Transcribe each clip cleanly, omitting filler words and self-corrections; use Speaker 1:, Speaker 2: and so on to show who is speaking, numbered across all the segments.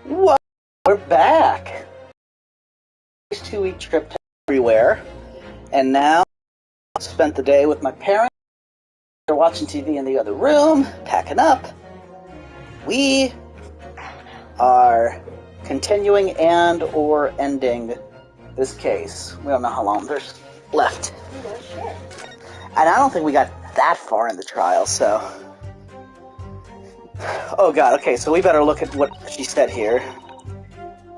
Speaker 1: What? We're back. 2-week trip to everywhere, and now I spent the day with my parents. They're watching TV in the other room, packing up. We are continuing and or ending this case. We don't know how long there's left. And I don't think we got that far in the trial, so... Oh god, okay, so we better look at what she said here.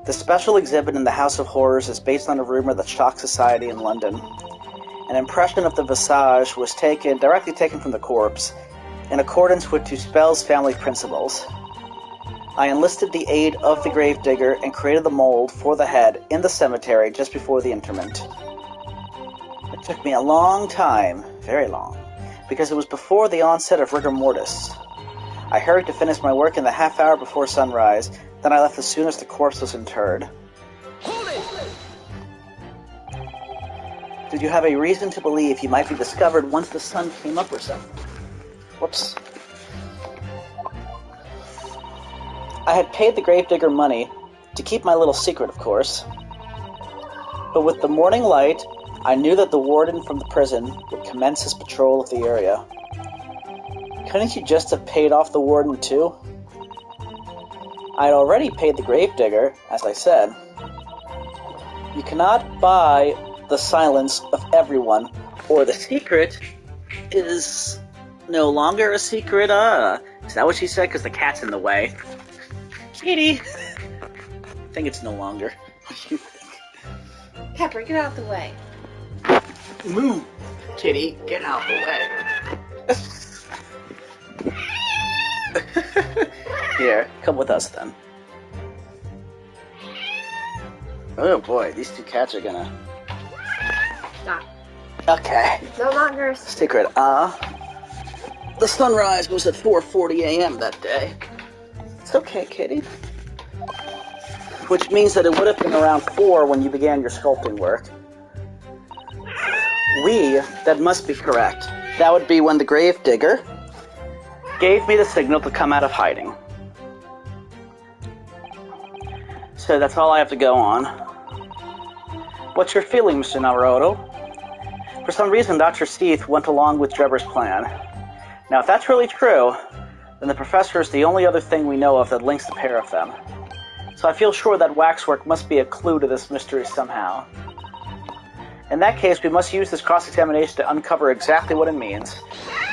Speaker 1: The special exhibit in the House of Horrors is based on a rumor that shocked society in London. An impression of the visage was directly taken from the corpse, in accordance with Tuspel's family principles. I enlisted the aid of the gravedigger and created the mold for the head in the cemetery just before the interment. It took me a long time, very long, because it was before the onset of rigor mortis. I hurried to finish my work in the half hour before sunrise, then I left as soon as the corpse was interred. Hold it! Did you have a reason to believe you might be discovered once the sun came up or something? Whoops. I had paid the gravedigger money to keep my little secret, of course. But with the morning light, I knew that the warden from the prison would commence his patrol of the area. Couldn't you just have paid off the warden too? I had already paid the gravedigger, as I said. You cannot buy the silence of everyone, or the secret is no longer a secret. Is that what she said? Because the cat's in the way. Kitty! I think it's no longer. What do you think?
Speaker 2: Pepper, get out of the way.
Speaker 1: Move! Kitty, get out the way. Here, come with us then. Oh boy, these two cats are gonna...
Speaker 2: Stop.
Speaker 1: Okay.
Speaker 2: No longer.
Speaker 1: Secret. The sunrise was at 4:40 a.m. that day. It's okay, kitty. Which means that it would have been around 4 when you began your sculpting work. That must be correct. That would be when the gravedigger gave me the signal to come out of hiding. So that's all I have to go on. What's your feeling, Mr. Naruto? For some reason, Dr. Seath went along with Drebber's plan. Now, if that's really true, then the professor is the only other thing we know of that links the pair of them. So I feel sure that waxwork must be a clue to this mystery somehow. In that case, we must use this cross-examination to uncover exactly what it means.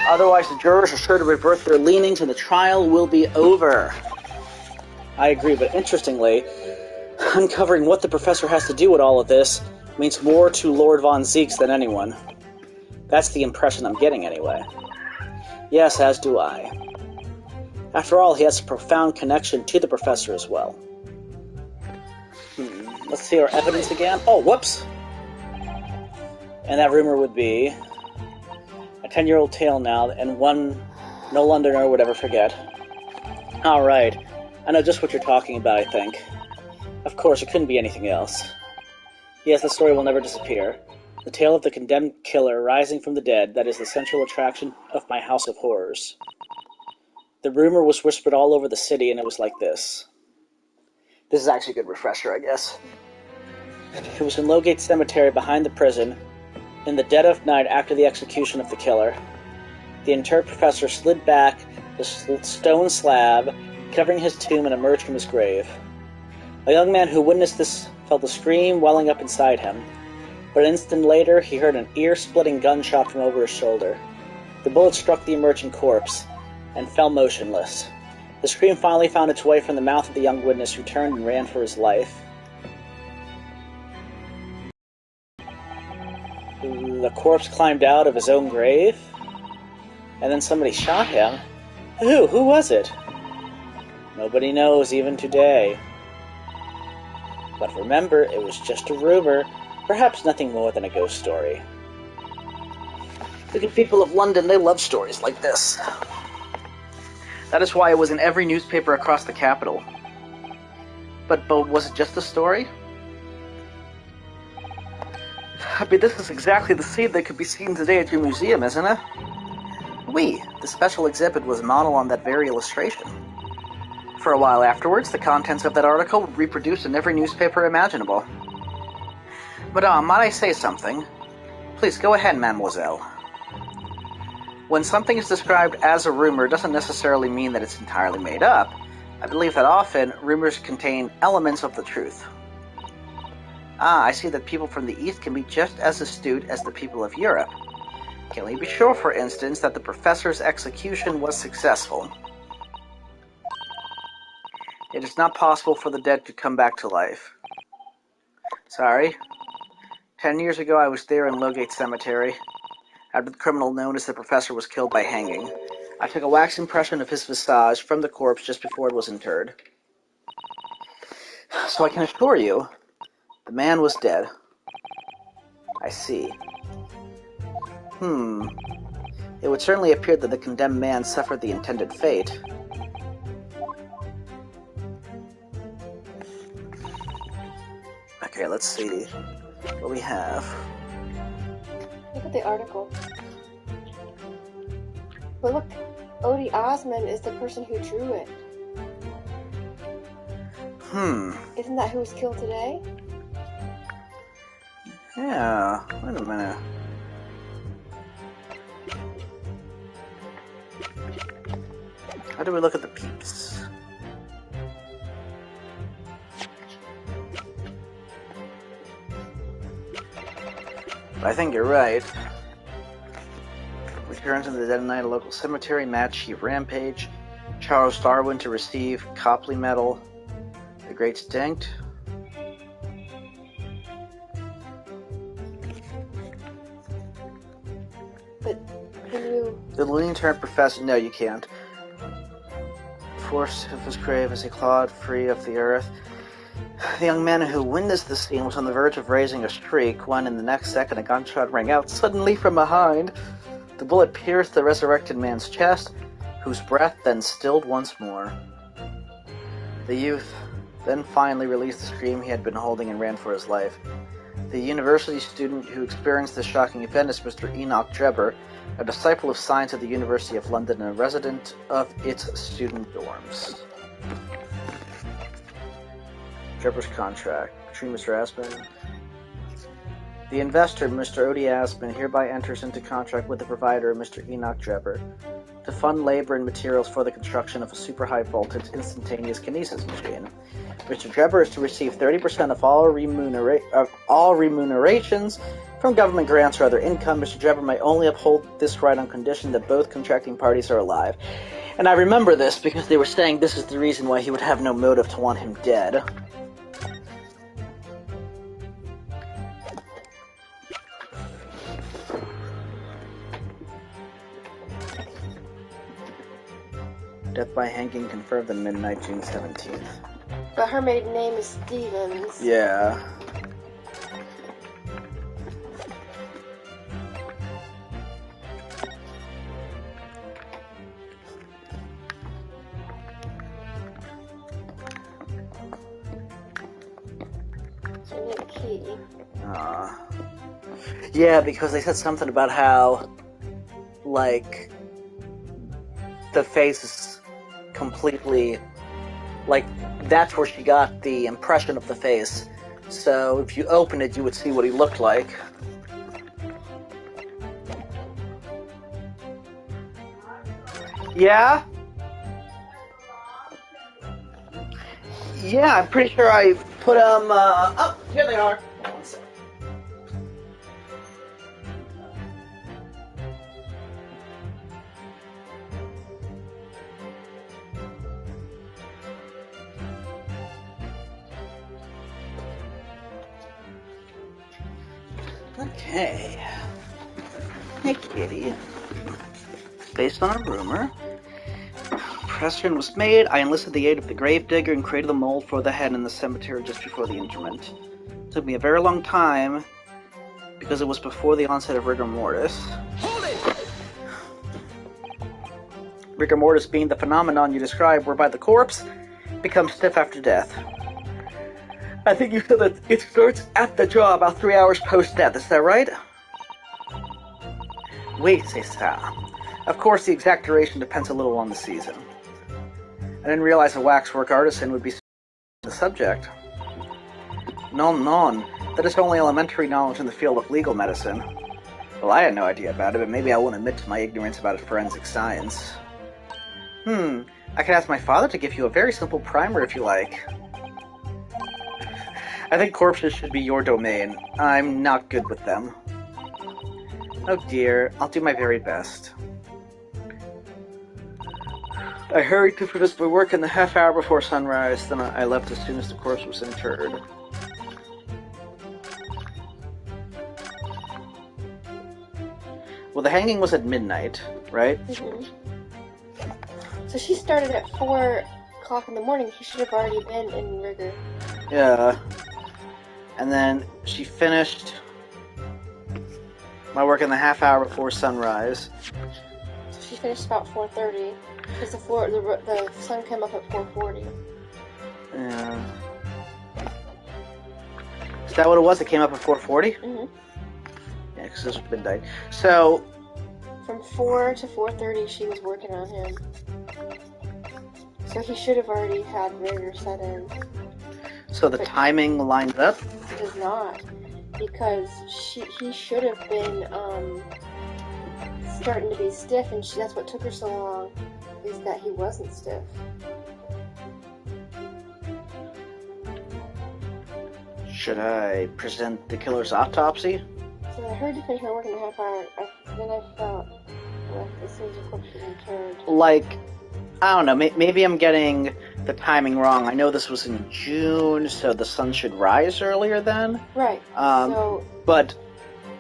Speaker 1: Otherwise, the jurors are sure to revert their leanings and the trial will be over. I agree, but interestingly, uncovering what the professor has to do with all of this means more to Lord Von Zieks than anyone. That's the impression I'm getting, anyway. Yes, as do I. After all, he has a profound connection to the professor as well. Let's see our evidence again. Oh, whoops! And that rumor would be a 10-year-old tale now, and no Londoner would ever forget. Alright, I know just what you're talking about, I think. Of course, it couldn't be anything else. Yes, the story will never disappear. The tale of the condemned killer rising from the dead, that is the central attraction of my House of Horrors. The rumor was whispered all over the city, and it was like this. This is actually a good refresher, I guess. It was in Lowgate Cemetery behind the prison, in the dead of night after the execution of the killer. The interred professor slid back the stone slab, covering his tomb, and emerged from his grave. A young man who witnessed this felt a scream welling up inside him, but an instant later he heard an ear-splitting gunshot from over his shoulder. The bullet struck the emerging corpse, and fell motionless. The scream finally found its way from the mouth of the young witness, who turned and ran for his life. The corpse climbed out of his own grave, and then somebody shot him. Who? Who was it? Nobody knows, even today. But remember, it was just a rumor, perhaps nothing more than a ghost story. The good people of London, they love stories like this. That is why it was in every newspaper across the capital. But was it just a story? I mean, this is exactly the scene that could be seen today at your museum, isn't it? The The special exhibit was modeled on that very illustration. For a while afterwards, the contents of that article were reproduced in every newspaper imaginable. Madame, might I say something? Please go ahead, mademoiselle. When something is described as a rumor, it doesn't necessarily mean that it's entirely made up. I believe that often, rumors contain elements of the truth. Ah, I see that people from the East can be just as astute as the people of Europe. Can we be sure, for instance, that the professor's execution was successful? It is not possible for the dead to come back to life. Sorry. 10 years ago, I was there in Lowgate Cemetery, after the criminal known as the Professor was killed by hanging. I took a wax impression of his visage from the corpse just before it was interred. So I can assure you, the man was dead. I see. It would certainly appear that the condemned man suffered the intended fate. Okay, let's see what we have.
Speaker 2: Look at the article. But look, Odie Osmond is the person who drew it. Isn't that who was killed today?
Speaker 1: Yeah, wait a minute. How do we look at the peeps? I think you're right. Return to the Dead Knight local cemetery, Mad Chief Rampage, Charles Darwin to receive Copley Medal, The Great Stinct.
Speaker 2: But can you...
Speaker 1: The Lean-Turned Professor... No, you can't. Forced of his grave as he clawed free of the earth. The young man who witnessed the scene was on the verge of raising a shriek when, in the next second, a gunshot rang out suddenly from behind. The bullet pierced the resurrected man's chest, whose breath then stilled once more. The youth then finally released the scream he had been holding and ran for his life. The university student who experienced this shocking event is Mr. Enoch Drebber, a disciple of science at the University of London and a resident of its student dorms. Drebber's contract. Between Mr. Aspen. The investor, Mr. Odie Aspen, hereby enters into contract with the provider, Mr. Enoch Drebber, to fund labor and materials for the construction of a super high-voltage instantaneous kinesis machine. Mr. Drebber is to receive 30% of all remunerations from government grants or other income. Mr. Drebber may only uphold this right on condition that both contracting parties are alive. And I remember this because they were saying this is the reason why he would have no motive to want him dead. Death by hanging confirmed in midnight, June 17th.
Speaker 2: But her maiden name is Stevens.
Speaker 1: Yeah.
Speaker 2: So we need a key.
Speaker 1: Yeah, because they said something about how, like, the face is completely, like, that's where she got the impression of the face. So if you open it, you would see what he looked like. Yeah? Yeah, I'm pretty sure I put them, oh, here they are. One second. Okay. Hey, Kitty. Based on a rumor, Pressure was made. I enlisted the aid of the gravedigger and created the mold for the head in the cemetery just before the interment. It took me a very long time because it was before the onset of rigor mortis. Hold it! Rigor mortis being the phenomenon you described whereby the corpse becomes stiff after death. I think you said that it starts at the jaw about 3 hours post-death, is that right? Oui, c'est ça. Of course, the exact duration depends a little on the season. I didn't realize a waxwork artisan would be the subject. Non. That is only elementary knowledge in the field of legal medicine. Well, I had no idea about it, but maybe I won't admit to my ignorance about forensic science. I could ask my father to give you a very simple primer if you like. I think corpses should be your domain. I'm not good with them. Oh dear, I'll do my very best. I hurried to finish my work in the half hour before sunrise, then I left as soon as the corpse was interred. Well, the hanging was at midnight, right?
Speaker 2: Mm-hmm. So she started at 4 o'clock in the morning. He should have already been in rigor.
Speaker 1: Yeah. And then she finished my work in the half hour before sunrise.
Speaker 2: So she finished about 4:30 because the sun came up at 4:40.
Speaker 1: Yeah. Is that what it was? It came up at 4:40?
Speaker 2: Mm-hmm.
Speaker 1: Yeah, because this was midnight. So
Speaker 2: from 4 to 4:30, she was working on him. So he should have already had rigor set in.
Speaker 1: So the timing lines up?
Speaker 2: It does not, because he should have been starting to be stiff, and that's what took her so long, is that he wasn't stiff.
Speaker 1: Should I present the killer's autopsy?
Speaker 2: So I heard you finish her work in a half hour, then I felt like as soon as the corpse was interred.
Speaker 1: Like, I don't know, maybe I'm getting the timing wrong. I know this was in June, so the sun should rise earlier then.
Speaker 2: Right.
Speaker 1: But,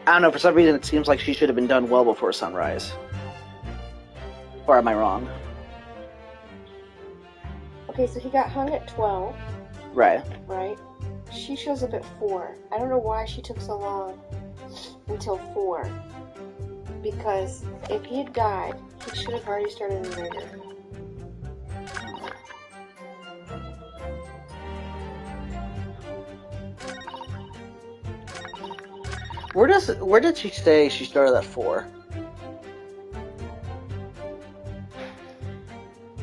Speaker 1: I don't know, for some reason it seems like she should have been done well before sunrise. Or am I wrong?
Speaker 2: Okay, so he got hung at 12.
Speaker 1: Right.
Speaker 2: Right? She shows up at 4. I don't know why she took so long until 4. Because if he had died, he should have already started in rigor.
Speaker 1: Where did she say she started at 4?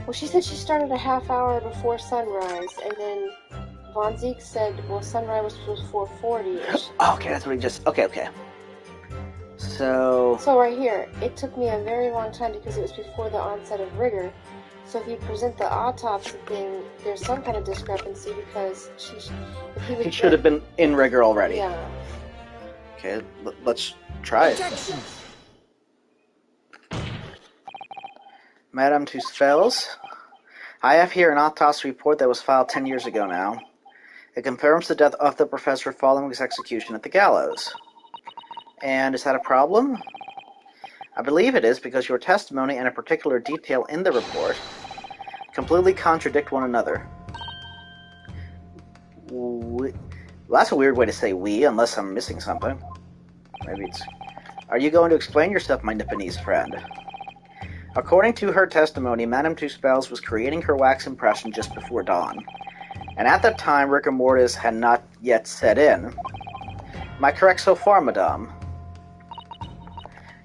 Speaker 2: Well, she said she started a half hour before sunrise, and then Von Zeke said, well, sunrise was 4:40.
Speaker 1: Okay, that's what he just... Okay. So
Speaker 2: right here, it took me a very long time because it was before the onset of rigor. So if you present the autopsy thing, there's some kind of discrepancy because
Speaker 1: he should have been in rigor already.
Speaker 2: Yeah.
Speaker 1: Okay, let's try it. Madame Tussauds, I have here an autopsy report that was filed 10 years ago now. It confirms the death of the professor following his execution at the gallows. And is that a problem? I believe it is because your testimony and a particular detail in the report completely contradict one another. Well, that's a weird way to say we, unless I'm missing something. Maybe it's... Are you going to explain yourself, my Nipponese friend? According to her testimony, Madame Tussauds was creating her wax impression just before dawn. And at that time, rigor mortis had not yet set in. Am I correct so far, madame?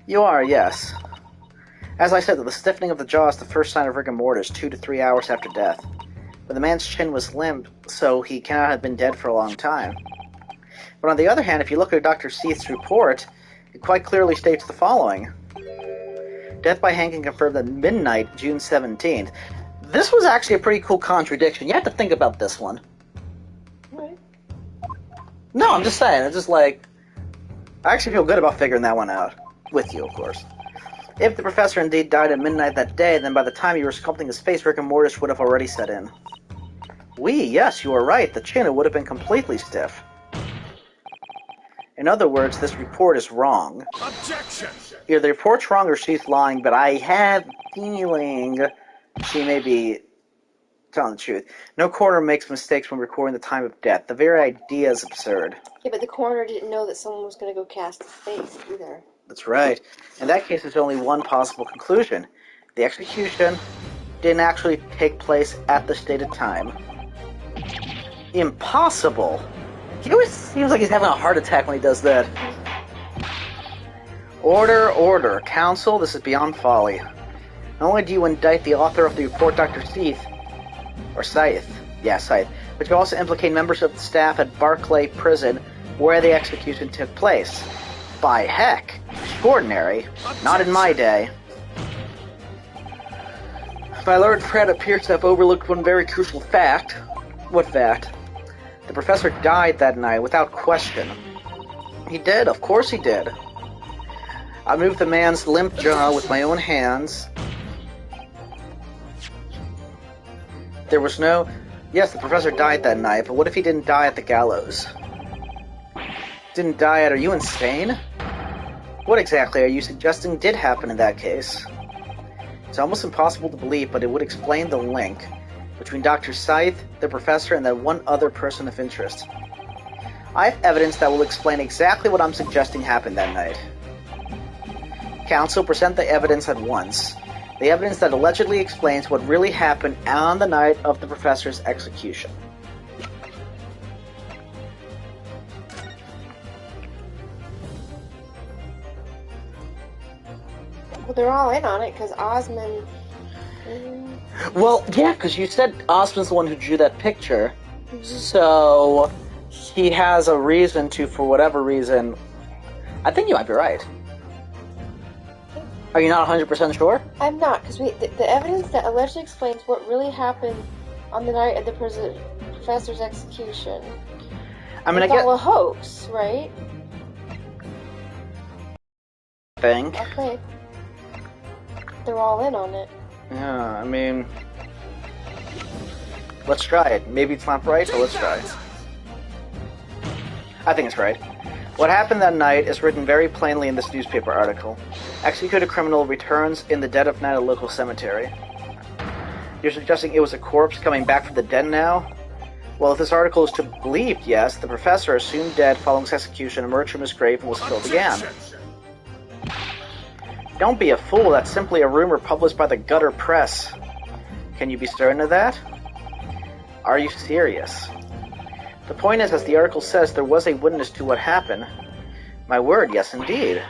Speaker 1: You are, yes. As I said, the stiffening of the jaw is the first sign of rigor mortis 2 to 3 hours after death. But the man's chin was limp, so he cannot have been dead for a long time. But on the other hand, if you look at Dr. Seith's report, it quite clearly states the following. Death by hanging confirmed at midnight, June 17th. This was actually a pretty cool contradiction. You have to think about this one.
Speaker 2: Right.
Speaker 1: No, I'm just saying. It's just like... I actually feel good about figuring that one out. With you, of course. If the professor indeed died at midnight that day, then by the time you were sculpting his face, rigor mortis would have already set in. Yes, you are right. The chin would have been completely stiff. In other words, this report is wrong.
Speaker 3: Objection!
Speaker 1: Either the report's wrong or she's lying, but I have a feeling she may be telling the truth. No coroner makes mistakes when recording the time of death. The very idea is absurd.
Speaker 2: Yeah, but the coroner didn't know that someone was going to go cast his face either.
Speaker 1: That's right. In that case, there's only one possible conclusion. The execution didn't actually take place at the stated time. Impossible! He always seems like he's having a heart attack when he does that. Order, order. Council, this is beyond folly. Not only do you indict the author of the report, Dr. Scythe, but you also implicate members of the staff at Barclay Prison, where the execution took place. By heck, extraordinary. Not in my day. My Lord Fred appears to have overlooked one very crucial fact. What fact? The professor died that night without question. He did, of course he did. I moved the man's limp jaw with my own hands. There was no... Yes, the professor died that night, but what if he didn't die at the gallows? Didn't die at... Are you insane? What exactly are you suggesting did happen in that case? It's almost impossible to believe, but it would explain the link between Dr. Scythe, the professor, and that one other person of interest. I have evidence that will explain exactly what I'm suggesting happened that night. Council, present the evidence at once. The evidence that allegedly explains what really happened on the night of the professor's execution.
Speaker 2: Well, they're all in on it because Osmond...
Speaker 1: Well, yeah, because you said Osmond's the one who drew that picture. So, he has a reason to, for whatever reason... I think you might be right. Are you not 100% sure?
Speaker 2: I'm not, because the evidence that allegedly explains what really happened on the night of the professor's execution.
Speaker 1: I mean,
Speaker 2: it's all a hoax, right?
Speaker 1: I think.
Speaker 2: Okay. They're all in on it.
Speaker 1: Yeah, I mean... Let's try it. Maybe it's not right, but let's try it. I think it's right. What happened that night is written very plainly in this newspaper article. Executed criminal returns in the dead of night at a local cemetery. You're suggesting it was a corpse coming back from the dead now? Well, if this article is to be believed, yes, the professor, assumed dead following his execution, emerged from his grave and was killed again. Don't be a fool, that's simply a rumor published by the gutter press. Can you be certain of that? Are you serious? The point is, as the article says, there was a witness to what happened. My word, yes indeed.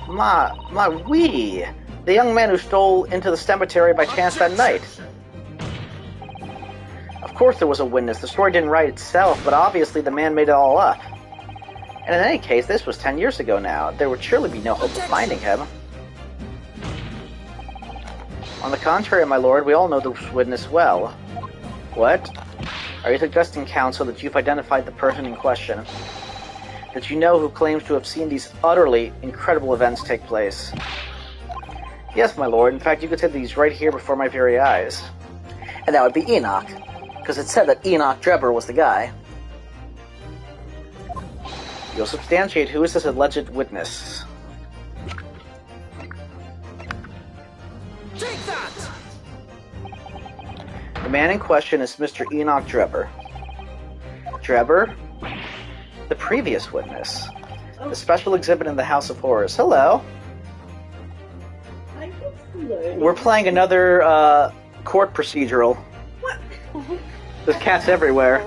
Speaker 1: Oui! The young man who stole into the cemetery by chance that night. Of course there was a witness. The story didn't write itself, but obviously the man made it all up. And in any case, this was 10 years ago now. There would surely be no hope of finding him. On the contrary, my lord, we all know this witness well. What? Are you suggesting, counsel, that you've identified the person in question? That you know who claims to have seen these utterly incredible events take place? Yes, my lord. In fact, you could say that he's right here before my very eyes. And that would be Enoch. Because it said that Enoch Drebber was the guy. You'll substantiate who is this alleged witness.
Speaker 3: Take that!
Speaker 1: The man in question is Mr. Enoch Drebber. Drebber? The previous witness. The special exhibit in the House of Horrors. Hello. We're playing another court procedural.
Speaker 3: What?
Speaker 1: There's cats everywhere.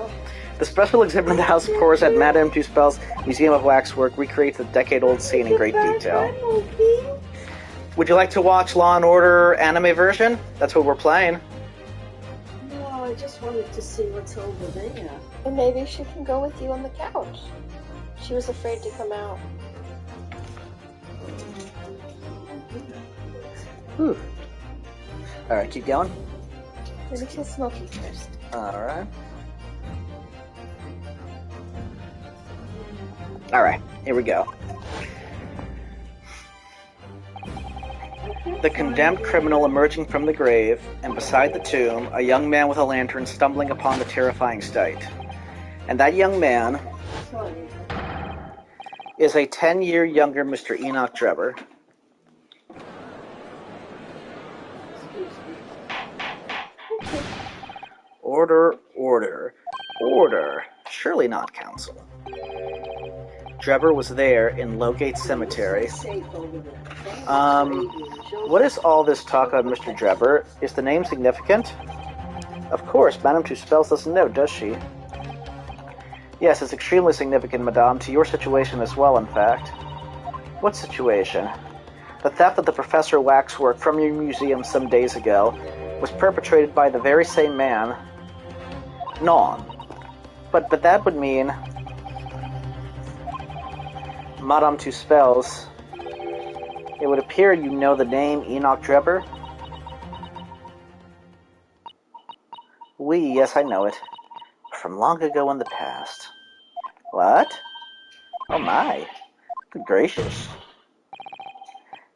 Speaker 1: The special exhibit in the House of Horrors at Madame Tussauds Museum of Waxwork recreates the decade-old scene in great detail. Would you like to watch Law & Order anime version? That's what we're playing.
Speaker 3: No, I just wanted to see what's over there.
Speaker 2: And maybe she can go with you on the couch. She was afraid to come out.
Speaker 1: Whew. Alright, keep going.
Speaker 2: Maybe she'll smoke you first.
Speaker 1: Alright. Alright, here we go. The condemned criminal emerging from the grave, and beside the tomb, a young man with a lantern stumbling upon the terrifying sight. And that young man is a 10-year younger Mr. Enoch Drebber. Order, order, order. Surely not, counsel. Drebber was there in Lowgate Cemetery. What is all this talk about Mr. Drebber? Is the name significant? Of course, Madame Tussauds doesn't know, does she? Yes, it's extremely significant, Madame, to your situation as well, in fact. What situation? The theft of the Professor waxwork from your museum some days ago was perpetrated by the very same man. Non. But that would mean... Madame Tuspels. It would appear you know the name Enoch Drebber? Oui, yes, I know it. From long ago in the past. What? Oh my. Good gracious.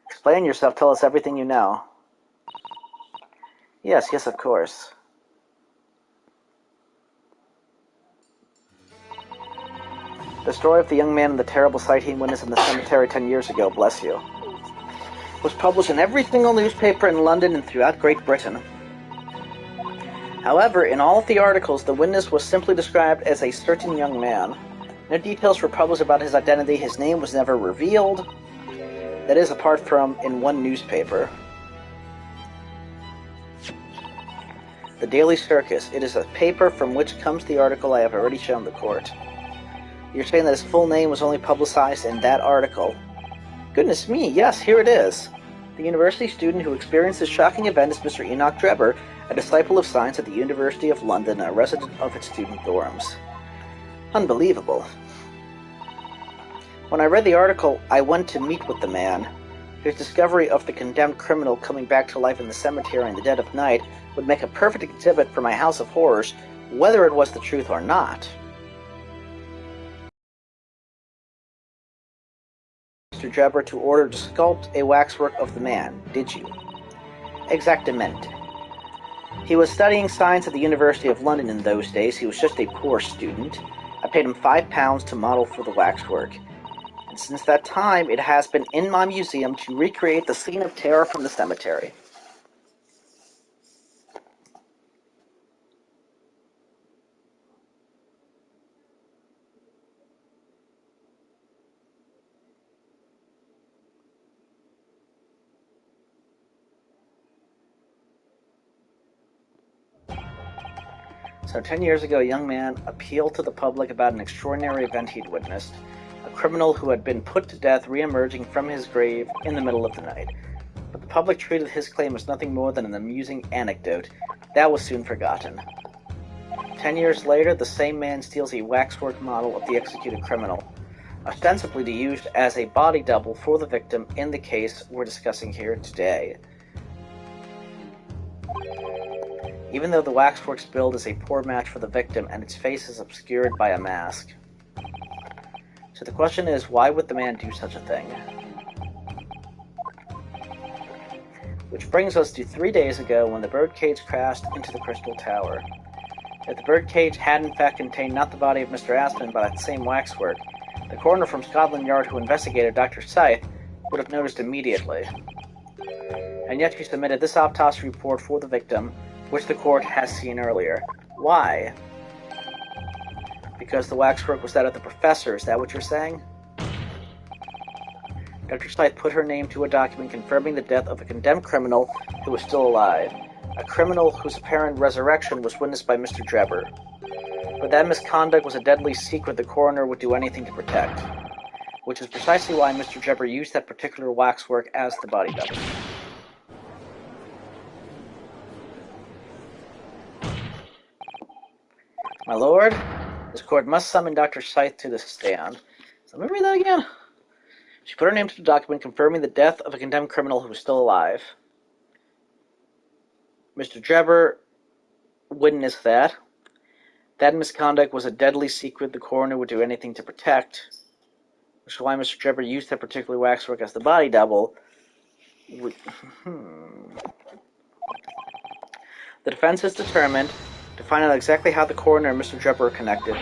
Speaker 1: Explain yourself, tell us everything you know. Yes, of course. The story of the young man and the terrible sight he witnessed in the cemetery 10 years ago, bless you, was published in every single newspaper in London and throughout Great Britain. However, in all of the articles, the witness was simply described as a certain young man. No details were published about his identity, his name was never revealed. That is, apart from in one newspaper. The Daily Circus. It is a paper from which comes the article I have already shown the court. You're saying that his full name was only publicized in that article? Goodness me, yes, here it is. The university student who experienced this shocking event is Mr. Enoch Drebber, a disciple of science at the University of London and a resident of its student dorms. Unbelievable. When I read the article, I went to meet with the man. His discovery of the condemned criminal coming back to life in the cemetery in the dead of night would make a perfect exhibit for my House of Horrors, whether it was the truth or not. Mr. Drebber to order to sculpt a waxwork of the man, did you? Exactamente. He was studying science at the University of London in those days. He was just a poor student. I paid him £5 to model for the waxwork. And since that time, it has been in my museum to recreate the scene of terror from the cemetery. So 10 years ago, a young man appealed to the public about an extraordinary event he'd witnessed. A criminal who had been put to death re-emerging from his grave in the middle of the night. But the public treated his claim as nothing more than an amusing anecdote. That was soon forgotten. 10 years later, the same man steals a waxwork model of the executed criminal, ostensibly to be used as a body double for the victim in the case we're discussing here today. Even though the waxwork's build is a poor match for the victim and its face is obscured by a mask. So the question is, why would the man do such a thing? Which brings us to 3 days ago when the birdcage crashed into the Crystal Tower. If the birdcage had in fact contained not the body of Mr. Aspen but that same waxwork, the coroner from Scotland Yard who investigated Dr. Scythe would have noticed immediately. And yet she submitted this autopsy report for the victim, which the court has seen earlier. Why? Because the waxwork was that of the professor, is that what you're saying? Dr. Scythe put her name to a document confirming the death of a condemned criminal who was still alive. A criminal whose apparent resurrection was witnessed by Mr. Drebber. But that misconduct was a deadly secret the coroner would do anything to protect. Which is precisely why Mr. Drebber used that particular waxwork as the body double. My lord, this court must summon Dr. Scythe to the stand. So let me read that again. She put her name to the document confirming the death of a condemned criminal who was still alive. Mr. Drebber witnessed that. That misconduct was a deadly secret the coroner would do anything to protect, which is why Mr. Drebber used that particular waxwork as the body double. The defense is determined to find out exactly how the coroner and Mr. Drebber are connected.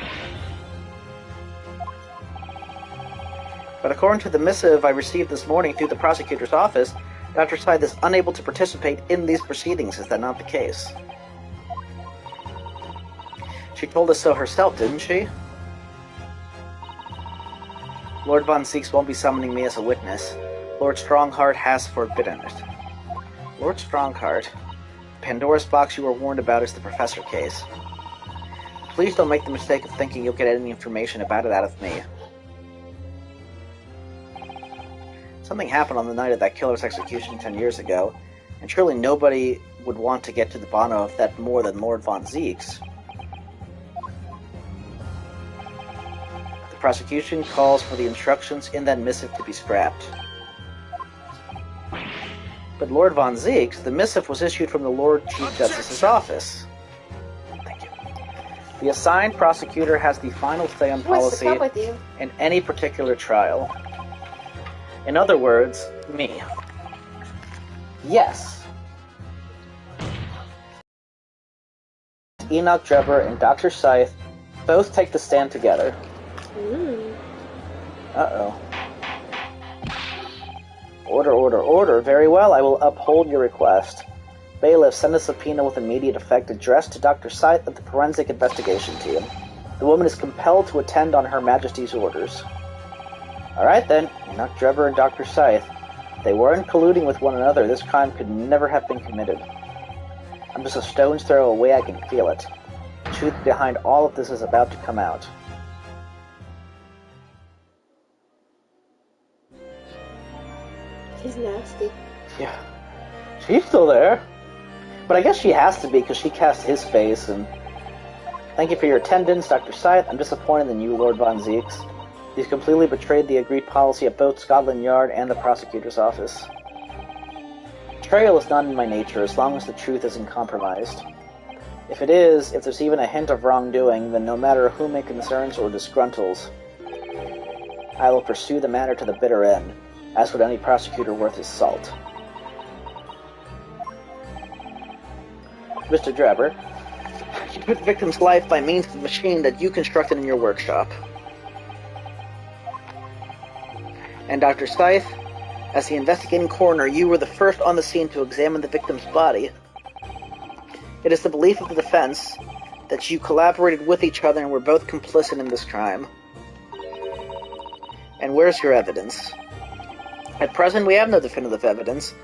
Speaker 1: But according to the missive I received this morning through the prosecutor's office, Dr. Scythe is unable to participate in these proceedings. Is that not the case? She told us so herself, didn't she? Lord Von Zieks won't be summoning me as a witness. Lord Strongheart has forbidden it. Lord Strongheart? The Pandora's box you were warned about is the Professor case. Please don't make the mistake of thinking you'll get any information about it out of me. Something happened on the night of that killer's execution 10 years ago, and surely nobody would want to get to the bottom of that more than Lord Von Zieks. The prosecution calls for the instructions in that missive to be scrapped. But Lord Von Zieks, the missive was issued from the Lord Chief Justice's office. Thank you. The assigned prosecutor has the final say on policy in any particular trial. In other words, me. Yes. Enoch Drebber and Dr. Scythe both take the stand together. Uh-oh. Order, order, order. Very well, I will uphold your request. Bailiff, send a subpoena with immediate effect addressed to Dr. Scythe of the Forensic Investigation Team. The woman is compelled to attend on Her Majesty's orders. Alright then, Enoch Drebber and Dr. Scythe. If they weren't colluding with one another, this crime could never have been committed. I'm just a stone's throw away, I can feel it. The truth behind all of this is about to come out.
Speaker 2: He's nasty.
Speaker 1: Yeah. She's still there. But I guess she has to be, because she cast his face, and... Thank you for your attendance, Dr. Scythe. I'm disappointed in you, Lord Von Zieks. He's completely betrayed the agreed policy of both Scotland Yard and the prosecutor's office. Betrayal is not in my nature, as long as the truth isn't compromised. If it is, if there's even a hint of wrongdoing, then no matter whom it concerns or disgruntles, I will pursue the matter to the bitter end, as would any prosecutor worth his salt. Mr. Drebber, you took the victim's life by means of the machine that you constructed in your workshop. And Dr. Scythe, as the investigating coroner, you were the first on the scene to examine the victim's body. It is the belief of the defense that you collaborated with each other and were both complicit in this crime. And where's your evidence? At present, we have no definitive evidence,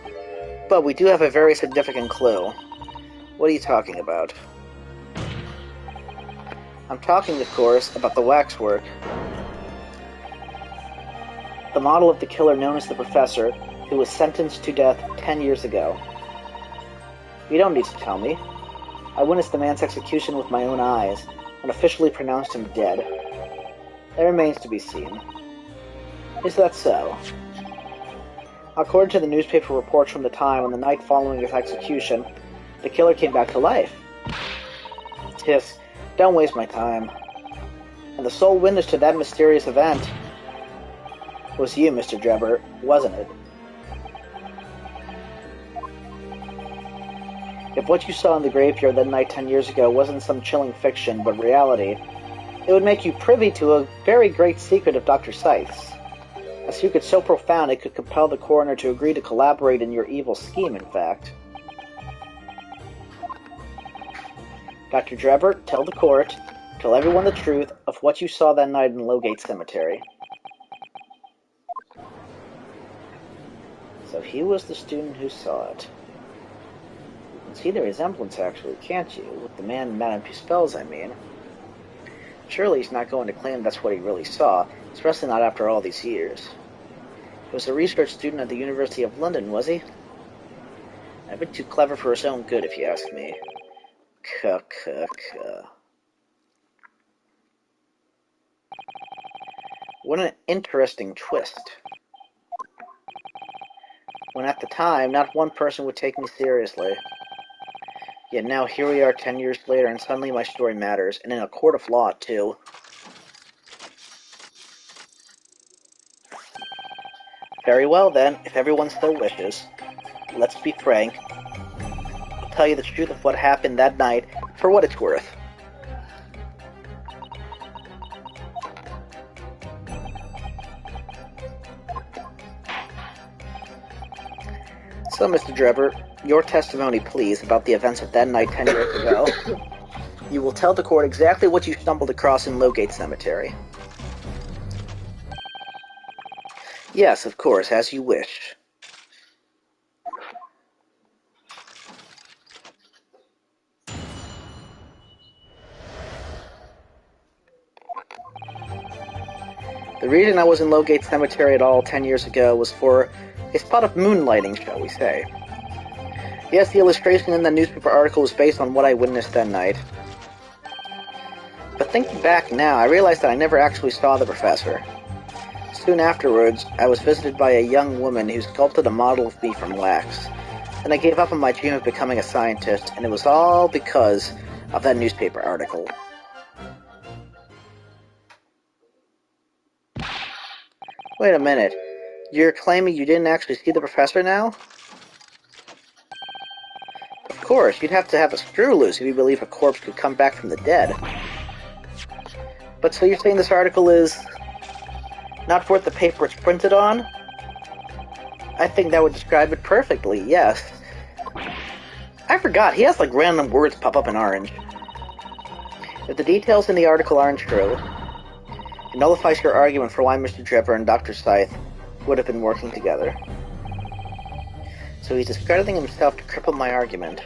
Speaker 1: but we do have a very significant clue. What are you talking about? I'm talking, of course, about the waxwork. The model of the killer known as the Professor, who was sentenced to death 10 years ago. You don't need to tell me. I witnessed the man's execution with my own eyes, and officially pronounced him dead. It remains to be seen. Is that so? According to the newspaper reports from the time, on the night following his execution, the killer came back to life. Yes, don't waste my time. And the sole witness to that mysterious event was you, Mr. Drebber, wasn't it? If what you saw in the graveyard that night 10 years ago wasn't some chilling fiction, but reality, it would make you privy to a very great secret of Dr. Scythe's. A secret so profound it could compel the coroner to agree to collaborate in your evil scheme, in fact. Dr. Drebber, tell the court, tell everyone the truth of what you saw that night in Lowgate Cemetery. So he was the student who saw it. You can see the resemblance, actually, can't you? With the man Madame Puspel's, I mean. Surely he's not going to claim that's what he really saw, especially not after all these years. He was a research student at the University of London, was he? A bit too clever for his own good, if you ask me. What an interesting twist. When at the time, not one person would take me seriously. Yet now here we are 10 years later, and suddenly my story matters, and in a court of law, too. Very well then, if everyone so wishes. Let's be frank. I'll tell you the truth of what happened that night, for what it's worth. So, Mr. Drebber, your testimony, please, about the events of that night 10 years ago. You will tell the court exactly what you stumbled across in Lowgate Cemetery. Yes, of course, as you wish. The reason I was in Lowgate Cemetery at all 10 years ago was for a spot of moonlighting, shall we say. Yes, the illustration in the newspaper article was based on what I witnessed that night. But thinking back now, I realized that I never actually saw the professor. Soon afterwards, I was visited by a young woman who sculpted a model of me from wax. Then I gave up on my dream of becoming a scientist, and it was all because of that newspaper article. Wait a minute. You're claiming you didn't actually see the professor now? Of course, you'd have to have a screw loose if you believe a corpse could come back from the dead. But so you're saying this article is not worth the paper it's printed on? I think that would describe it perfectly, yes. I forgot, he has like random words pop up in orange. If the details in the article aren't true, it nullifies your argument for why Mr. Trevor and Dr. Scythe would have been working together. So he's discrediting himself to cripple my argument.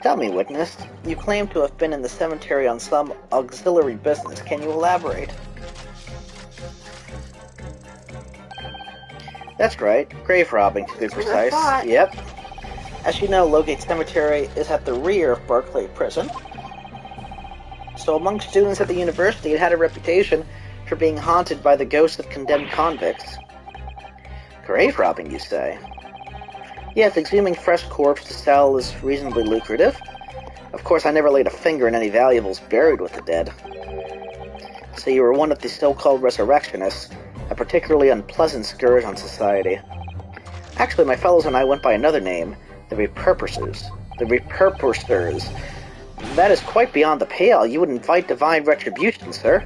Speaker 1: Tell me, witness, you claim to have been in the cemetery on some auxiliary business. Can you elaborate? That's right, grave robbing to be precise. Yep. As you know, Lowgate Cemetery is at the rear of Barclay Prison. So among students at the university, it had a reputation for being haunted by the ghosts of condemned convicts. Grave robbing, you say? Yes, exhuming fresh corpse to sell is reasonably lucrative. Of course, I never laid a finger in any valuables buried with the dead. So you were one of the so-called resurrectionists, a particularly unpleasant scourge on society. Actually, my fellows and I went by another name, the Repurposers. The Repurposers. That is quite beyond the pale. You would invite divine retribution, sir.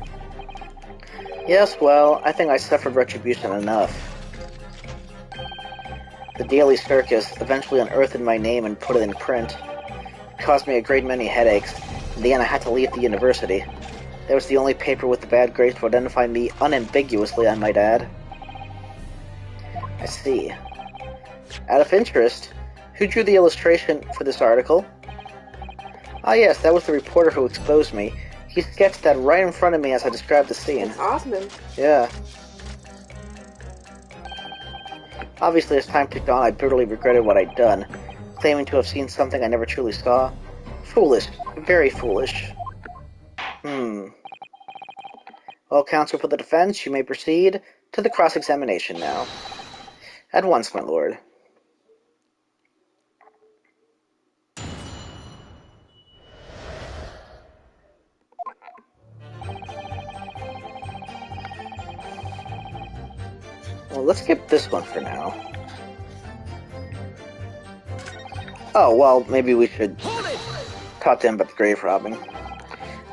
Speaker 1: Yes, well, I think I suffered retribution enough. The Daily Circus eventually unearthed my name and put it in print. It caused me a great many headaches. In the end, I had to leave the university. That was the only paper with the bad grades to identify me unambiguously, I might add. I see. Out of interest, who drew the illustration for this article? Ah yes, that was the reporter who exposed me. He sketched that right in front of me as I described the scene.
Speaker 2: It's Osmond.
Speaker 1: Yeah. Obviously, as time ticked on, I bitterly regretted what I'd done, claiming to have seen something I never truly saw. Foolish. Very foolish. Well, counsel for the defense, you may proceed to the cross-examination now. At once, my lord. Well, let's skip this one for now. Oh, well, maybe we should talk to him about the grave robbing.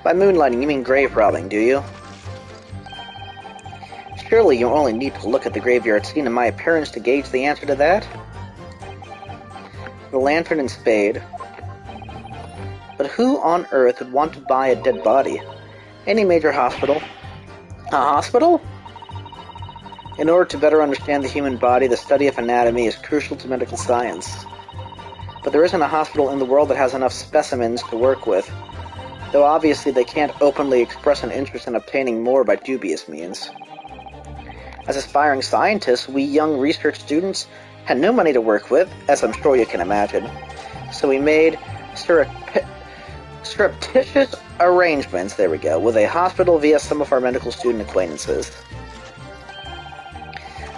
Speaker 1: By moonlighting, you mean grave robbing, do you? Surely you only need to look at the graveyard scene and my appearance to gauge the answer to that? The lantern and spade. But who on earth would want to buy a dead body? Any major hospital? A hospital? In order to better understand the human body, the study of anatomy is crucial to medical science. But there isn't a hospital in the world that has enough specimens to work with, though obviously they can't openly express an interest in obtaining more by dubious means. As aspiring scientists, we young research students had no money to work with, as I'm sure you can imagine, so we made surreptitious arrangements, there we go, with a hospital via some of our medical student acquaintances.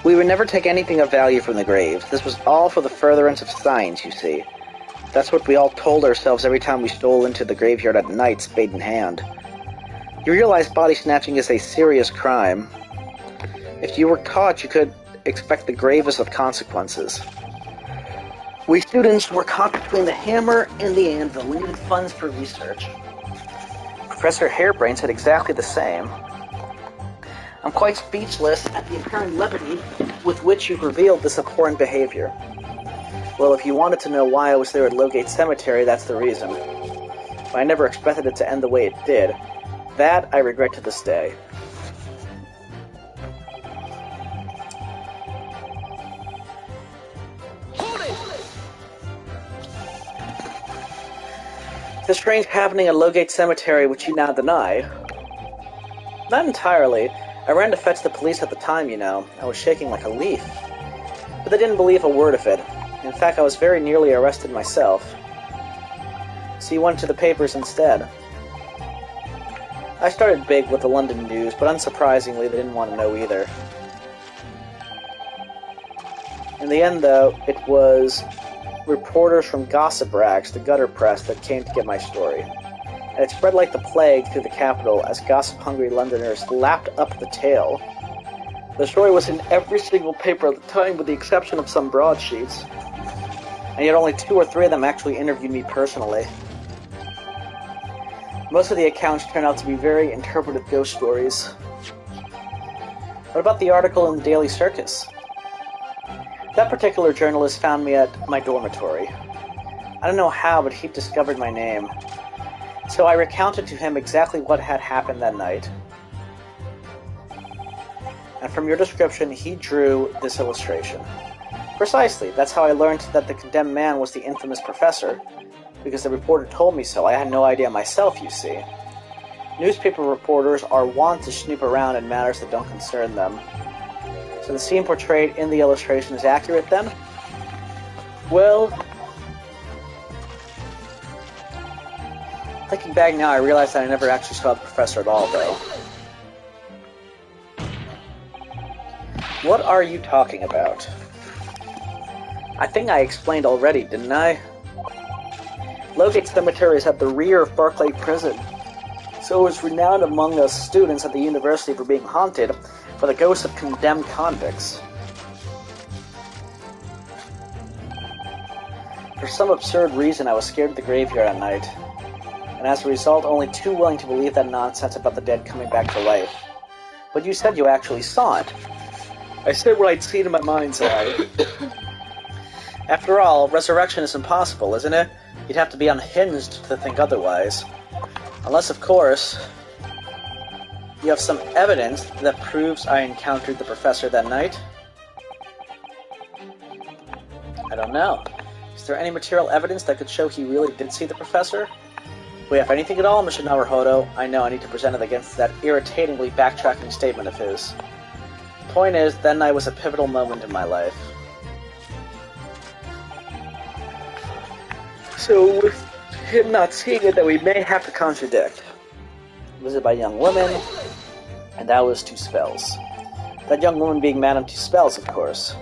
Speaker 1: We would never take anything of value from the graves. This was all for the furtherance of science, you see. That's what we all told ourselves every time we stole into the graveyard at night, spade in hand. You realize body snatching is a serious crime. If you were caught, you could expect the gravest of consequences. We students were caught between the hammer and the anvil. We needed funds for research. Professor Harebrain said exactly the same. I'm quite speechless at the apparent levity with which you've revealed this abhorrent behavior. Well, if you wanted to know why I was there at Lowgate Cemetery, that's the reason. But I never expected it to end the way it did. That I regret to this day. The strange happening at Lowgate Cemetery which you now deny. Not entirely. I ran to fetch the police at the time, you know. I was shaking like a leaf. But they didn't believe a word of it. In fact, I was very nearly arrested myself. So you went to the papers instead. I started big with the London news, but unsurprisingly, they didn't want to know either. In the end, though, it was reporters from Gossip Rags, the gutter press, that came to get my story. And it spread like the plague through the capital as gossip-hungry Londoners lapped up the tale. The story was in every single paper at the time, with the exception of some broadsheets. And yet only 2 or 3 of them actually interviewed me personally. Most of the accounts turned out to be very interpretive ghost stories. What about the article in the Daily Circus? That particular journalist found me at my dormitory. I don't know how, but he discovered my name. So I recounted to him exactly what had happened that night. And from your description, he drew this illustration. Precisely, that's how I learned that the condemned man was the infamous professor, because the reporter told me so. I had no idea myself, you see. Newspaper reporters are wont to snoop around in matters that don't concern them. So the scene portrayed in the illustration is accurate, then? Well, thinking back now, I realize that I never actually saw the professor at all, though. What are you talking about? I think I explained already, didn't I? Lowgate Cemetery is at the rear of Barclay Prison, so it was renowned among us students at the university for being haunted by the ghosts of condemned convicts. For some absurd reason, I was scared of the graveyard at night, and as a result, only too willing to believe that nonsense about the dead coming back to life. But you said you actually saw it. I said what I'd seen in my mind's eye. After all, resurrection is impossible, isn't it? You'd have to be unhinged to think otherwise. Unless, of course, you have some evidence that proves I encountered the professor that night. I don't know. Is there any material evidence that could show he really did see the professor? Well, if anything at all, Mr. Naruhodo, I know I need to present it against that irritatingly backtracking statement of his. The point is, that night was a pivotal moment in my life. So, with him not seeing it, that we may have to contradict. Visited by a young woman, and that was 2 spells. That young woman being Madame 2 Spells, of course.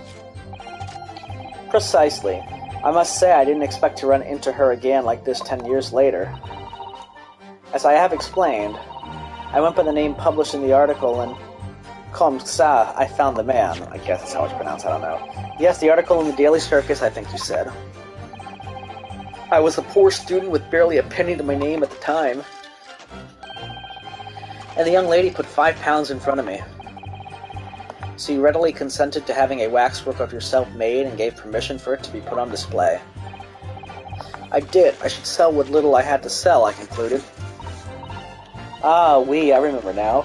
Speaker 1: Precisely. I must say I didn't expect to run into her again like this 10 years later. As I have explained, I went by the name published in the article, and comme ça, I found the man. I guess that's how it's pronounced, I don't know. Yes, the article in the Daily Circus, I think you said. I was a poor student with barely a penny to my name at the time. And the young lady put £5 in front of me. So you readily consented to having a waxwork of yourself made and gave permission for it to be put on display. I did. I should sell what little I had to sell, I concluded. Ah, oui, I remember now.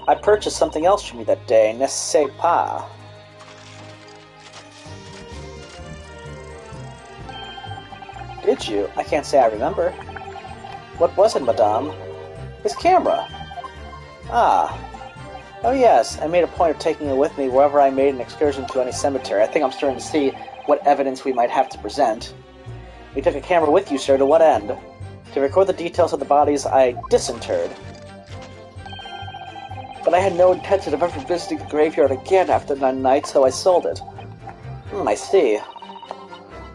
Speaker 1: I purchased something else from you that day, n'est-ce pas? Did you? I can't say I remember. What was it, madame? His camera. Ah. Oh yes, I made a point of taking it with me wherever I made an excursion to any cemetery. I think I'm starting to see what evidence we might have to present. You took a camera with you, sir, to what end? To record the details of the bodies I disinterred. But I had no intention of ever visiting the graveyard again after that night, so I sold it. I see.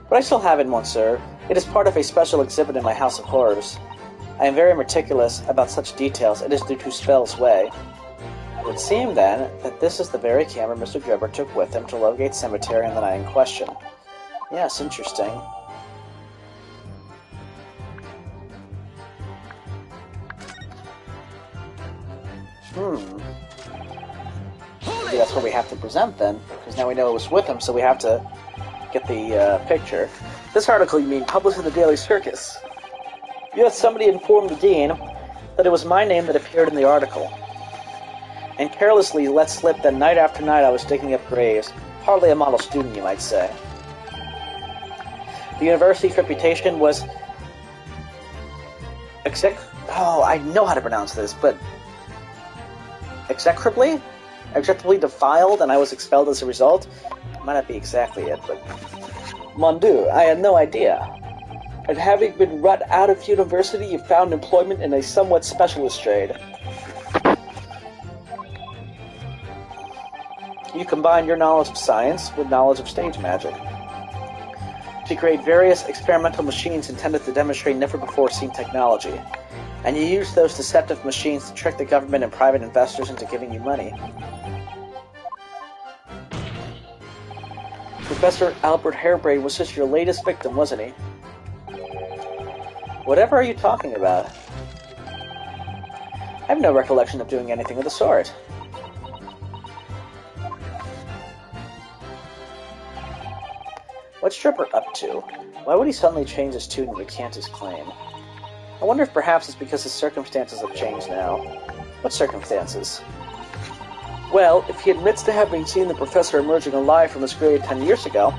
Speaker 1: But I still have it, monsieur. It is part of a special exhibit in my House of Horrors. I am very meticulous about such details. It is due to Spell's way. It would seem, then, that this is the very camera Mr. Drebber took with him to Lowgate Cemetery on the night in question. Yes, interesting. Maybe that's what we have to present, then, because now we know it was with him, so we have to get the picture. This article, you mean, published in the Daily Circus. Yes, somebody informed the dean that it was my name that appeared in the article, and carelessly let slip that night after night I was digging up graves. Hardly a model student, you might say. The university's reputation was... I know how to pronounce this, but execrably? Execrably defiled, and I was expelled as a result? Might not be exactly it, but... Mon Dieu, I had no idea. And having been run out of university, you found employment in a somewhat specialist trade. You combine your knowledge of science with knowledge of stage magic to create various experimental machines intended to demonstrate never-before-seen technology. And you use those deceptive machines to trick the government and private investors into giving you money. Professor Albert Harebrained was just your latest victim, wasn't he? Whatever are you talking about? I have no recollection of doing anything of the sort. What's Dripper up to? Why would he suddenly change his tune and recant his claim? I wonder if perhaps it's because his circumstances have changed now. What circumstances? Well, if he admits to having seen the professor emerging alive from his grave 10 years ago,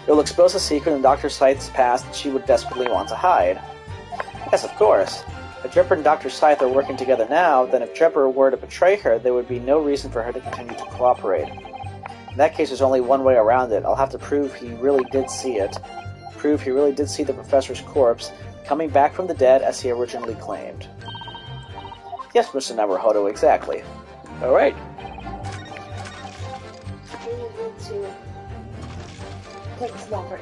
Speaker 1: it will expose a secret in Dr. Scythe's past that she would desperately want to hide. Yes, of course. If Dripper and Dr. Scythe are working together now, then if Dripper were to betray her, there would be no reason for her to continue to cooperate. In that case, there's only one way around it. I'll have to prove he really did see it. Prove he really did see the professor's corpse coming back from the dead as he originally claimed. Yes, Mr. Naruhodo, exactly. Alright.
Speaker 2: We need to take a small break.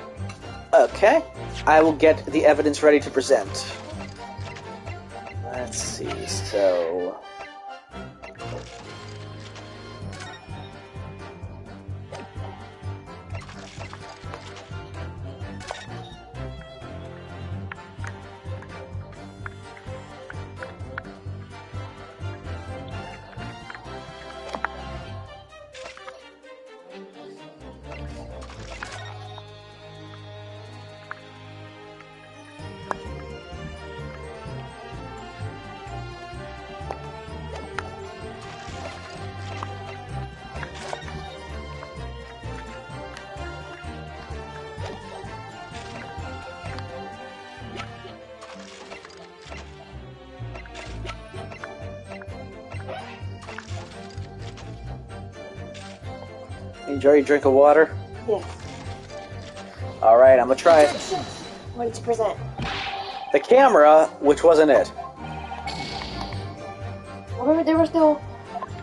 Speaker 1: Okay. I will get the evidence ready to present. Let's see, so... Enjoy your drink of water?
Speaker 2: Yes.
Speaker 1: Alright, I'm gonna try it.
Speaker 2: What did you present?
Speaker 1: The camera, which wasn't it.
Speaker 2: Remember, there was no...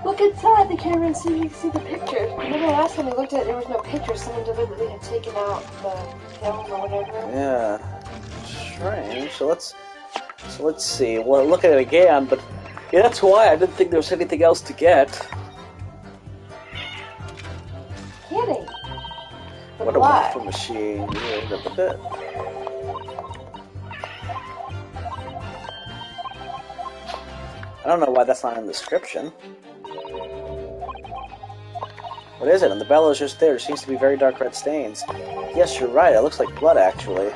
Speaker 2: Look inside the camera and see if you can see the pictures. Remember last time we looked at it, there was no pictures. Someone deliberately had taken out the film or whatever.
Speaker 1: Yeah. Strange. So let's see. Well, look at it again, but... Yeah, that's why I didn't think there was anything else to get.
Speaker 2: Kidding. But
Speaker 1: What a
Speaker 2: why?
Speaker 1: wonderful machine. Yeah, I don't know why that's not in the description. What is it? On the bellows just there seems to be very dark red stains. Yes, you're right. It looks like blood, actually.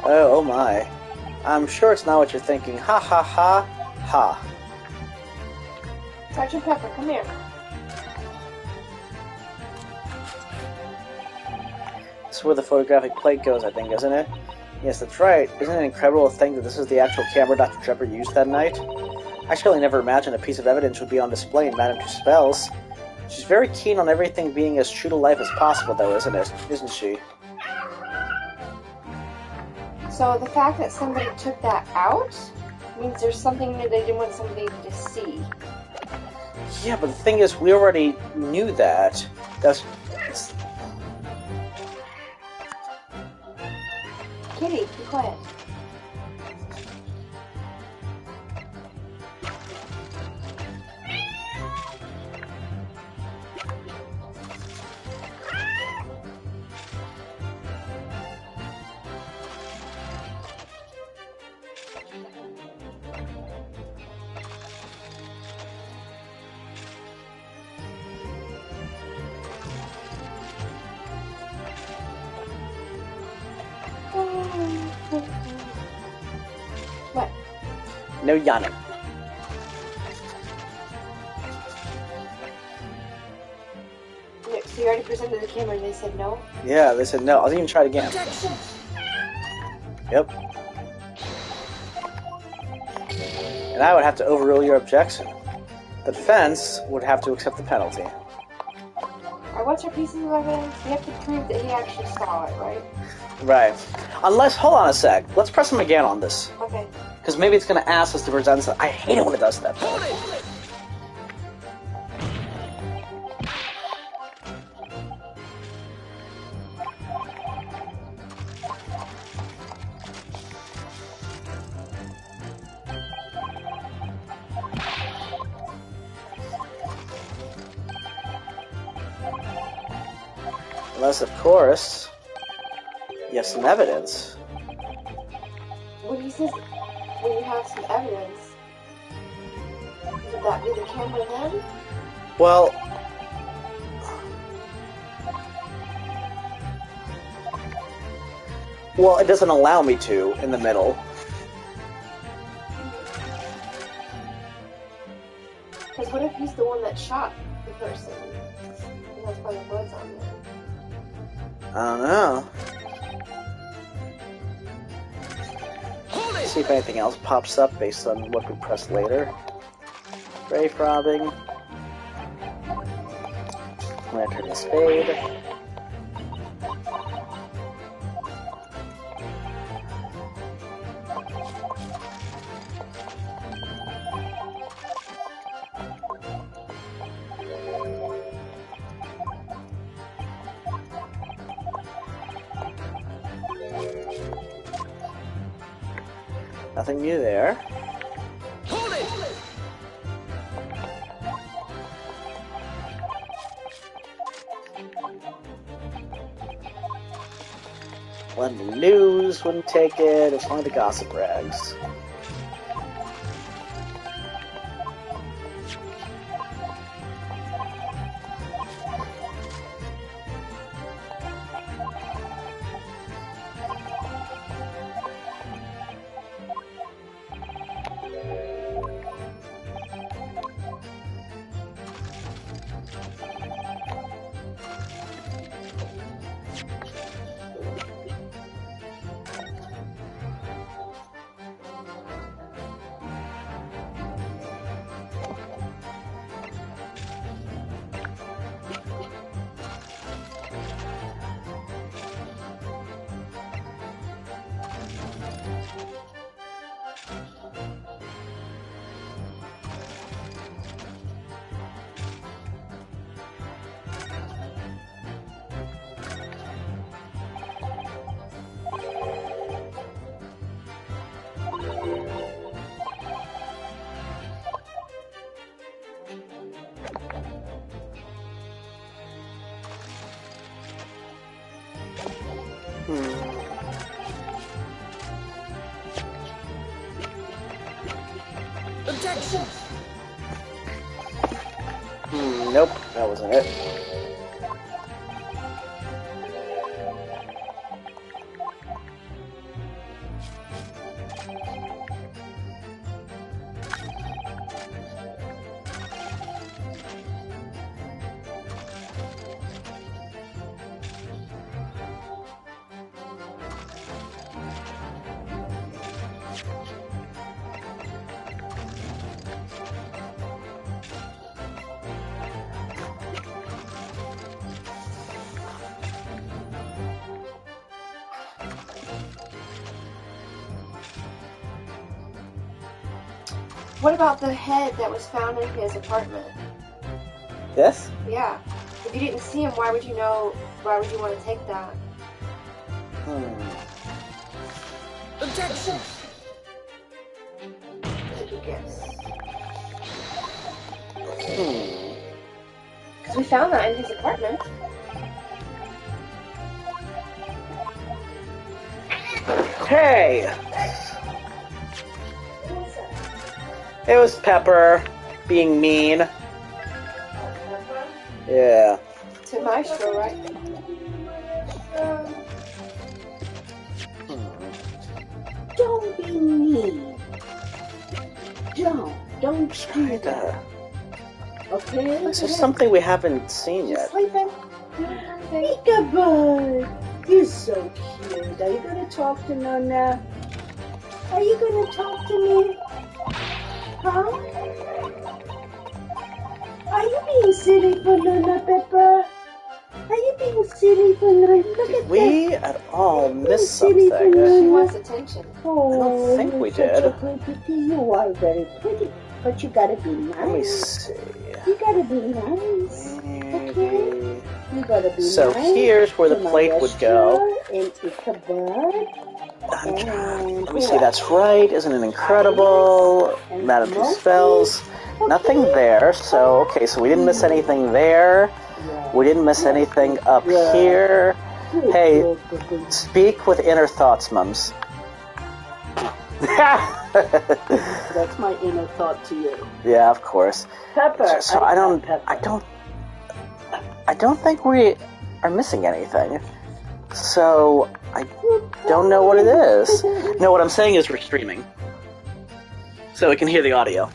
Speaker 1: Oh my. I'm sure it's not what you're thinking. Ha ha ha ha.
Speaker 2: Sergeant Pepper, come here.
Speaker 1: This is where the photographic plate goes, I think, isn't it? Yes, that's right. Isn't it incredible to think that this is the actual camera Dr. Trevor used that night? I actually never imagined a piece of evidence would be on display in Madame Tuspel's. She's very keen on everything being as true to life as possible, though, isn't it? Isn't she?
Speaker 2: So the fact that somebody took that out means there's something that they didn't want somebody to see.
Speaker 1: Yeah, but the thing is, we already knew that.
Speaker 2: Kitty, be quiet. What?
Speaker 1: No yawning.
Speaker 2: So you already presented the camera and they said no?
Speaker 1: Yeah, they said no. I'll even try it again. Yep. And I would have to overrule your objection. The defense would have to accept the penalty.
Speaker 2: Alright, what's our pieces of evidence? We have to prove that he actually saw it, right?
Speaker 1: Right. Unless, hold on a sec. Let's press him again on this.
Speaker 2: Okay.
Speaker 1: Because maybe it's going to ask us to present something. I hate it when it does that. Unless, of course, you have some evidence.
Speaker 2: When he says, when you have some evidence, would that be the camera then?
Speaker 1: Well, it doesn't allow me to in the middle.
Speaker 2: Because what if he's the one that shot the person? And that's why the blood's on there.
Speaker 1: I don't know. See if anything else pops up based on what we press later. Grave robbing. Lantern and spade. Nothing new there.
Speaker 4: Hold it!
Speaker 1: London News wouldn't take it. It's only the gossip rags.
Speaker 4: Objection!
Speaker 1: Nope, that wasn't it.
Speaker 2: What about the head that was found in his apartment?
Speaker 1: This?
Speaker 2: Yeah. If you didn't see him, why would you know? Why would you want to take that?
Speaker 4: Objection!
Speaker 2: Take a guess.
Speaker 1: Hmm.
Speaker 2: Because we found that in his apartment.
Speaker 1: Hey! It was Pepper being mean. Yeah.
Speaker 2: To Maestro, right?
Speaker 3: Don't be mean. Don't do that. Okay?
Speaker 1: This is something we haven't seen yet.
Speaker 3: Sleeping? Peekaboo! You're so cute. Are you gonna talk to Nona? Are you gonna talk to me? Huh? Are you being silly, Banana Pepper? Are you being silly, Banana? Look
Speaker 1: Did
Speaker 3: at
Speaker 1: we at all miss
Speaker 3: silly
Speaker 1: something?
Speaker 3: banana.
Speaker 2: She wants attention.
Speaker 3: Oh,
Speaker 1: I don't think
Speaker 3: you're
Speaker 1: we
Speaker 3: such
Speaker 1: did.
Speaker 3: a pretty. You are very pretty, but you gotta be nice.
Speaker 1: Let me see.
Speaker 3: You gotta be nice.
Speaker 1: Maybe.
Speaker 3: You gotta be
Speaker 1: So
Speaker 3: nice.
Speaker 1: here's where the
Speaker 3: to my
Speaker 1: plate would go.
Speaker 3: restaurant And Ichabod. And
Speaker 1: Let me see, that's right. Isn't it incredible?
Speaker 3: And
Speaker 1: Madame
Speaker 3: Smokey.
Speaker 1: Tussauds. Nothing there. So, okay, so we didn't miss anything there.
Speaker 3: Yeah.
Speaker 1: We didn't miss anything up
Speaker 3: Yeah.
Speaker 1: here.
Speaker 3: Good,
Speaker 1: Hey,
Speaker 3: good, good, good.
Speaker 1: speak with inner thoughts, mums.
Speaker 3: That's my inner thought to you.
Speaker 1: Yeah, of course.
Speaker 3: Pepper.
Speaker 1: So I don't think we are missing anything. So I don't know what it is. No, what I'm saying is we're streaming, so we can hear the audio.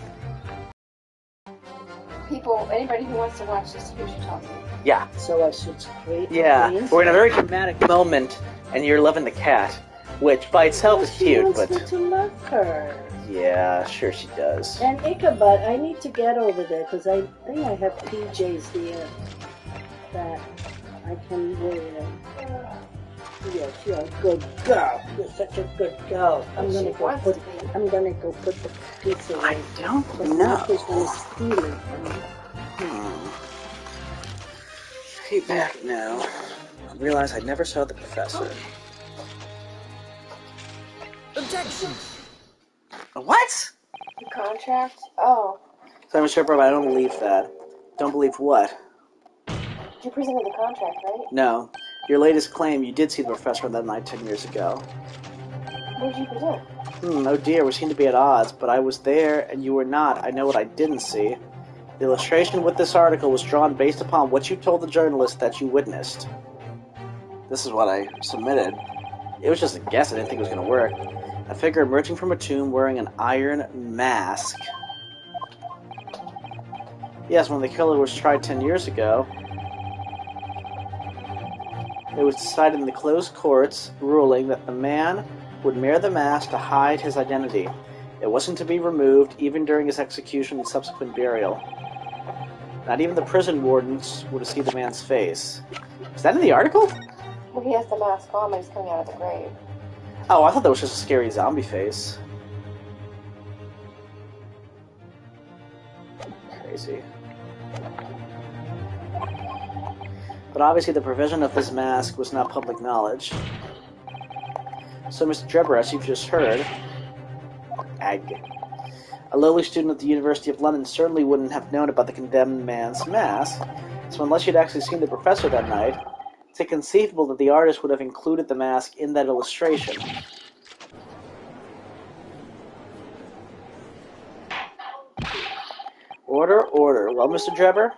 Speaker 2: People, anybody who wants to watch this, here's your talking.
Speaker 1: Yeah,
Speaker 3: So I should create.
Speaker 1: yeah. We're in a very dramatic moment, and you're loving the cat, which by itself is
Speaker 3: She
Speaker 1: cute,
Speaker 3: wants
Speaker 1: but
Speaker 3: me to love her.
Speaker 1: yeah, sure she does.
Speaker 3: And Ichabod, I need to get over there because I think I have PJs there that I can wear. Yes, you're a good girl. You're such a good girl. I'm
Speaker 2: She
Speaker 3: gonna go
Speaker 2: wants
Speaker 3: put.
Speaker 2: to be.
Speaker 3: I'm gonna go put the piece away.
Speaker 1: I don't
Speaker 3: Because
Speaker 1: know.
Speaker 3: Martha's gonna steal it from me.
Speaker 1: Hey, back now. I realize I never saw the professor.
Speaker 4: Objection!
Speaker 1: What?
Speaker 2: The contract? Oh.
Speaker 1: So I'm sure, but I don't believe that. Don't believe what?
Speaker 2: You presented the contract, right?
Speaker 1: No. Your latest claim, you did see the professor on that night 10 years ago.
Speaker 2: What did you present?
Speaker 1: Oh dear, we seem to be at odds, but I was there and you were not. I know what I didn't see. The illustration with this article was drawn based upon what you told the journalist that you witnessed. This is what I submitted. It was just a guess, I didn't think it was going to work. A figure emerging from a tomb wearing an iron mask. Yes, when the killer was tried 10 years ago, it was decided in the closed courts ruling that the man would wear the mask to hide his identity. It wasn't to be removed even during his execution and subsequent burial. Not even the prison wardens would see the man's face. Is that in the article?
Speaker 2: Well, he has the mask on, but he's coming out of the grave.
Speaker 1: Oh, I thought that was just a scary zombie face. Crazy. But obviously the provision of this mask was not public knowledge. So, Mr. Drebber, as you've just heard, a lowly student at the University of London certainly wouldn't have known about the condemned man's mask, so unless you'd actually seen the professor that night, it's inconceivable that the artist would have included the mask in that illustration. Order, order. Well, Mr. Drebber?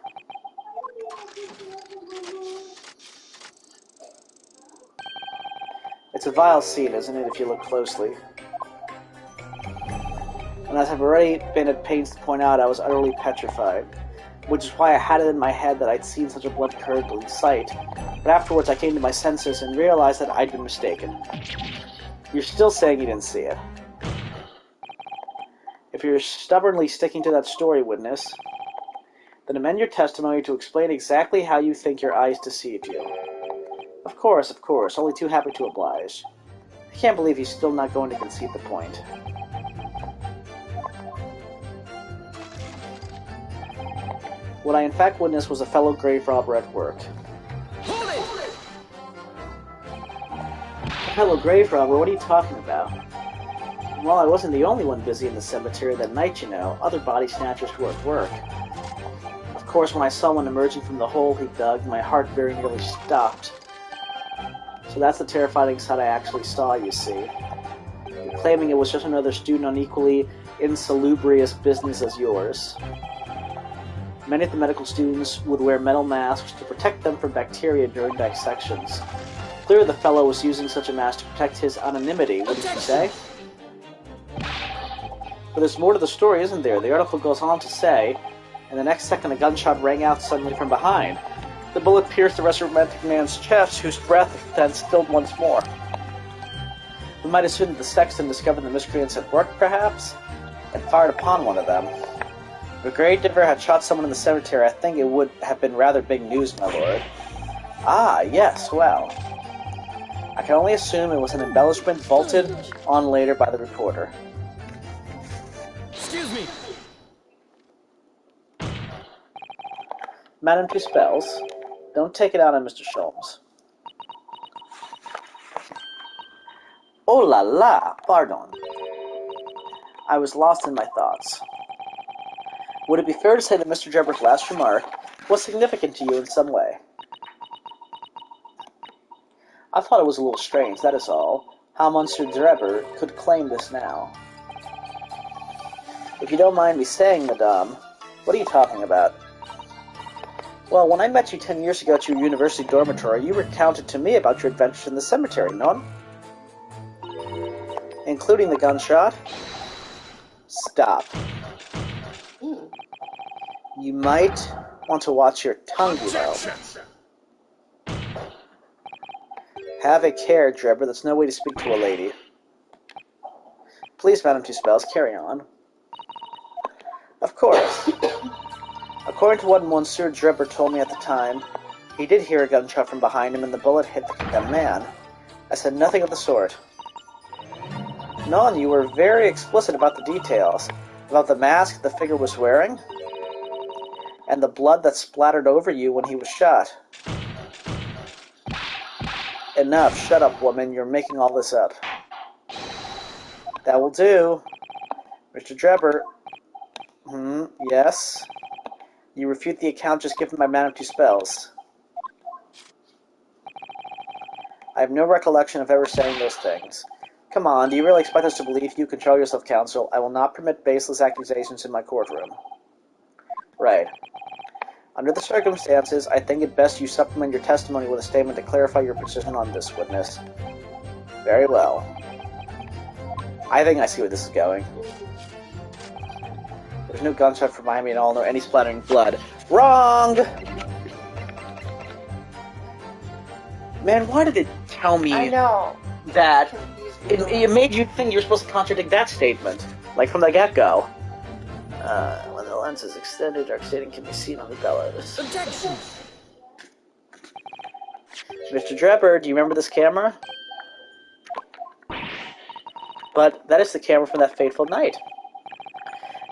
Speaker 1: It's a vile scene, isn't it, if you look closely? And as I've already been at pains to point out, I was utterly petrified, which is why I had it in my head that I'd seen such a blood-curdling sight. But afterwards I came to my senses and realized that I'd been mistaken. You're still saying you didn't see it. If you're stubbornly sticking to that story, witness, then amend your testimony to explain exactly how you think your eyes deceived you. Of course, only too happy to oblige. I can't believe he's still not going to concede the point. What I in fact witnessed was a fellow grave robber at work.
Speaker 4: Hold it!
Speaker 1: A fellow grave robber? What are you talking about? Well, I wasn't the only one busy in the cemetery that night, you know. Other body snatchers were at work. Of course, when I saw one emerging from the hole he dug, my heart very nearly stopped. So that's the terrifying sight I actually saw, you see. You're claiming it was just another student on equally insalubrious business as yours. Many of the medical students would wear metal masks to protect them from bacteria during dissections. Clearly the fellow was using such a mask to protect his anonymity, wouldn't you say? But there's more to the story, isn't there? The article goes on to say, and the next second a gunshot rang out suddenly from behind. The bullet pierced the resurrected man's chest, whose breath then stilled once more. We might assume that the sexton discovered the miscreants at work, perhaps, and fired upon one of them. If Gravedigger had shot someone in the cemetery, I think it would have been rather big news, my lord. Ah, yes, well. I can only assume it was an embellishment bolted on later by the reporter.
Speaker 4: Excuse me.
Speaker 1: Madame Two Spells, don't take it out on Mr. Sholmes. Oh la la, pardon. I was lost in my thoughts. Would it be fair to say that Mr. Drebber's last remark was significant to you in some way? I thought it was a little strange, that is all, how Monsieur Drebber could claim this now. If you don't mind me saying, madame, what are you talking about? Well, when I met you 10 years ago at your university dormitory, you recounted to me about your adventures in the cemetery, non? Including the gunshot? Stop. You might want to watch your tongue, you know. Have a care, Drebber. That's no way to speak to a lady. Please, Madame Two Spells, carry on. Of course. According to what Monsieur Drebber told me at the time, he did hear a gunshot from behind him and the bullet hit the condemned man. I said nothing of the sort. Non, you were very explicit about the details. About the mask the figure was wearing, and the blood that splattered over you when he was shot. Enough. Shut up, woman. You're making all this up. That will do. Mr. Drebber. Yes? You refute the account just given by Madame Two Spells. I have no recollection of ever saying those things. Come on, do you really expect us to believe you? Control yourself, counsel. I will not permit baseless accusations in my courtroom. Right. Under the circumstances, I think it best you supplement your testimony with a statement to clarify your position on this witness. Very well. I think I see where this is going. There's no gunshot from behind me at all, nor any splattering blood. Wrong! Man, why did it tell me
Speaker 2: I know.
Speaker 1: that? It made you think you're supposed to contradict that statement, like from the get-go. When the lens is extended, dark shading can be seen on the bellows.
Speaker 4: Objection!
Speaker 1: Mr. Drebber, do you remember this camera? But that is the camera from that fateful night.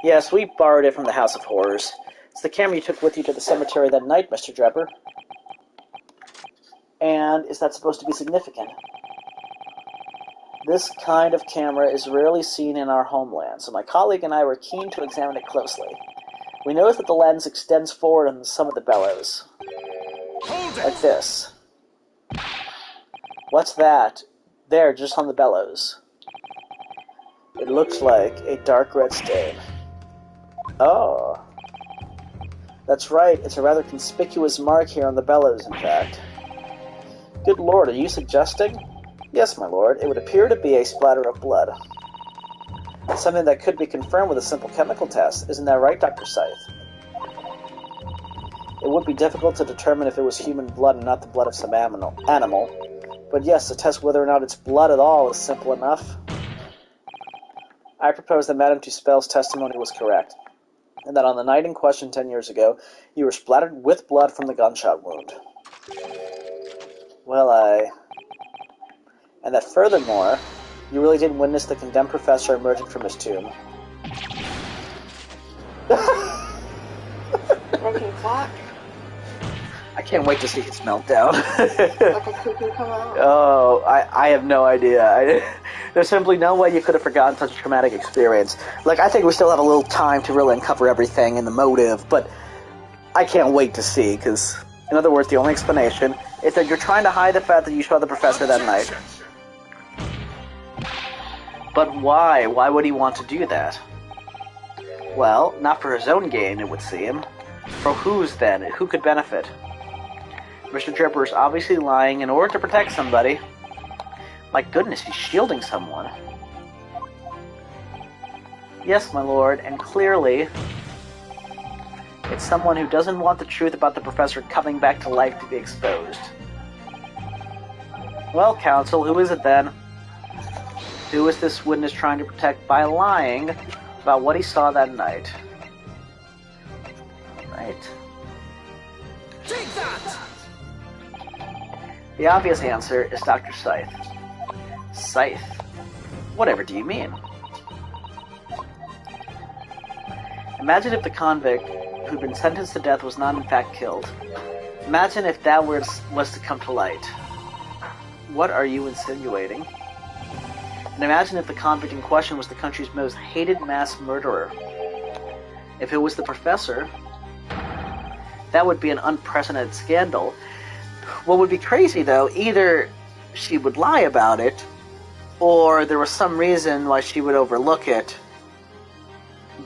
Speaker 1: Yes, we borrowed it from the House of Horrors. It's the camera you took with you to the cemetery that night, Mr. Drebber. And is that supposed to be significant? This kind of camera is rarely seen in our homeland, so my colleague and I were keen to examine it closely. We noticed that the lens extends forward on some of the bellows. Like this. What's that? There, just on the bellows. It looks like a dark red stain. Oh. That's right, it's a rather conspicuous mark here on the bellows, in fact. Good lord, are you suggesting? Yes, my lord, it would appear to be a splatter of blood. Something that could be confirmed with a simple chemical test. Isn't that right, Dr. Scythe? It would be difficult to determine if it was human blood and not the blood of some animal. But yes, to test whether or not it's blood at all is simple enough. I propose that Madame Two Spells' testimony was correct, and that on the night in question 10 years ago, you were splattered with blood from the gunshot wound. Well, And that furthermore, you really did witness the condemned professor emerging from his tomb.
Speaker 2: Broken clock.
Speaker 1: I can't wait to see his meltdown.
Speaker 2: Like a cuckoo come out.
Speaker 1: Oh, I have no idea. There's simply no way you could have forgotten such a traumatic experience. Like, I think we still have a little time to really uncover everything and the motive, but I can't wait to see, because, in other words, the only explanation is that you're trying to hide the fact that you saw the professor that night. But why? Why would he want to do that? Well, not for his own gain, it would seem. For whose, then? Who could benefit? Mr. Drebber is obviously lying in order to protect somebody. My goodness, he's shielding someone. Yes, my lord, and clearly, it's someone who doesn't want the truth about the professor coming back to life to be exposed. Well, counsel, who is it then? Who is this witness trying to protect by lying about what he saw that night? right.
Speaker 4: Take that!
Speaker 1: The obvious answer is Dr. Scythe. Scythe? Whatever do you mean? Imagine if the convict who'd been sentenced to death was not in fact killed. Imagine if that was to come to light. What are you insinuating? And imagine if the convict in question was the country's most hated mass murderer. If it was the professor, that would be an unprecedented scandal. What would be crazy, though, either she would lie about it, or there was some reason why she would overlook it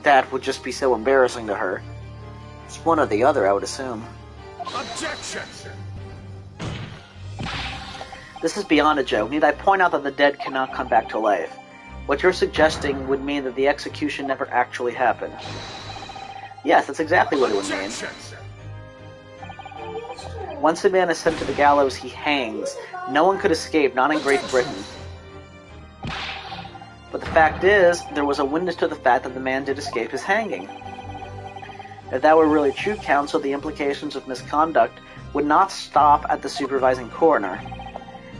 Speaker 1: that would just be so embarrassing to her. It's one or the other, I would assume.
Speaker 4: Objection!
Speaker 1: This is beyond a joke. Need I point out that the dead cannot come back to life? What you're suggesting would mean that the execution never actually happened. Yes, that's exactly what it would mean. Once a man is sent to the gallows, he hangs. No one could escape, not in Great Britain. But the fact is, there was a witness to the fact that the man did escape his hanging. If that were really true, counsel, the implications of misconduct would not stop at the supervising coroner.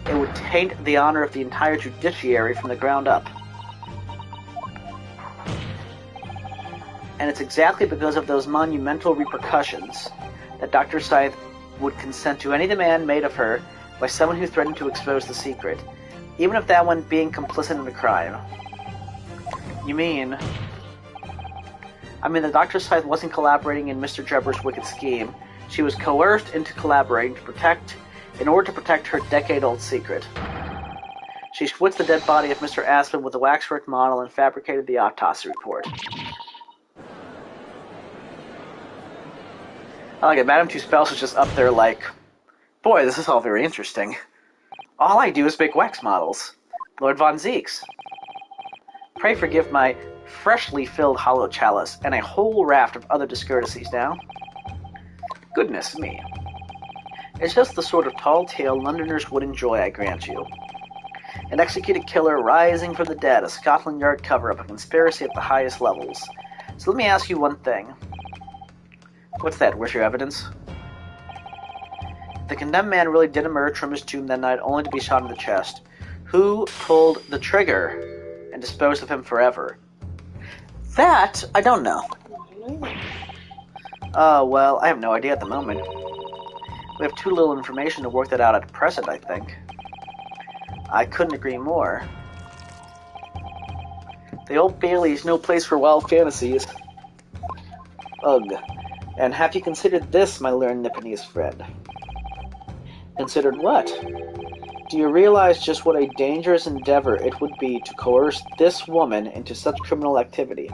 Speaker 1: It would taint the honor of the entire judiciary from the ground up. And it's exactly because of those monumental repercussions that Dr. Scythe would consent to any demand made of her by someone who threatened to expose the secret, even if that one being complicit in the crime. You mean... I mean that Dr. Scythe wasn't collaborating in Mr. Drebber's wicked scheme. She was coerced into collaborating in order to protect her decade-old secret. She schwitzed the dead body of Mr. Aspen with a waxwork model and fabricated the autopsy report. I like it. Madame Tussauds is just up there like, boy, this is all very interesting. All I do is make wax models. Lord Von Zeeks. Pray forgive my freshly filled hollow chalice and a whole raft of other discourtesies now. Goodness me. It's just the sort of tall tale Londoners would enjoy, I grant you. An executed killer rising from the dead, a Scotland Yard cover-up, a conspiracy at the highest levels. So let me ask you one thing. What's that? Where's your evidence? The condemned man really did emerge from his tomb that night only to be shot in the chest. Who pulled the trigger and disposed of him forever? That, I don't know. Well, I have no idea at the moment. We have too little information to work that out at present, I think. I couldn't agree more. The Old Bailey is no place for wild fantasies. Ugh. And have you considered this, my learned Nipponese friend? Considered what? Do you realize just what a dangerous endeavor it would be to coerce this woman into such criminal activity?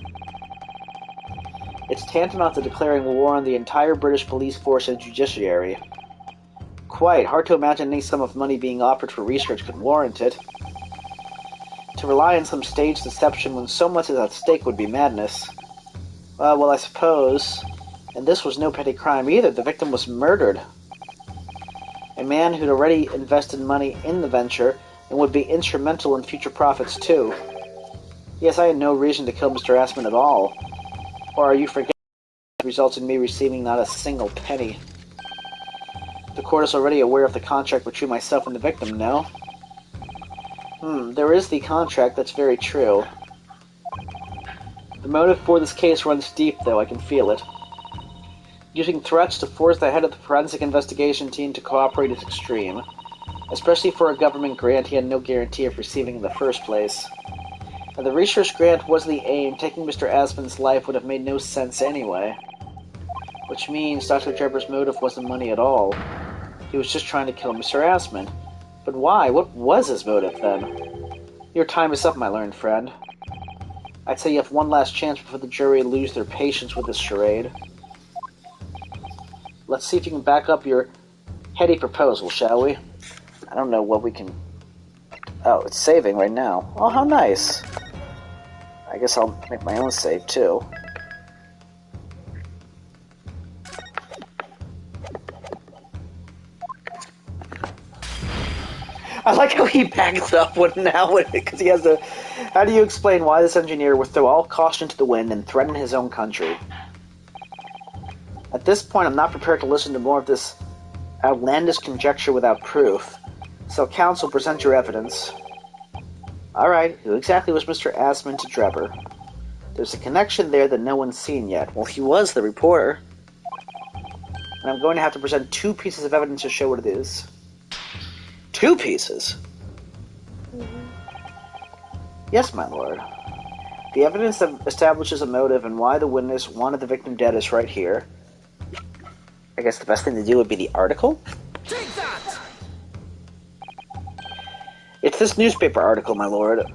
Speaker 1: It's tantamount to declaring war on the entire British police force and judiciary. Quite hard to imagine any sum of money being offered for research could warrant it. To rely on some staged deception when so much is at stake would be madness. Well, I suppose... And this was no petty crime either. The victim was murdered. A man who'd already invested money in the venture and would be instrumental in future profits too. Yes, I had no reason to kill Mr. Aspen at all. Or are you forgetting the results in me receiving not a single penny? The court is already aware of the contract between myself and the victim, no? There is the contract, that's very true. The motive for this case runs deep, though, I can feel it. Using threats to force the head of the forensic investigation team to cooperate is extreme. Especially for a government grant he had no guarantee of receiving in the first place. Now, the research grant was the aim. Taking Mr. Aspen's life would have made no sense anyway. Which means Dr. Drebber's motive wasn't money at all. He was just trying to kill Mr. Aspen. But why? What was his motive, then? Your time is up, my learned friend. I'd say you have one last chance before the jury lose their patience with this charade. Let's see if you can back up your heady proposal, shall we? I don't know what we can... Oh, it's saving right now. Oh, how nice. I guess I'll make my own save, too. I like how he backs up because he has a... How do you explain why this engineer would throw all caution to the wind and threaten his own country? At this point, I'm not prepared to listen to more of this outlandish conjecture without proof. So, counsel, present your evidence. Alright, who exactly was Mr. Asmund to Drebber? There's a connection there that no one's seen yet. Well, he was the reporter. And I'm going to have to present 2 pieces of evidence to show what it is. 2 pieces? Yes, my lord. The evidence that establishes a motive and why the witness wanted the victim dead is right here. I guess the best thing to do would be the article?
Speaker 4: Take that!
Speaker 1: It's this newspaper article, my lord.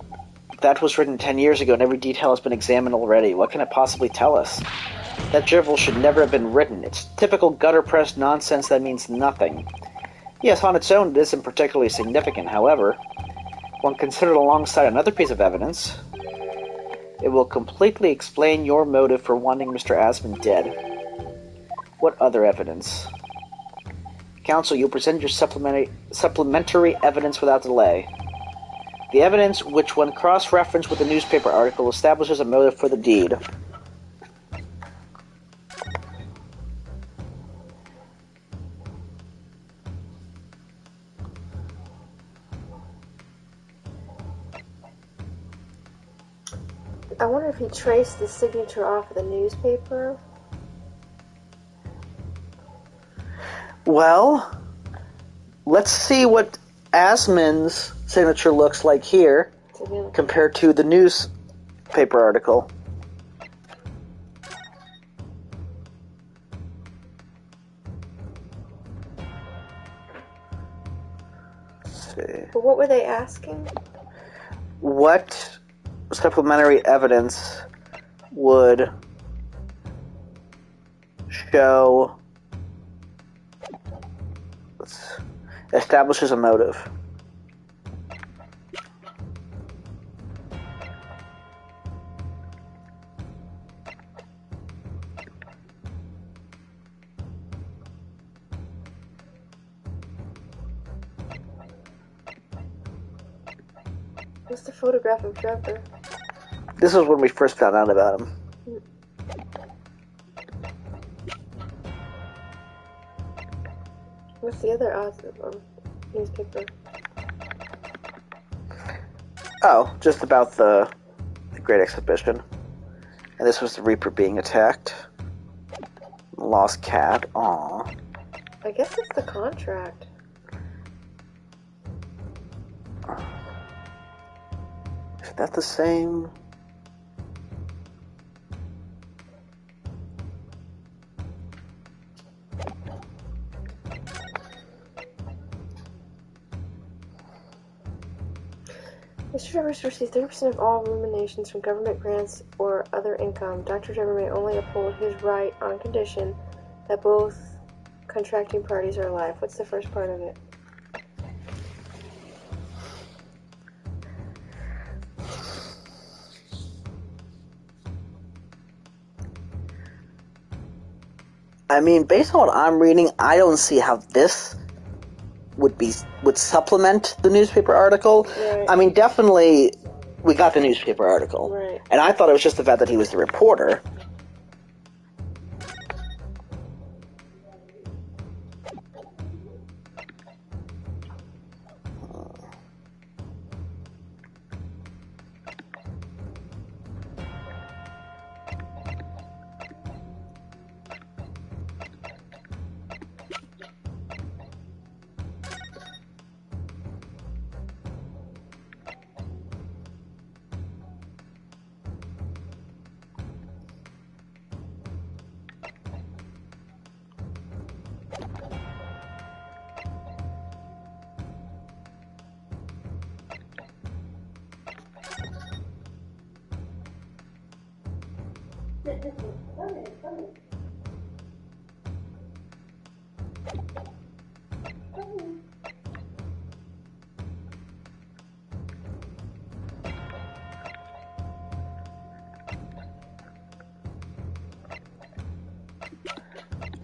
Speaker 1: That was written 10 years ago and every detail has been examined already. What can it possibly tell us? That drivel should never have been written. It's typical gutter-press nonsense that means nothing. Yes, on its own it isn't particularly significant, however. When considered alongside another piece of evidence, it will completely explain your motive for wanting Mr. Asmund dead. What other evidence? Counsel, you'll present your supplementary evidence without delay. The evidence, which when cross-referenced with the newspaper article, establishes a motive for the deed.
Speaker 2: I wonder if he traced the signature off of the newspaper.
Speaker 1: Well, let's see what Asmund's signature looks like here compared to the newspaper article. Let's see.
Speaker 2: But what were they asking?
Speaker 1: What supplementary evidence would show establishes a motive?
Speaker 2: What's the photograph of Drebber?
Speaker 1: This was when we first found out about him.
Speaker 2: What's the other odds of newspaper?
Speaker 1: Oh, just about the Great Exhibition. And this was the Reaper being attacked. Lost cat. Aww.
Speaker 2: I guess it's the contract.
Speaker 1: Is that the same?
Speaker 2: Mr. Drebber receives 30% of all ruminations from government grants or other income. Dr. Drebber may only uphold his right on condition that both contracting parties are alive. What's the first part of it?
Speaker 1: I mean, based on what I'm reading, I don't see how this would supplement the newspaper article.
Speaker 2: Right.
Speaker 1: I mean, definitely, we got the newspaper article.
Speaker 2: Right.
Speaker 1: And I thought it was just the fact that he was the reporter.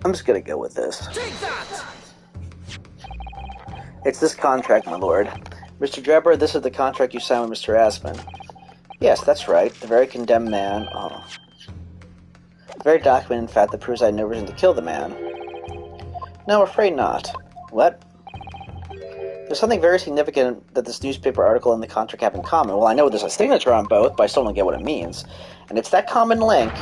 Speaker 1: I'm just gonna go with this.
Speaker 4: Take that!
Speaker 1: It's this contract, my lord. Mr. Drebber, this is the contract you signed with Mr. Asmund. Yes, that's right. The very condemned man. Oh. The very document, in fact, that proves I had no reason to kill the man. No, afraid not. What? There's something very significant that this newspaper article and the contract have in common. Well, I know there's a signature on both, but I still don't get what it means. And it's that common link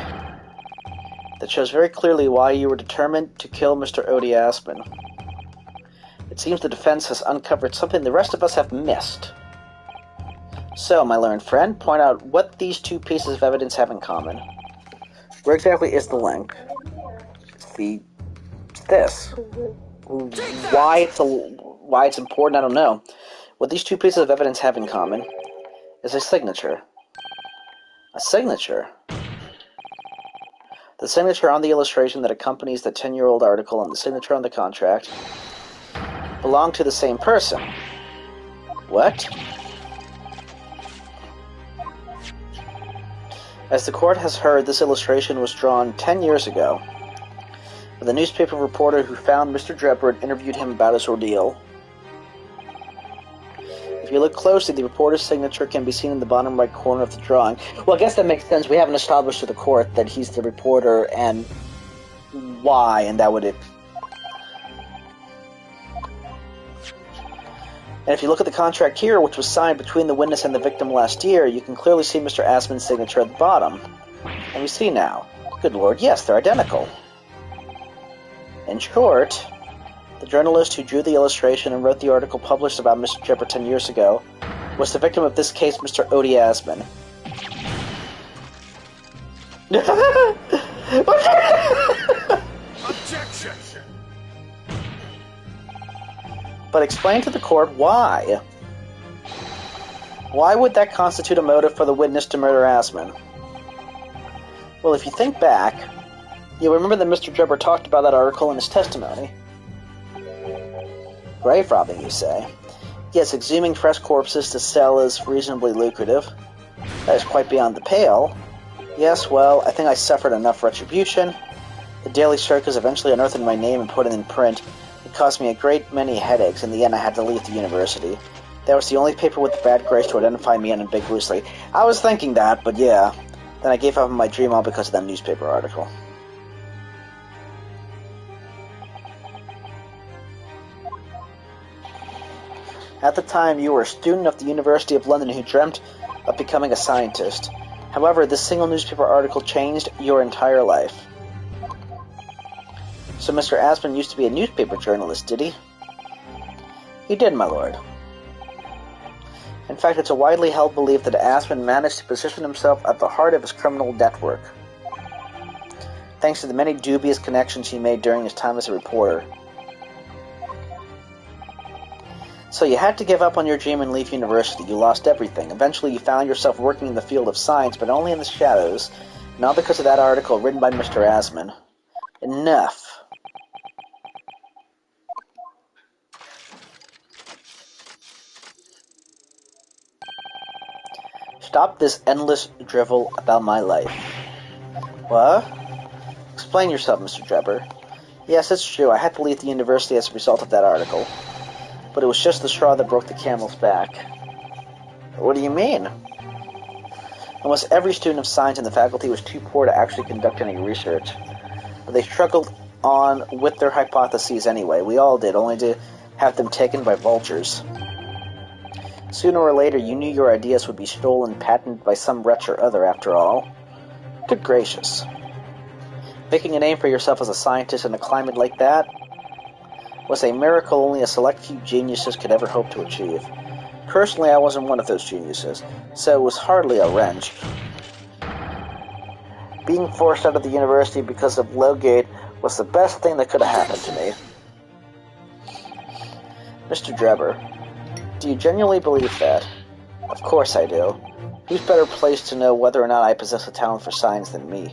Speaker 1: that shows very clearly why you were determined to kill Mr. Odie Aspen. It seems the defense has uncovered something the rest of us have missed. So, my learned friend, point out what these two pieces of evidence have in common. Where exactly is the link? It's this. Why it's important, I don't know. What these two pieces of evidence have in common is a signature. A signature? The signature on the illustration that accompanies the 10-year-old article and the signature on the contract belong to the same person. What? As the court has heard, this illustration was drawn 10 years ago. The newspaper reporter who found Mr. Drebber and interviewed him about his ordeal. If you look closely, the reporter's signature can be seen in the bottom right corner of the drawing. Well, I guess that makes sense. We haven't established to the court that he's the reporter and why, and that would it. And if you look at the contract here, which was signed between the witness and the victim last year, you can clearly see Mr. Aspen's signature at the bottom. And we see now. Good Lord, yes, they're identical. In short, the journalist who drew the illustration and wrote the article published about Mr. Drebber 10 years ago was the victim of this case, Mr. Odie Aspen.
Speaker 4: Objection!
Speaker 1: But explain to the court why. Why would that constitute a motive for the witness to murder Aspen? Well, if you think back, you'll remember that Mr. Drebber talked about that article in his testimony. Grave robbing, you say? Yes, exhuming fresh corpses to sell is reasonably lucrative. That is quite beyond the pale. Yes, well, I think I suffered enough retribution. The Daily Circus eventually unearthed my name and put it in print. It cost me a great many headaches. In the end, I had to leave the university. That was the only paper with the bad grace to identify me unambiguously. I was thinking that, but yeah. Then I gave up on my dream all because of that newspaper article. At the time, you were a student of the University of London who dreamt of becoming a scientist. However, this single newspaper article changed your entire life. So Mr. Aspen used to be a newspaper journalist, did he? He did, my lord. In fact, it's a widely held belief that Aspen managed to position himself at the heart of his criminal network, thanks to the many dubious connections he made during his time as a reporter. So you had to give up on your dream and leave university. You lost everything. Eventually you found yourself working in the field of science, but only in the shadows, not because of that article written by Mr. Aspen. Enough. Stop this endless drivel about my life. What? Explain yourself, Mr. Drebber. Yes, it's true. I had to leave the university as a result of that article. But it was just the straw that broke the camel's back. What do you mean? Almost every student of science in the faculty was too poor to actually conduct any research. But they struggled on with their hypotheses anyway. We all did, only to have them taken by vultures. Sooner or later, you knew your ideas would be stolen and patented by some wretch or other, after all. Good gracious. Making a name for yourself as a scientist in a climate like that was a miracle only a select few geniuses could ever hope to achieve. Personally, I wasn't one of those geniuses, so it was hardly a wrench. Being forced out of the university because of Lowgate was the best thing that could have happened to me. Mr. Drebber, do you genuinely believe that? Of course I do. Who's better placed to know whether or not I possess a talent for science than me?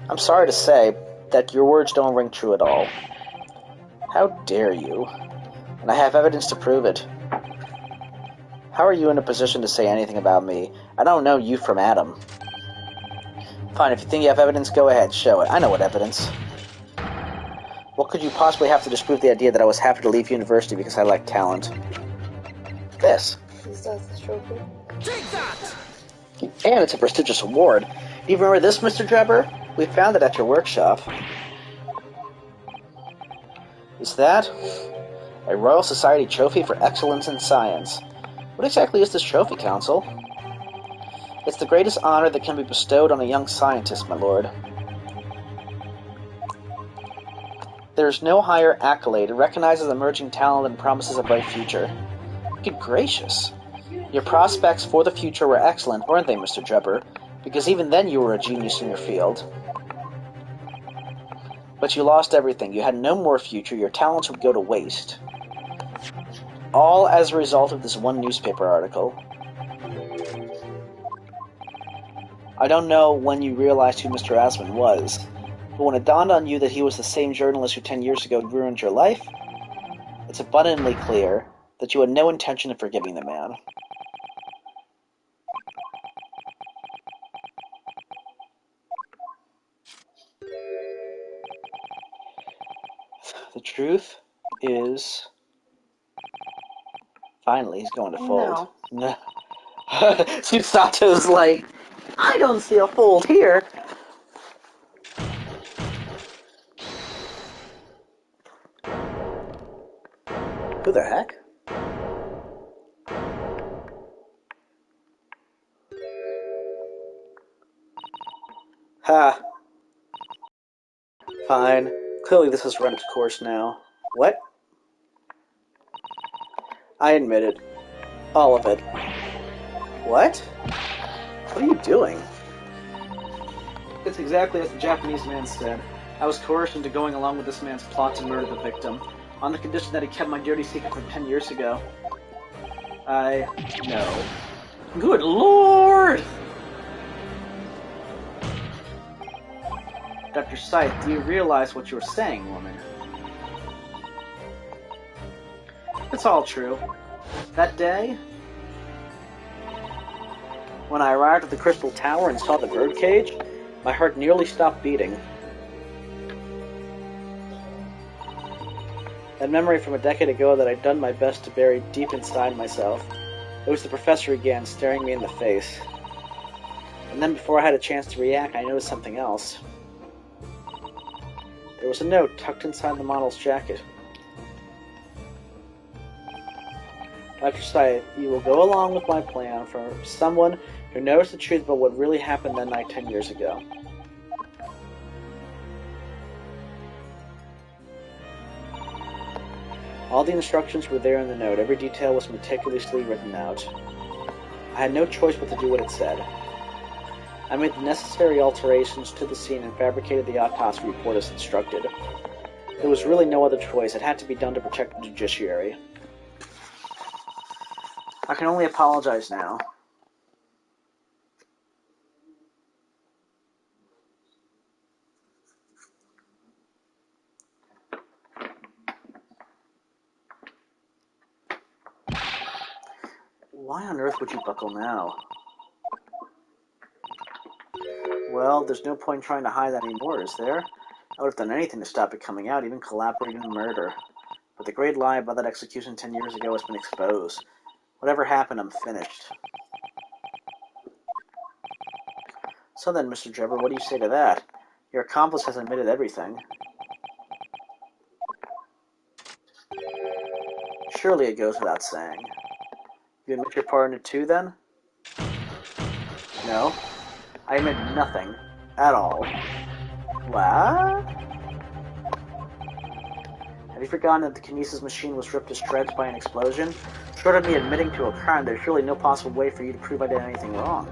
Speaker 1: I'm sorry to say that your words don't ring true at all. How dare you? And I have evidence to prove it. How are you in a position to say anything about me? I don't know you from Adam. Fine, if you think you have evidence, go ahead, show it. I know what evidence. What could you possibly have to disprove the idea that I was happy to leave university because I lacked talent? This.
Speaker 2: Is that the trophy?
Speaker 4: Take that!
Speaker 1: And it's a prestigious award. You remember this, Mr. Drebber? We found it at your workshop. Is that a Royal Society trophy for excellence in science? What exactly is this trophy, Counsel? It's the greatest honor that can be bestowed on a young scientist, my lord. There is no higher accolade. It recognizes emerging talent and promises a bright future. Good gracious. Your prospects for the future were excellent, weren't they, Mr. Drebber? Because even then you were a genius in your field. But you lost everything. You had no more future. Your talents would go to waste. All as a result of this one newspaper article. I don't know when you realized who Mr. Asman was, but when it dawned on you that he was the same journalist who 10 years ago ruined your life, it's abundantly clear that you had no intention of forgiving the man. The truth is... Finally, he's going to fold. No. Susato's like, I don't see a fold here. Who the heck? Ha. Fine. Clearly this has run its course now. What? I admit it. All of it. What? What are you doing? It's exactly as the Japanese man said. I was coerced into going along with this man's plot to murder the victim, on the condition that he kept my dirty secret from 10 years ago. I know. Good Lord! Dr. Scythe, do you realize what you're saying, woman? It's all true. That day, when I arrived at the Crystal Tower and saw the birdcage, my heart nearly stopped beating. That memory from a decade ago that I'd done my best to bury deep inside myself. It was the professor again, staring me in the face. And then before I had a chance to react, I noticed something else. There was a note tucked inside the model's jacket. Dr. Scythe, you will go along with my plan for someone who knows the truth about what really happened that night 10 years ago. All the instructions were there in the note. Every detail was meticulously written out. I had no choice but to do what it said. I made the necessary alterations to the scene and fabricated the autopsy report as instructed. There was really no other choice. It had to be done to protect the judiciary. I can only apologize now. Why on earth would you buckle now? Well, there's no point trying to hide that anymore, is there? I would have done anything to stop it coming out, even collaborating in the murder. But the great lie about that execution 10 years ago has been exposed. Whatever happened, I'm finished. So then, Mr. Drebber, what do you say to that? Your accomplice has admitted everything. Surely it goes without saying. You admit your part in it too, then? No. I admit nothing. At all. What? Have you forgotten that the Kinesis machine was ripped to shreds by an explosion? Short of me admitting to a crime, there's surely no possible way for you to prove I did anything wrong.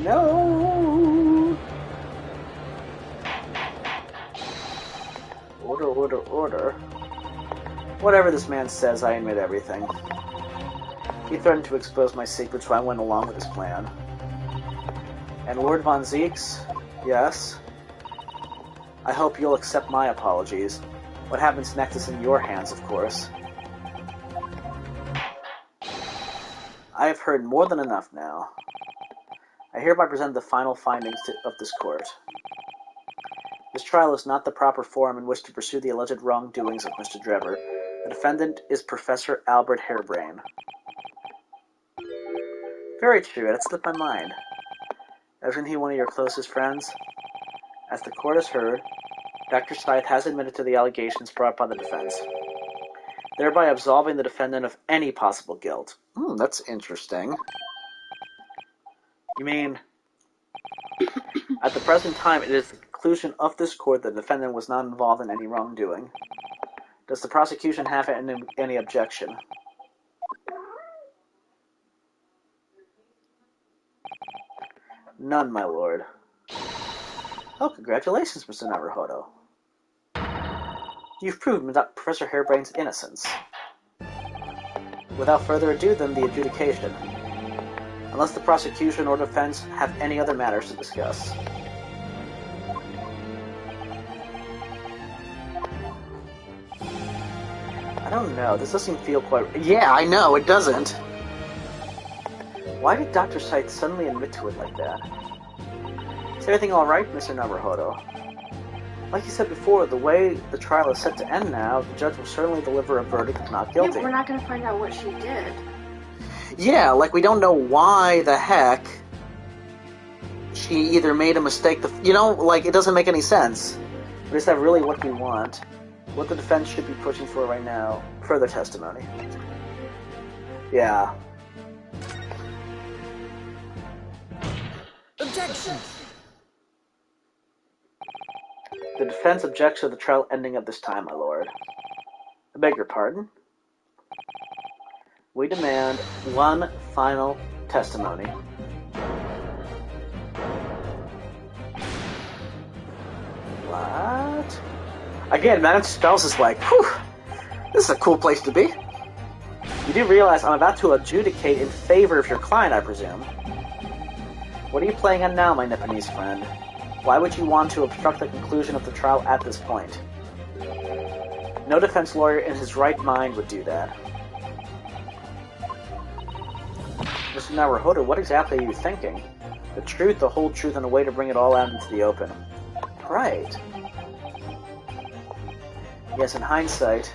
Speaker 1: No! Order, order, order. Whatever this man says, I admit everything. He threatened to expose my secret, so I went along with his plan. And Lord Von Zieks? Yes? I hope you'll accept my apologies. What happens next is in your hands, of course. I have heard more than enough now. I hereby present the final findings of this court. This trial is not the proper forum in which to pursue the alleged wrongdoings of Mr. Drebber. The defendant is Professor Albert Harebrain. Very true, it had slipped my mind. Isn't he one of your closest friends? As the court has heard, Dr. Scythe has admitted to the allegations brought by the defense, thereby absolving the defendant of any possible guilt. That's interesting. You mean, at the present time, it is the conclusion of this court that the defendant was not involved in any wrongdoing. Does the prosecution have any objection? None, my lord. Oh, congratulations, Mr. Naruhodo. You've proved Professor Harebrain's innocence. Without further ado, then, the adjudication. Unless the prosecution or defense have any other matters to discuss. I don't know, this doesn't feel quite... Yeah, I know, it doesn't! Why did Dr. Scythe suddenly admit to it like that? Is everything alright, Mr. Naruhodo? Like you said before, the way the trial is set to end now, the judge will certainly deliver a verdict of not guilty.
Speaker 2: Yeah, we're not going to find out what she did.
Speaker 1: Yeah, like we don't know why the heck she either made a mistake, like it doesn't make any sense. But is that really what we want? What the defense should be pushing for right now? Further testimony. Yeah.
Speaker 4: Objection!
Speaker 1: The defense objects to the trial ending at this time, my lord. I beg your pardon? We demand one final testimony. What? Again, Madame Spells is like, whew, this is a cool place to be. You do realize I'm about to adjudicate in favor of your client, I presume. What are you playing at now, my Nipponese friend? Why would you want to obstruct the conclusion of the trial at this point? No defense lawyer in his right mind would do that. Mr. Naruhodo, what exactly are you thinking? The truth, the whole truth, and a way to bring it all out into the open. Right. Yes, in hindsight...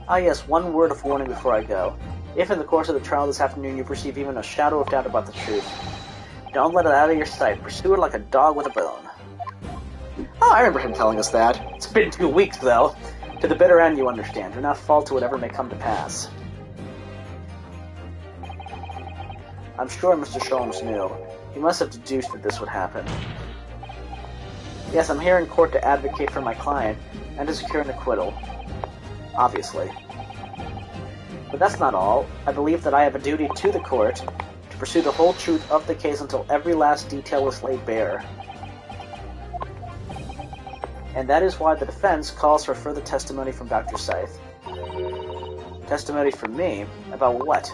Speaker 1: Ah yes, one word of warning before I go. If in the course of the trial this afternoon you perceive even a shadow of doubt about the truth, don't let it out of your sight. Pursue it like a dog with a bone. Oh, I remember him telling us that. It's been 2 weeks, though. To the bitter end, you understand. Do not fall to whatever may come to pass. I'm sure Mr. Sholmes knew. He must have deduced that this would happen. Yes, I'm here in court to advocate for my client and to secure an acquittal. Obviously. But that's not all. I believe that I have a duty to the court to pursue the whole truth of the case until every last detail is laid bare. And that is why the defense calls for further testimony from Dr. Scythe. Testimony from me? About what?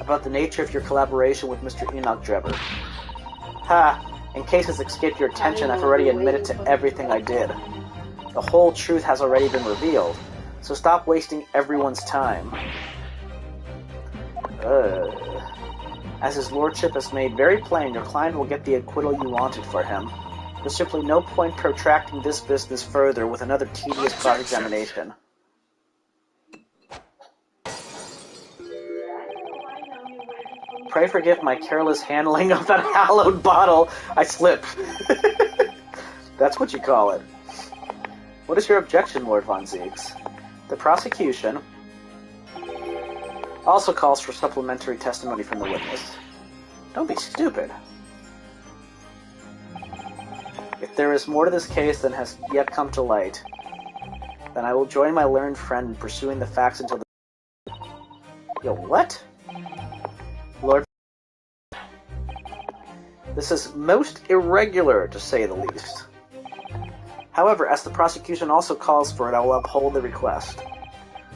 Speaker 1: About the nature of your collaboration with Mr. Enoch Drebber. Ha! In case it's escaped your attention, I've already admitted to everything I did. The whole truth has already been revealed, so stop wasting everyone's time. As his lordship has made very plain, your client will get the acquittal you wanted for him. There's simply no point protracting this business further with another tedious cross-examination. Pray forgive my careless handling of that hallowed bottle. I slipped. That's what you call it. What is your objection, Lord Von Zieks? The prosecution also calls for supplementary testimony from the witness. Don't be stupid. If there is more to this case than has yet come to light, then I will join my learned friend in pursuing the facts until the... Yo, what? Lord... This is most irregular, to say the least. However, as the prosecution also calls for it, I will uphold the request.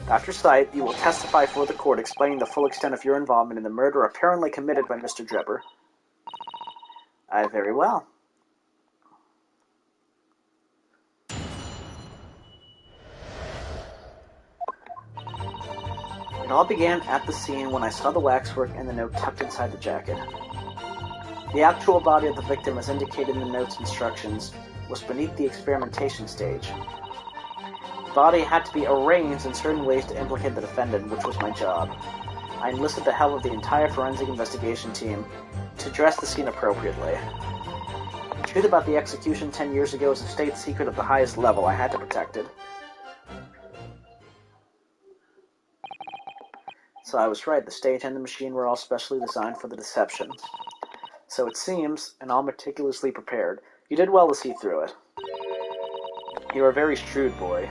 Speaker 1: Dr. Scythe, you will testify for the court explaining the full extent of your involvement in the murder apparently committed by Mr. Drebber. Aye, very well. It all began at the scene when I saw the waxwork and the note tucked inside the jacket. The actual body of the victim, as indicated in the note's instructions, was beneath the experimentation stage. body had to be arranged in certain ways to implicate the defendant, which was my job. I enlisted the help of the entire forensic investigation team to dress the scene appropriately. The truth about the execution 10 years ago is a state secret of the highest level. I had to protect it. So I was right. The stage and the machine were all specially designed for the deception. So it seems, and all meticulously prepared. You did well to see through it. You are a very shrewd boy.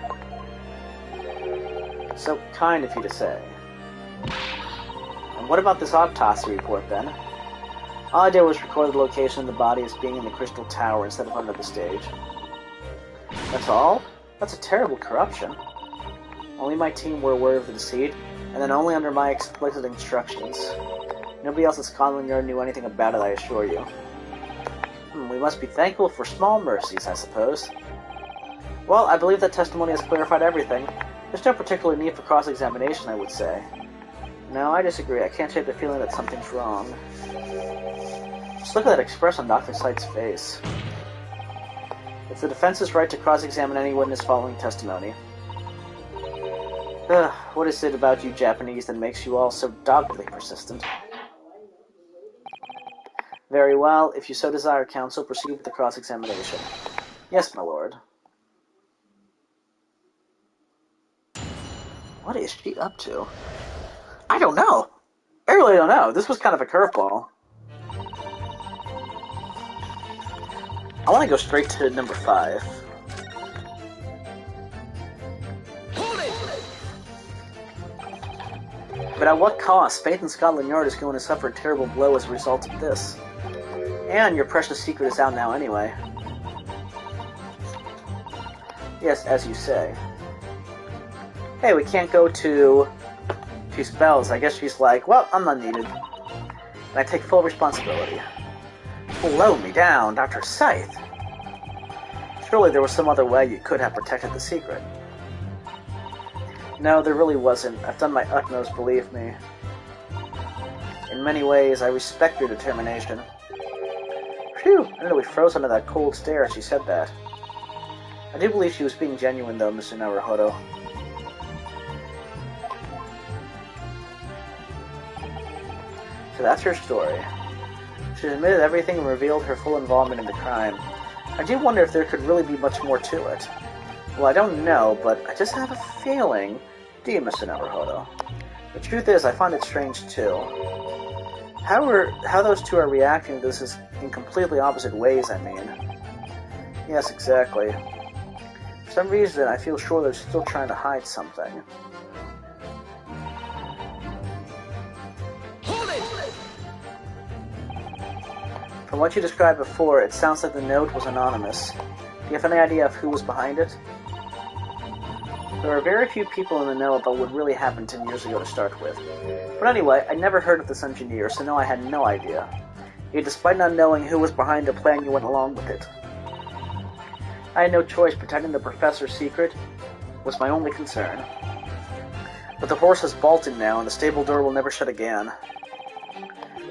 Speaker 1: So kind of you to say. And what about this autopsy report, then? All I did was record the location of the body as being in the Crystal Tower instead of under the stage. That's all? That's a terrible corruption. Only my team were aware of the deceit, and then only under my explicit instructions. Nobody else at Scotland Yard knew anything about it, I assure you. We must be thankful for small mercies, I suppose. Well, I believe that testimony has clarified everything. There's no particular need for cross-examination, I would say. No, I disagree. I can't shake the feeling that something's wrong. Just look at that expression on Dr. Sight's face. It's the defense's right to cross-examine any witness following testimony. What is it about you Japanese that makes you all so doggedly persistent? Very well. If you so desire, counsel, proceed with the cross-examination. Yes, my lord. What is she up to? I don't know. I really don't know. This was kind of a curveball. I want to go straight to number 5. But at what cost? Faith in Scotland Yard is going to suffer a terrible blow as a result of this. And your precious secret is out now anyway. Yes, as you say. Hey, we can't go to Spells. I guess she's like, well, I'm not needed. And I take full responsibility. Blow me down, Dr. Scythe. Surely there was some other way you could have protected the secret. No, there really wasn't. I've done my utmost, believe me. In many ways, I respect your determination. Phew, I nearly froze under that cold stare as she said that. I do believe she was being genuine, though, Mr. Naruhodo. So that's her story. She admitted everything and revealed her full involvement in the crime. I do wonder if there could really be much more to it. Well, I don't know, but I just have a feeling. Do you, Mr. Naruhodo? The truth is, I find it strange, too. How those two are reacting to this is in completely opposite ways, I mean. Yes, exactly. For some reason, I feel sure they're still trying to hide something. From what you described before, it sounds like the note was anonymous. Do you have any idea of who was behind it? There are very few people in the know about what really happened 10 years ago to start with. But anyway, I never heard of this engineer, so no, I had no idea. Yet despite not knowing who was behind the plan, you went along with it. I had no choice. Protecting the professor's secret was my only concern. But the horse has bolted now, and the stable door will never shut again.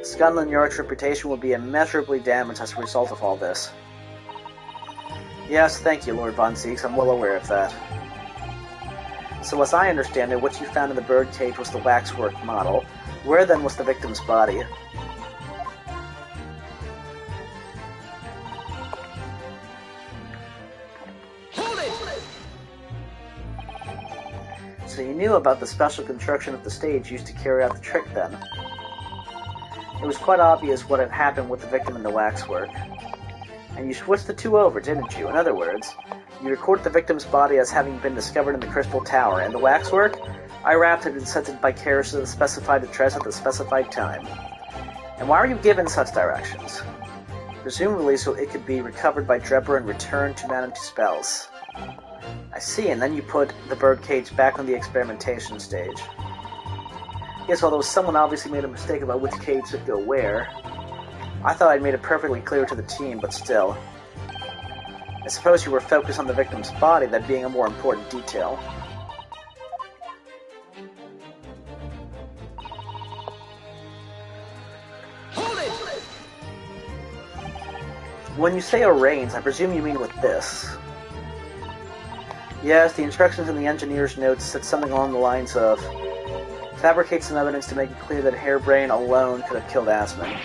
Speaker 1: Scotland Yard's reputation will be immeasurably damaged as a result of all this. Yes, thank you, Lord Von Zieks. I'm well aware of that. So as I understand it, what you found in the birdcage was the waxwork model. Where then was the victim's body?
Speaker 4: Hold it!
Speaker 1: So you knew about the special construction of the stage used to carry out the trick then. It was quite obvious what had happened with the victim and the waxwork. And you switched the two over, didn't you? In other words, you recorded the victim's body as having been discovered in the Crystal Tower, and the waxwork, I wrapped it and sent it vicariously to the specified address at the specified time. And why were you given such directions? Presumably so it could be recovered by Drebber and returned to Madame Tuspel's. I see, and then you put the birdcage back on the experimentation stage. Yes, although someone obviously made a mistake about which cage should go where. I thought I'd made it perfectly clear to the team, but still. I suppose you were focused on the victim's body, that being a more important detail.
Speaker 4: Hold it!
Speaker 1: When you say arraigns, I presume you mean with this. Yes, the instructions in the engineer's notes said something along the lines of, fabricate some evidence to make it clear that Harebrain alone could have killed Asmund.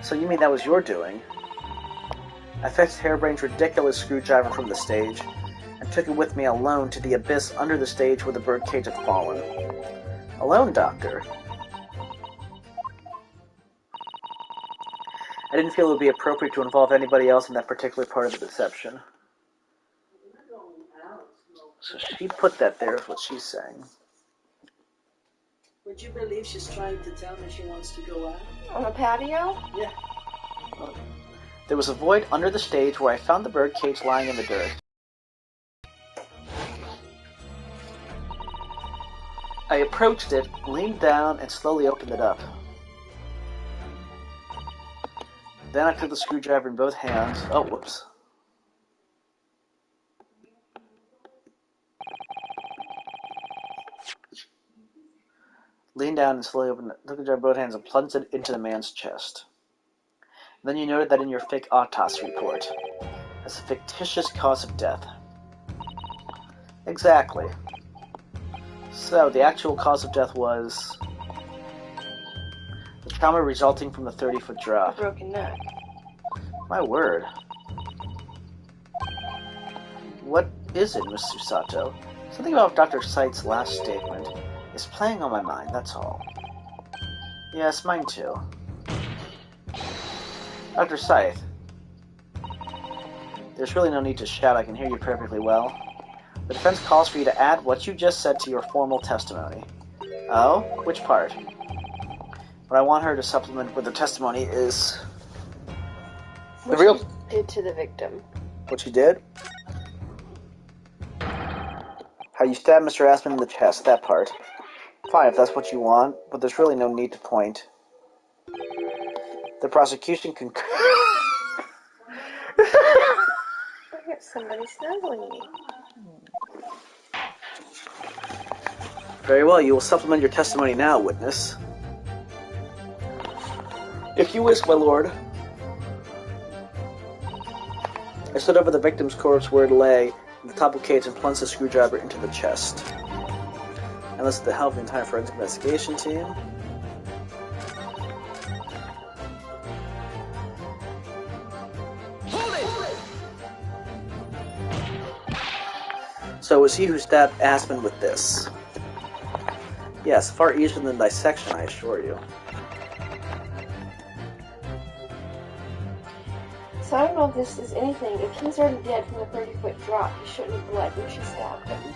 Speaker 1: So you mean that was your doing? I fetched Harebrain's ridiculous screwdriver from the stage, and took it with me alone to the abyss under the stage where the birdcage had fallen. Alone, Doctor? I didn't feel it would be appropriate to involve anybody else in that particular part of the deception. So she put that there, is what she's saying.
Speaker 3: Would you believe she's trying to tell me she wants to go out?
Speaker 2: On the patio?
Speaker 3: Yeah.
Speaker 1: There was a void under the stage where I found the birdcage lying in the dirt. I approached it, leaned down, and slowly opened it up. Then I took the screwdriver in both hands. Oh, whoops. Leaned down and slowly opened it, took the jar in both hands and plunged it into the man's chest. Then you noted that in your fake autopsy report, as a fictitious cause of death. Exactly. So, the actual cause of death was the trauma resulting from the 30-foot
Speaker 2: A
Speaker 1: drop.
Speaker 2: broken neck.
Speaker 1: My word. What is it, Miss Susato? Something about Dr. Sight's last statement is playing on my mind, that's all. Yes, mine too. Dr. Scythe, there's really no need to shout, I can hear you perfectly well. The defense calls for you to add what you just said to your formal testimony. Oh? Which part? What I want her to supplement with her testimony is...
Speaker 2: What
Speaker 1: the real...
Speaker 2: she did to the victim.
Speaker 1: What she did? How you stabbed Mr. Asmund in the chest, that part. Fine, if that's what you want, but there's really no need to point. The prosecution can...
Speaker 2: I got somebody snuggling me.
Speaker 1: Very well, you will supplement your testimony now, witness. If you wish, my lord. I stood over the victim's corpse where it lay in the top of the cage and plunged the screwdriver into the chest. And this is the help of the entire forensic investigation team. So it was he who stabbed Asmund with this. Yes, far easier than dissection, I assure you.
Speaker 2: So I don't know if this is anything. If he's already dead from the 30-foot drop, he shouldn't have bled when she stabbed him.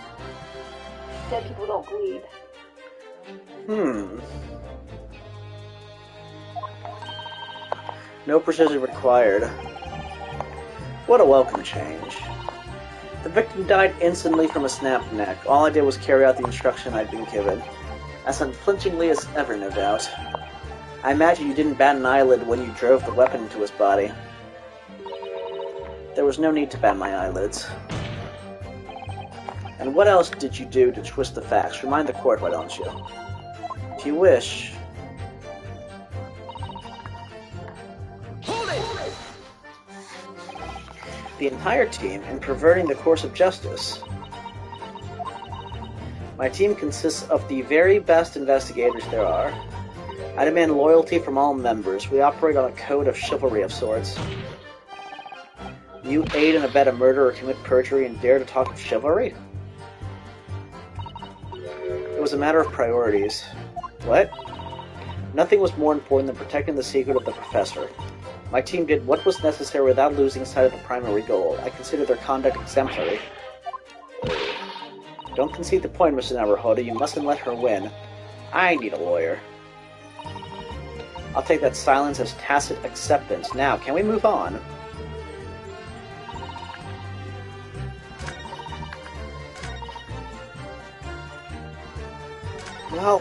Speaker 2: Dead people don't bleed.
Speaker 1: No precision required. What a welcome change. The victim died instantly from a snapped neck. All I did was carry out the instruction I'd been given. As unflinchingly as ever, no doubt. I imagine you didn't bat an eyelid when you drove the weapon into his body. There was no need to bat my eyelids. And what else did you do to twist the facts? Remind the court, why don't you? If you wish.
Speaker 4: Hold it!
Speaker 1: The entire team in perverting the course of justice. My team consists of the very best investigators there are. I demand loyalty from all members. We operate on a code of chivalry of sorts. You aid and abet a murder or commit perjury and dare to talk of chivalry? It was a matter of priorities. What? Nothing was more important than protecting the secret of the professor. My team did what was necessary without losing sight of the primary goal. I consider their conduct exemplary. Don't concede the point, Mr. Naruhodo. You mustn't let her win. I need a lawyer. I'll take that silence as tacit acceptance. Now, can we move on? Well...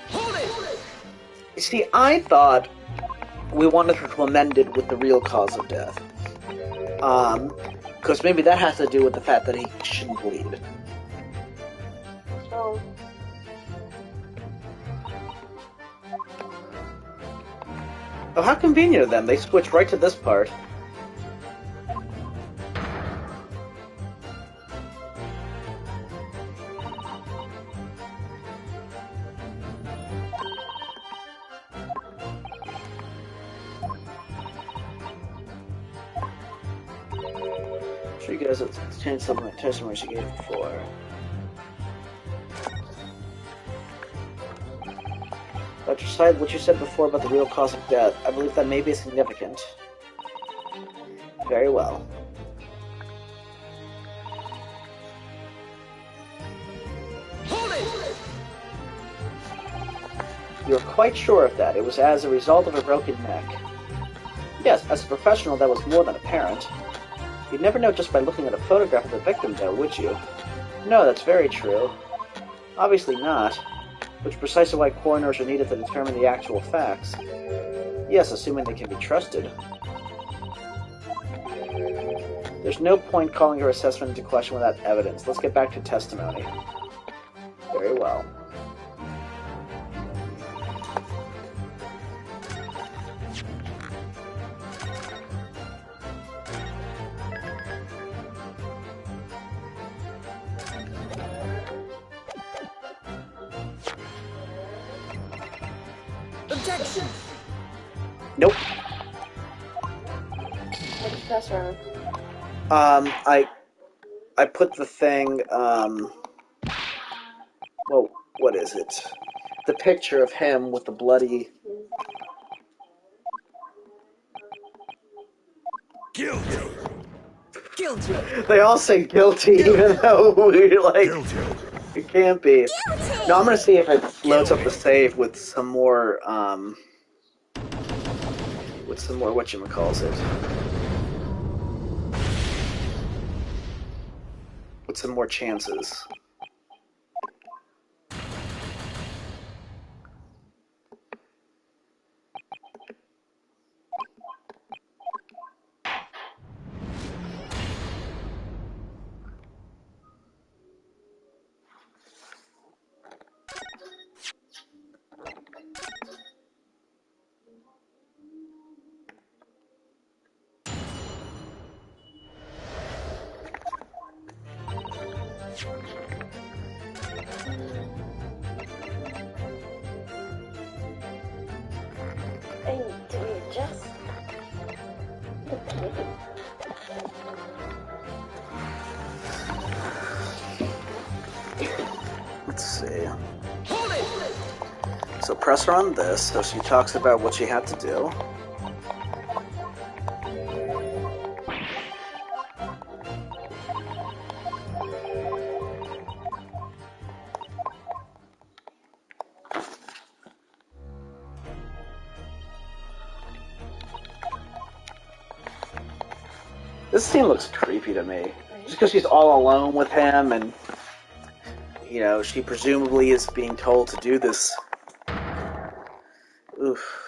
Speaker 4: Hold it!
Speaker 1: You see, I thought we wanted her to amend it with the real cause of death. Because maybe that has to do with the fact that he shouldn't bleed.
Speaker 2: Oh.
Speaker 1: Oh, how convenient of them. They switch right to this part. because it's changed some of the testimony she gave before. Dr. Seid, what you said before about the real cause of death, I believe that may be significant. Very well.
Speaker 4: Hold it!
Speaker 1: You're quite sure of that. It was as a result of a broken neck. Yes, as a professional, that was more than apparent. You'd never know just by looking at a photograph of the victim, though, would you? No, that's very true. Obviously not. Which is precisely why coroners are needed to determine the actual facts. Yes, assuming they can be trusted. There's no point calling her assessment into question without evidence. Let's get back to testimony. Very well.
Speaker 4: Objection!
Speaker 1: Nope.
Speaker 2: What is press around?
Speaker 1: I put the thing, well, what is it? The picture of him with the bloody...
Speaker 4: Guilty! Guilty!
Speaker 1: They all say guilty, even though we're like...
Speaker 4: Guilty!
Speaker 1: It can't be. No, I'm gonna see if it loads up the save with some more, whatchamacalls it. With some more chances.
Speaker 2: Hey, do we adjust?
Speaker 1: Let's see.
Speaker 4: Hold it!
Speaker 1: So press her on this, so she talks about what she had to do. This scene looks creepy to me. Just because she's all alone with him and, you know, she presumably is being told to do this. Oof.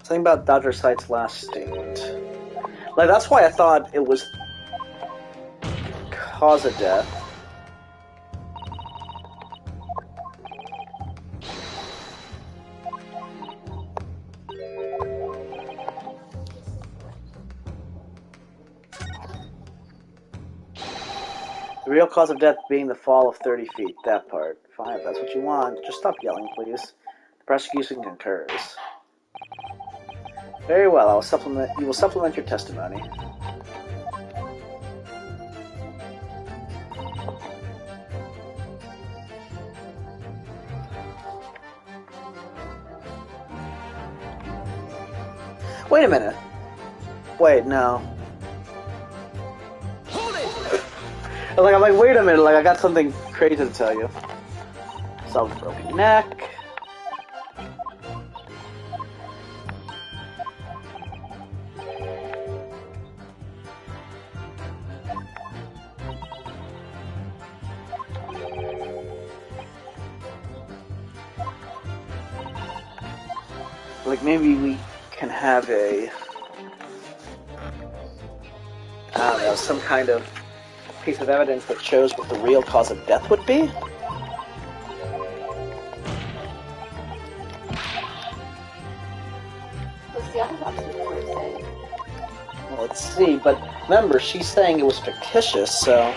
Speaker 1: Something about Dr. Seid's last statement. Like, that's why I thought it was cause of death. The real cause of death being the fall of 30 feet. That part. Fine, if that's what you want. Just stop yelling, please. The prosecution concurs. Very well, I will supplement. You will supplement your testimony. Wait a minute. Wait, no.
Speaker 4: Hold it!
Speaker 1: I'm like, wait a minute. Like, I got something crazy to tell you. Solved broken neck. Like, maybe we can have a, I don't know, some kind of piece of evidence that shows what the real cause of death would be?
Speaker 2: What's the autopsy report say?
Speaker 1: let's see, but remember, she's saying it was fictitious, so...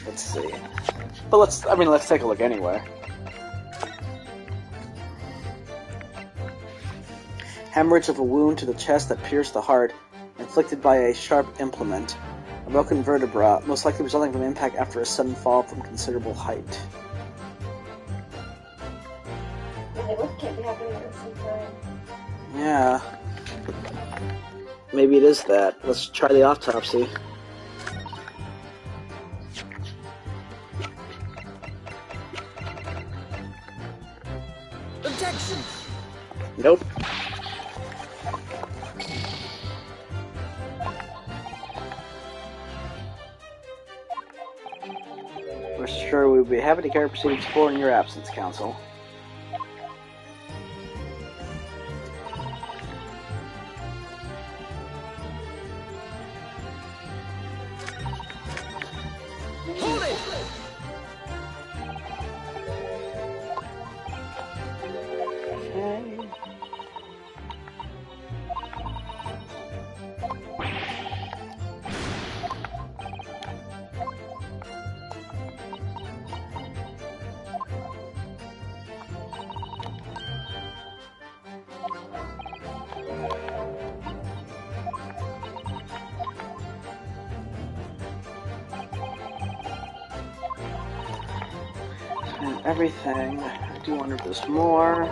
Speaker 1: Let's see. But let's take a look anyway. Hemorrhage of a wound to the chest that pierced the heart, inflicted by a sharp implement. A broken vertebra, most likely resulting from impact after a sudden fall from considerable height.
Speaker 2: And they both can't be happening at the same time.
Speaker 1: Yeah. Maybe it is that. Let's try the autopsy.
Speaker 4: Objection!
Speaker 1: Nope. We're sure we would be happy to carry proceedings forward in your absence, Counsel.
Speaker 4: Hold it!
Speaker 1: Okay. And everything. I do wonder if there's more.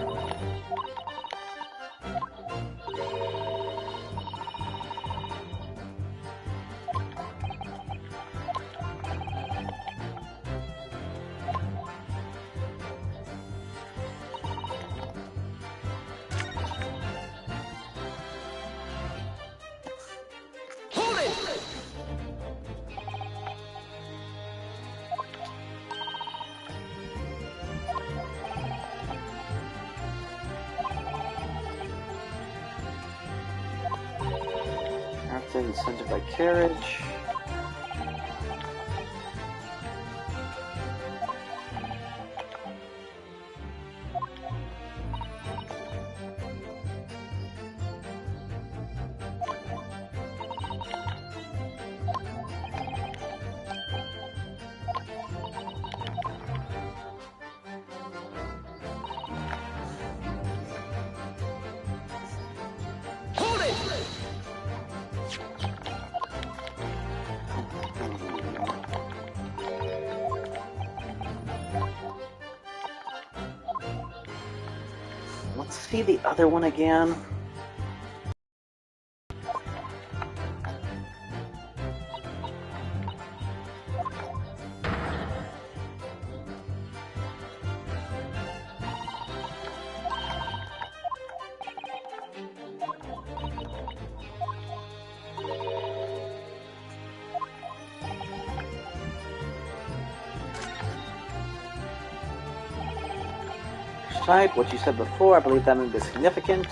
Speaker 4: Hold it!
Speaker 1: After incentive by carriage.
Speaker 4: Hold it!
Speaker 1: Let's see the other one again. Type what you said before. I believe that may be significant.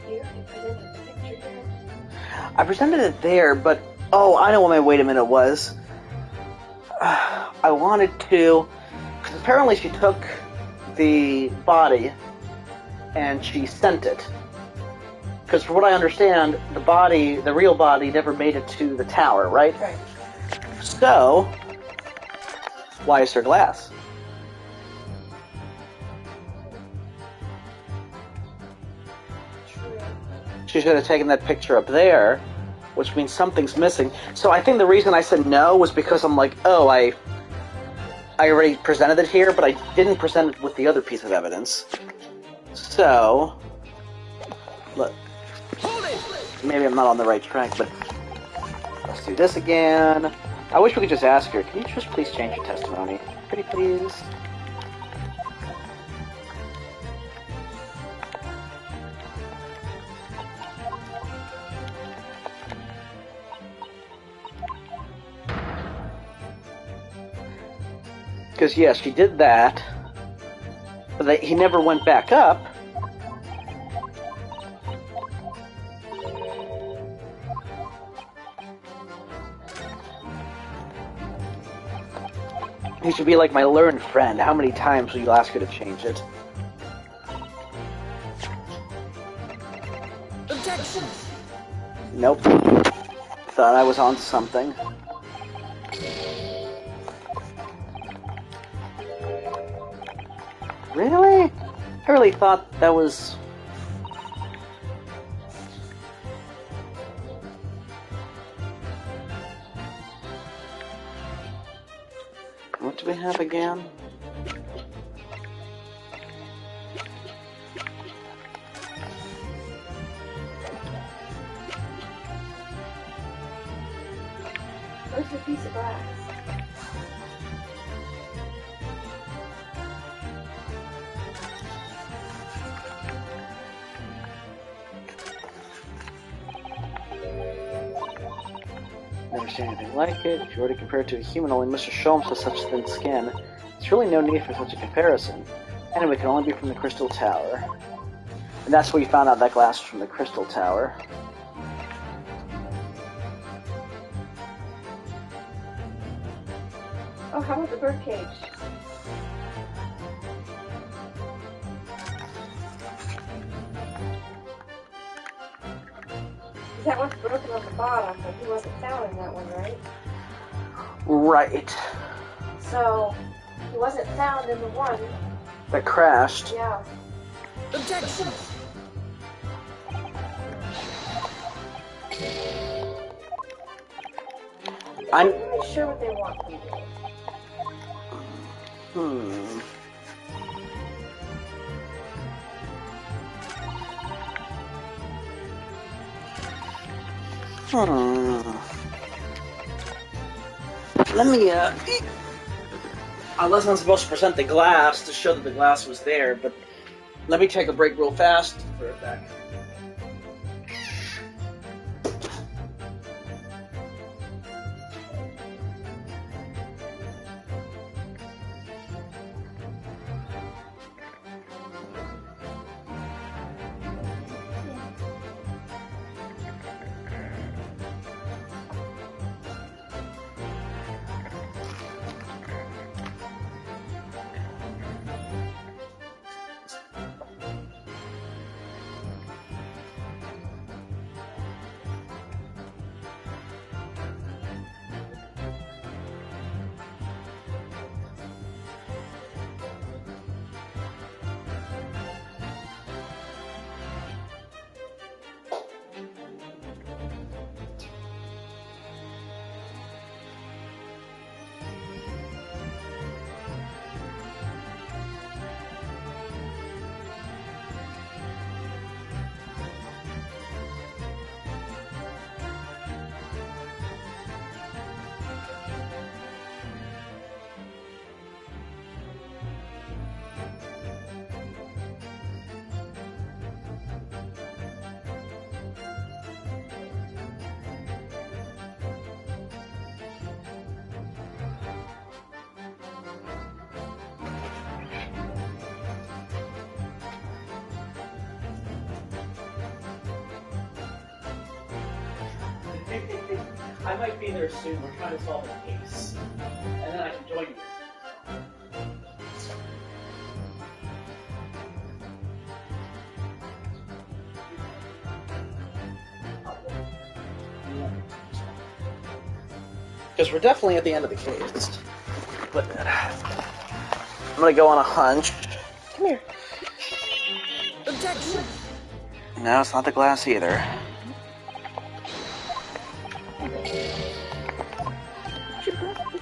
Speaker 2: You already presented the picture there.
Speaker 1: I presented it there, but oh, I know what my wait a minute was. I wanted to, because apparently she took the body and she sent it. Because from what I understand, the body, the real body, never made it to the tower, right?
Speaker 2: Right.
Speaker 1: So, why is there glass?
Speaker 2: True.
Speaker 1: She should have taken that picture up there, which means something's missing. So I think the reason I said no was because I'm like, oh, I already presented it here, but I didn't present it with the other piece of evidence. So, look, maybe I'm not on the right track, but let's do this again. I wish we could just ask her, can you just please change your testimony? Pretty please? Because yes, she did that, but he never went back up, He should be like my learned friend. How many times will you ask her to change it?
Speaker 4: Objection!
Speaker 1: Nope. Thought I was on something. Really? I really thought that was... What do we have again?
Speaker 2: Where's the piece of glass?
Speaker 1: Never seen anything like it. If you were to compare it to a human, only Mr. Sholmes has such thin skin. There's really no need for such a comparison. Anyway, it can only be from the Crystal Tower. And that's where you found out that glass was from the Crystal Tower.
Speaker 2: Oh, how about the birdcage? That one's broken on the bottom, but he wasn't found in that one, right?
Speaker 1: Right.
Speaker 2: So, he wasn't found in the one.
Speaker 1: That crashed.
Speaker 2: Yeah.
Speaker 4: Objection!
Speaker 2: I'm not really sure what they want from you.
Speaker 1: Let me, I wasn't supposed to present the glass to show that the glass was there, but let me take a break real fast for a sec. I might be there soon. We're trying to solve a case. And then I can join you. Because we're definitely at the end of the case. But I'm gonna go on a hunch.
Speaker 2: Come here.
Speaker 4: Objection!
Speaker 1: No, it's not the glass either.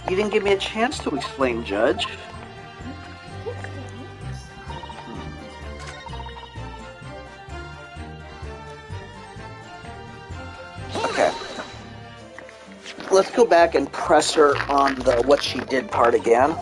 Speaker 1: You didn't give me a chance to explain, Judge. Okay. Let's go back and press her on the what she did part again.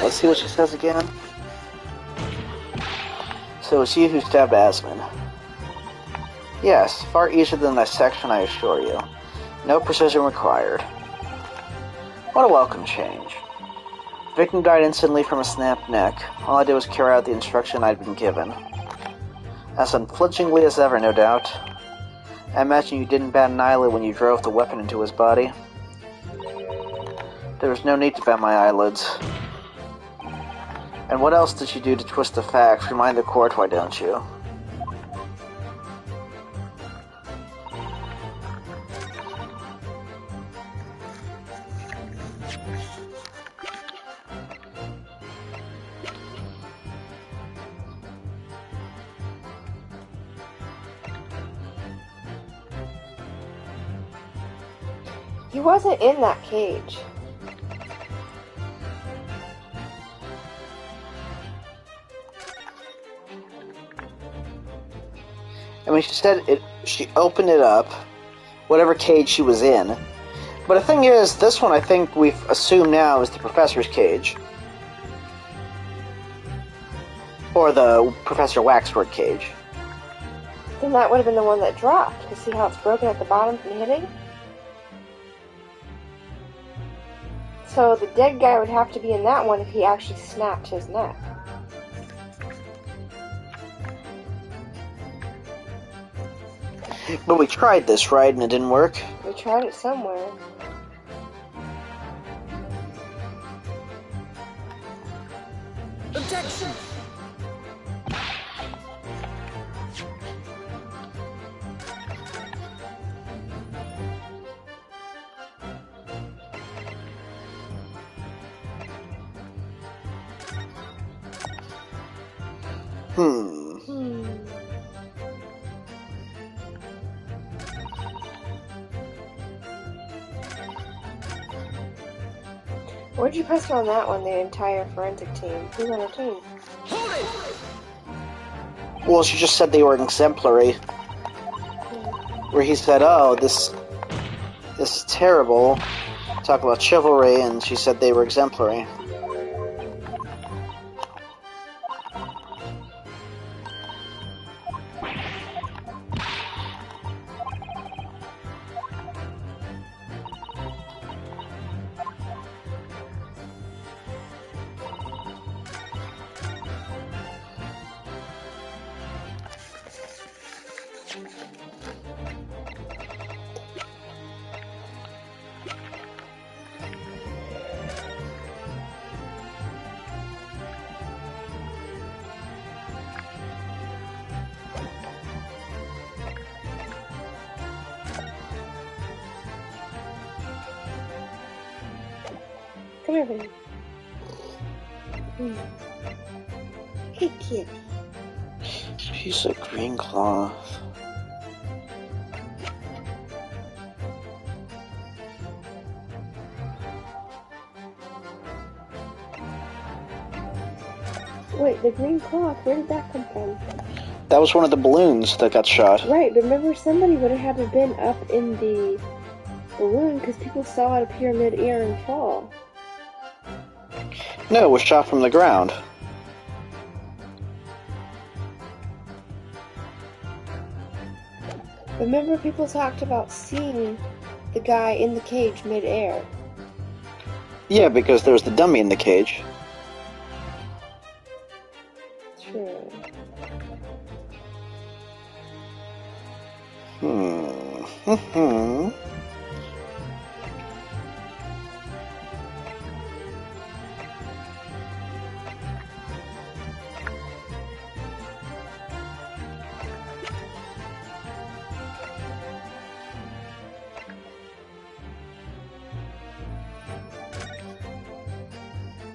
Speaker 1: Let's see what she says again. So it's you who stabbed Asmund. Yes, far easier than dissection, I assure you. No precision required. What a welcome change. The victim died instantly from a snapped neck. All I did was carry out the instruction I'd been given. As unflinchingly as ever, no doubt. I imagine you didn't bat an eyelid when you drove the weapon into his body. There was no need to bat my eyelids. And what else did you do to twist the facts? Remind the court, why don't you?
Speaker 2: He wasn't in that cage.
Speaker 1: I mean, she said it. She opened it up, whatever cage she was in. But the thing is, this one I think we've assumed now is the professor's cage. Or the Professor Waxwork cage.
Speaker 2: Then that would have been the one that dropped. You see how it's broken at the bottom from hitting? So the dead guy would have to be in that one if he actually snapped his neck.
Speaker 1: But we tried this, right? And it didn't work?
Speaker 2: We tried it somewhere.
Speaker 4: Objection!
Speaker 2: Where'd you press on that one, the entire forensic team? Who's on our team?
Speaker 4: Hold it!
Speaker 1: Well, she just said they were exemplary. Where he said, oh, this is terrible. Talk about chivalry, and she said they were exemplary.
Speaker 2: Come here, baby. Hey, kid.
Speaker 1: Piece of green cloth.
Speaker 2: Wait, the green cloth, where did that come from?
Speaker 1: That was one of the balloons that got shot.
Speaker 2: Right, but remember somebody would have had to have been up in the balloon because people saw it appear mid-air and fall.
Speaker 1: No, it was shot from the ground.
Speaker 2: Remember people talked about seeing the guy in the cage mid-air.
Speaker 1: Yeah, because there was the dummy in the cage.
Speaker 2: True.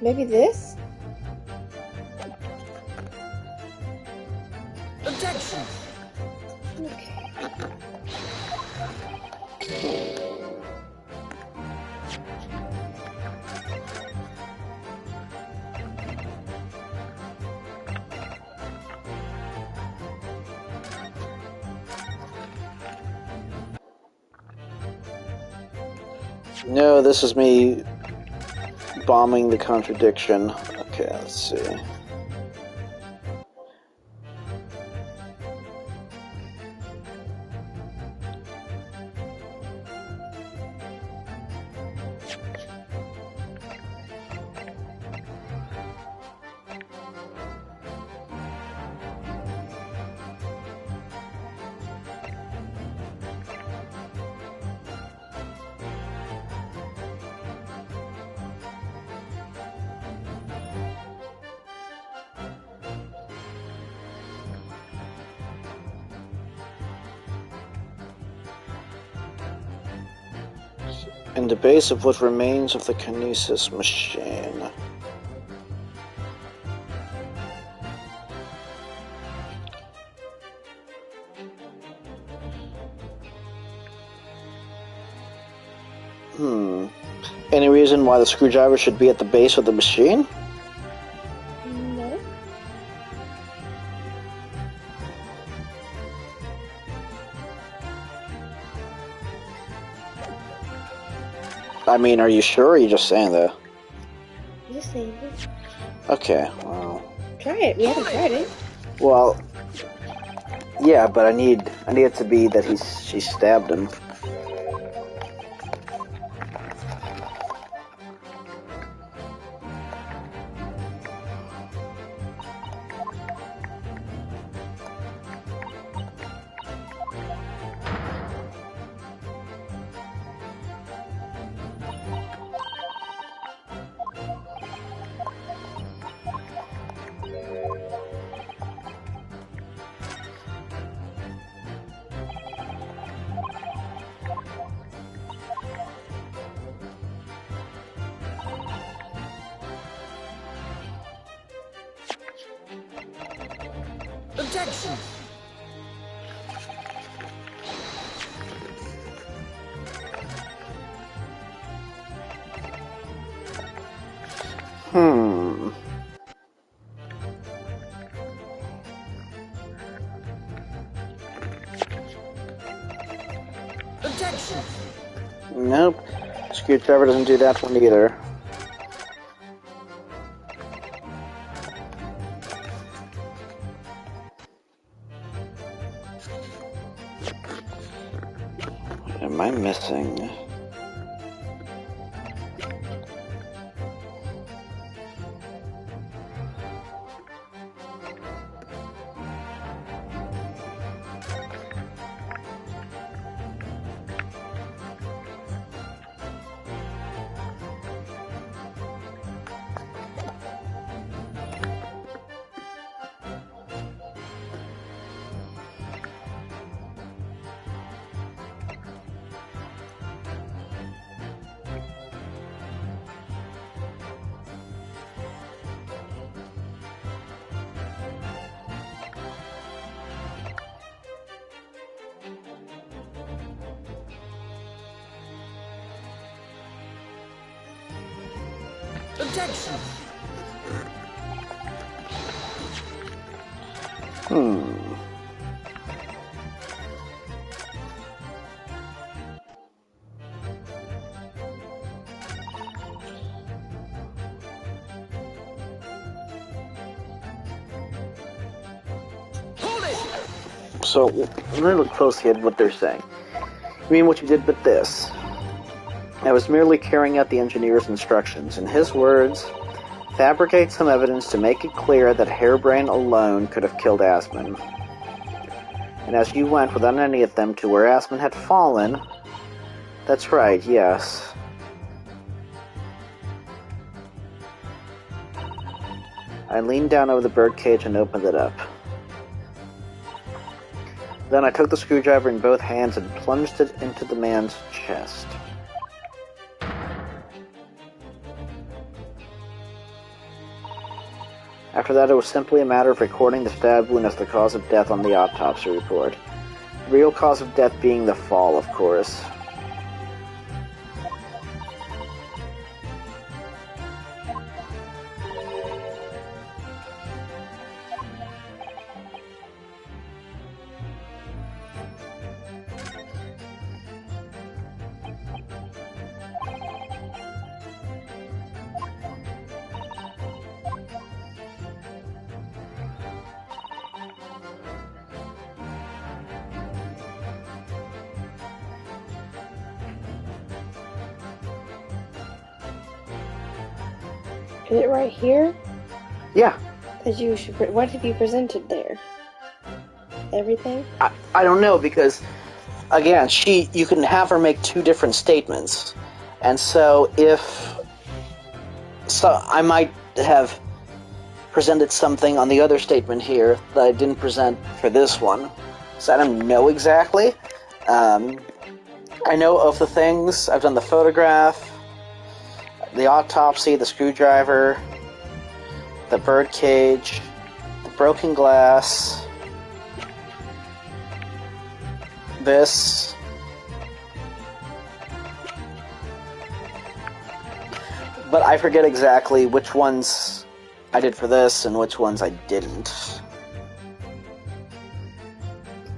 Speaker 2: Maybe this?
Speaker 4: Objection!
Speaker 2: Okay.
Speaker 1: No, this is me bombing the contradiction. Okay, let's see. In the base of what remains of the Kinesis machine. Any reason why the screwdriver should be at the base of the machine?
Speaker 2: No.
Speaker 1: I mean, are you sure, or are you just saying that?
Speaker 2: Just saying it.
Speaker 1: Okay, well...
Speaker 2: Try it. We haven't tried it.
Speaker 1: Well... Yeah, but I need it to be that she stabbed him.
Speaker 4: Objection! Objection!
Speaker 1: Nope. Screwdriver doesn't do that one either. What am I missing?
Speaker 4: Objection! Hold it!
Speaker 1: So, let me look closely at what they're saying. You mean what you did with this? I was merely carrying out the engineer's instructions. In his words, fabricate some evidence to make it clear that Harebrain alone could have killed Asmon. And as you went without any of them to where Asmon had fallen... That's right, yes. I leaned down over the birdcage and opened it up. Then I took the screwdriver in both hands and plunged it into the man's chest. After that, it was simply a matter of recording the stab wound as the cause of death on the autopsy report. The real cause of death being the fall, of course.
Speaker 2: Is it right here?
Speaker 1: Yeah.
Speaker 2: That you should. What have you presented there? Everything?
Speaker 1: I don't know, because, again, you can have her make two different statements. And so I might have presented something on the other statement here that I didn't present for this one. So I don't know exactly. I know of the things. I've done the photograph, the autopsy, the screwdriver, the birdcage, the broken glass, this. But I forget exactly which ones I did for this and which ones I didn't.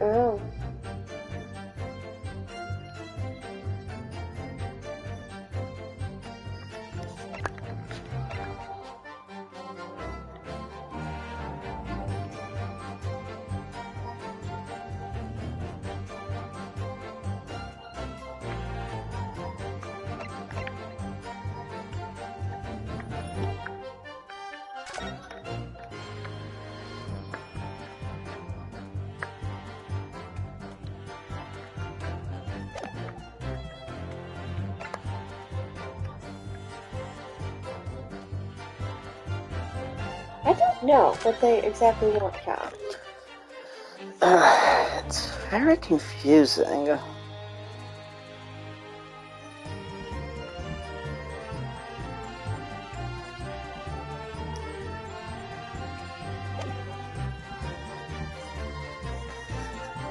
Speaker 2: Oh. I don't know what they exactly want, Cal.
Speaker 1: It's very confusing.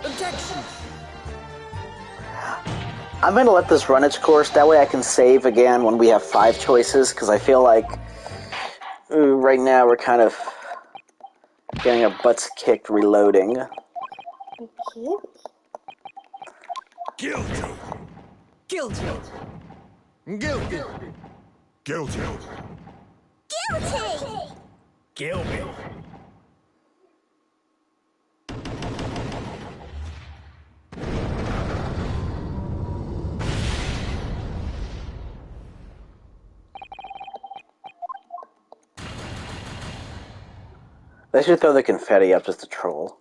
Speaker 4: Objection!
Speaker 1: I'm going to let this run its course. That way I can save again when we have 5 choices, because I feel like right now we're kind of getting our butts kicked reloading.
Speaker 2: Okay.
Speaker 4: Guilty! Guilty! Guilty! Guilty!
Speaker 5: Guilty!
Speaker 4: Guilty!
Speaker 1: They should throw the confetti up just to troll.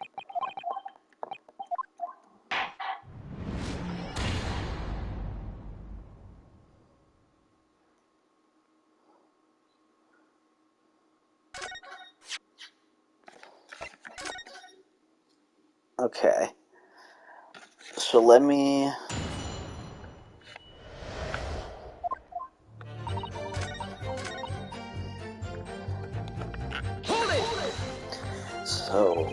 Speaker 1: Okay. So let me...
Speaker 4: Hold it!
Speaker 1: So,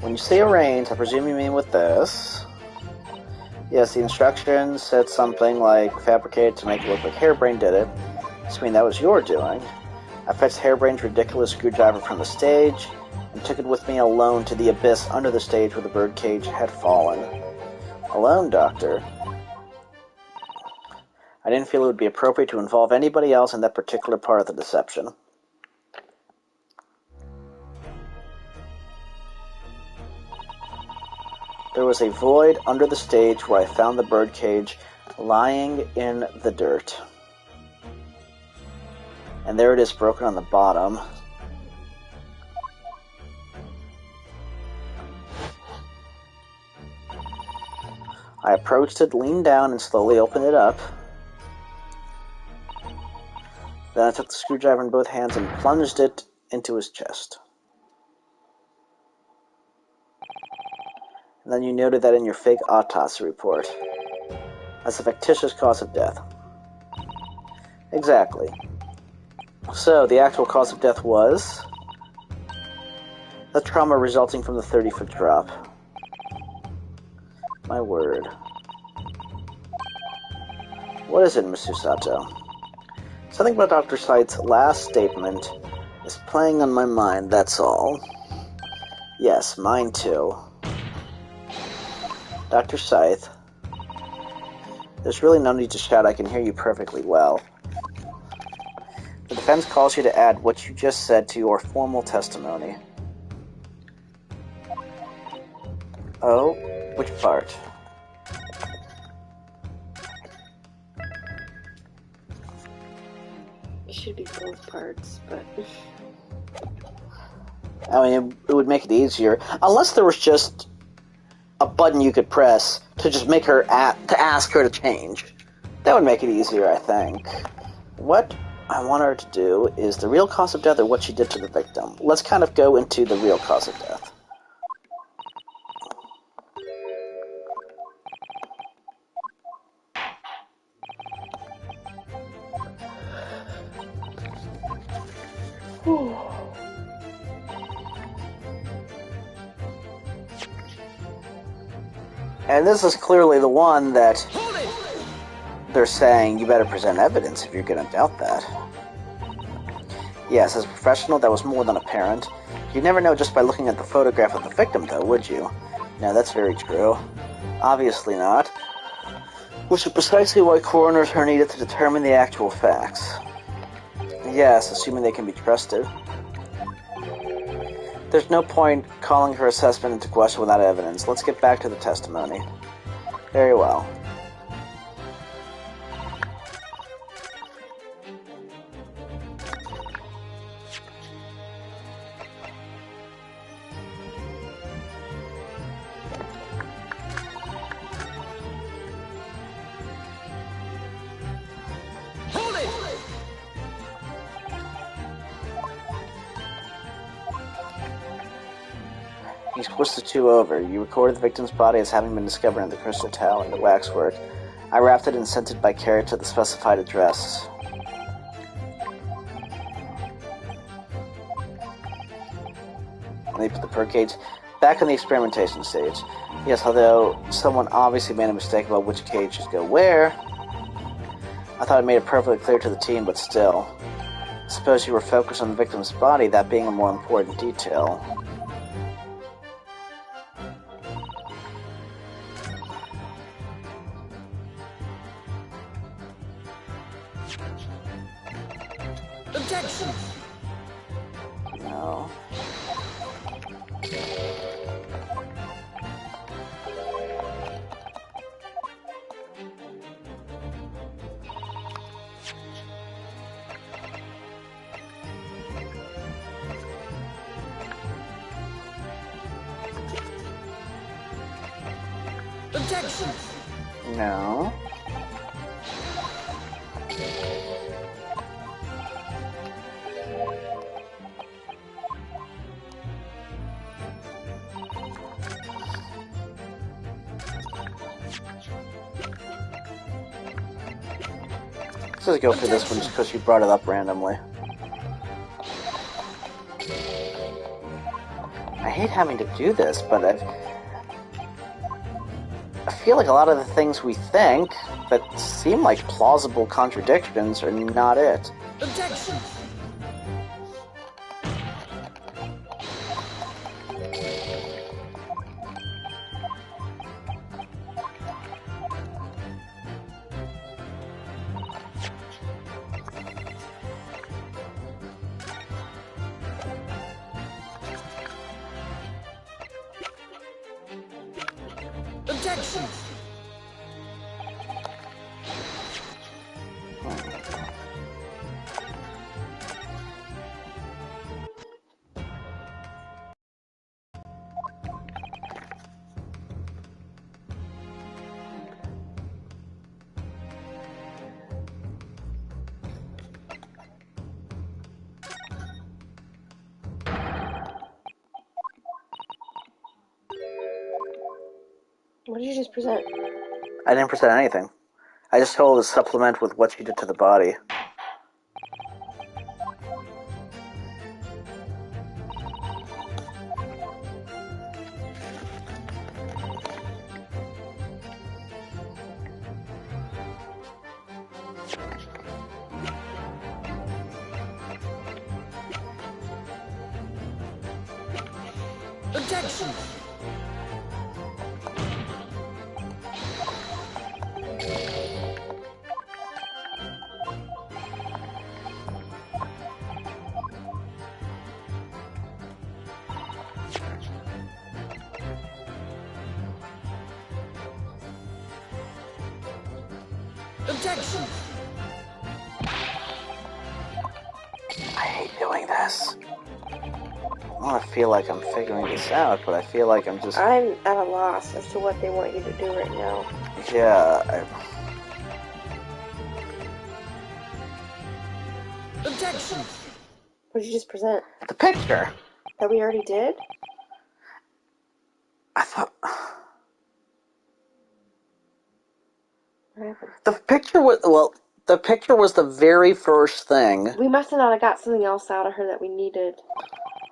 Speaker 1: when you say arrange, I presume you mean with this. Yes, the instructions said something like fabricate to make it look like Hairbrain did it. I mean that was your doing. I fetched Hairbrain's ridiculous screwdriver from the stage and took it with me alone to the abyss under the stage where the birdcage had fallen. Alone, Doctor? I didn't feel it would be appropriate to involve anybody else in that particular part of the deception. There was a void under the stage where I found the birdcage lying in the dirt. And there it is, broken on the bottom. I approached it, leaned down, and slowly opened it up. Then I took the screwdriver in both hands and plunged it into his chest. And then you noted that in your fake autopsy report as a fictitious cause of death. Exactly. So, the actual cause of death was the trauma resulting from the 30-foot drop. My word. What is it, Mr. Sato? Something about Dr. Scythe's last statement is playing on my mind, that's all. Yes, mine too. Dr. Scythe, there's really no need to shout, I can hear you perfectly well. The defense calls you to add what you just said to your formal testimony. Oh, which part?
Speaker 2: should be both parts, but...
Speaker 1: I mean, it would make it easier. Unless there was just a button you could press to just make her to ask her to change. That would make it easier, I think. What I want her to do is the real cause of death or what she did to the victim. Let's kind of go into the real cause of death. And this is clearly the one that they're saying you better present evidence if you're going to doubt that. Yes, as a professional, that was more than apparent. You'd never know just by looking at the photograph of the victim, though, would you? No, that's very true. Obviously not. Which is precisely why coroners are needed to determine the actual facts. Yes, assuming they can be trusted. There's no point calling her assessment into question without evidence. Let's get back to the testimony. Very well. He splits the two over. You recorded the victim's body as having been discovered in the crystal towel and the waxwork. I wrapped it and sent it by carrier to the specified address. And they put the per cage back in the experimentation stage. Yes, although someone obviously made a mistake about which cage should go where. I thought I made it perfectly clear to the team, but still. Suppose you were focused on the victim's body, that being a more important detail.
Speaker 4: Objection!
Speaker 1: No.
Speaker 4: Objection!
Speaker 1: No. Let's go for this one just because you brought it up randomly. I hate having to do this, but I feel like a lot of the things we think that seem like plausible contradictions are not it.
Speaker 4: Objection! Objection!
Speaker 2: What did you just present?
Speaker 1: I didn't present anything. I just told her to supplement with what she did to the body.
Speaker 4: Objection! Objection!
Speaker 1: doing this? I want to feel like I'm figuring this out, but I feel like I'm just...
Speaker 2: I'm at a loss as to what they want you to do right now.
Speaker 1: Yeah,
Speaker 4: Objection!
Speaker 2: What did you just present?
Speaker 1: The picture!
Speaker 2: That we already did?
Speaker 1: I thought...
Speaker 2: What happened?
Speaker 1: The picture was... Well, the picture was the very first thing.
Speaker 2: We must have not got something else out of her that we needed.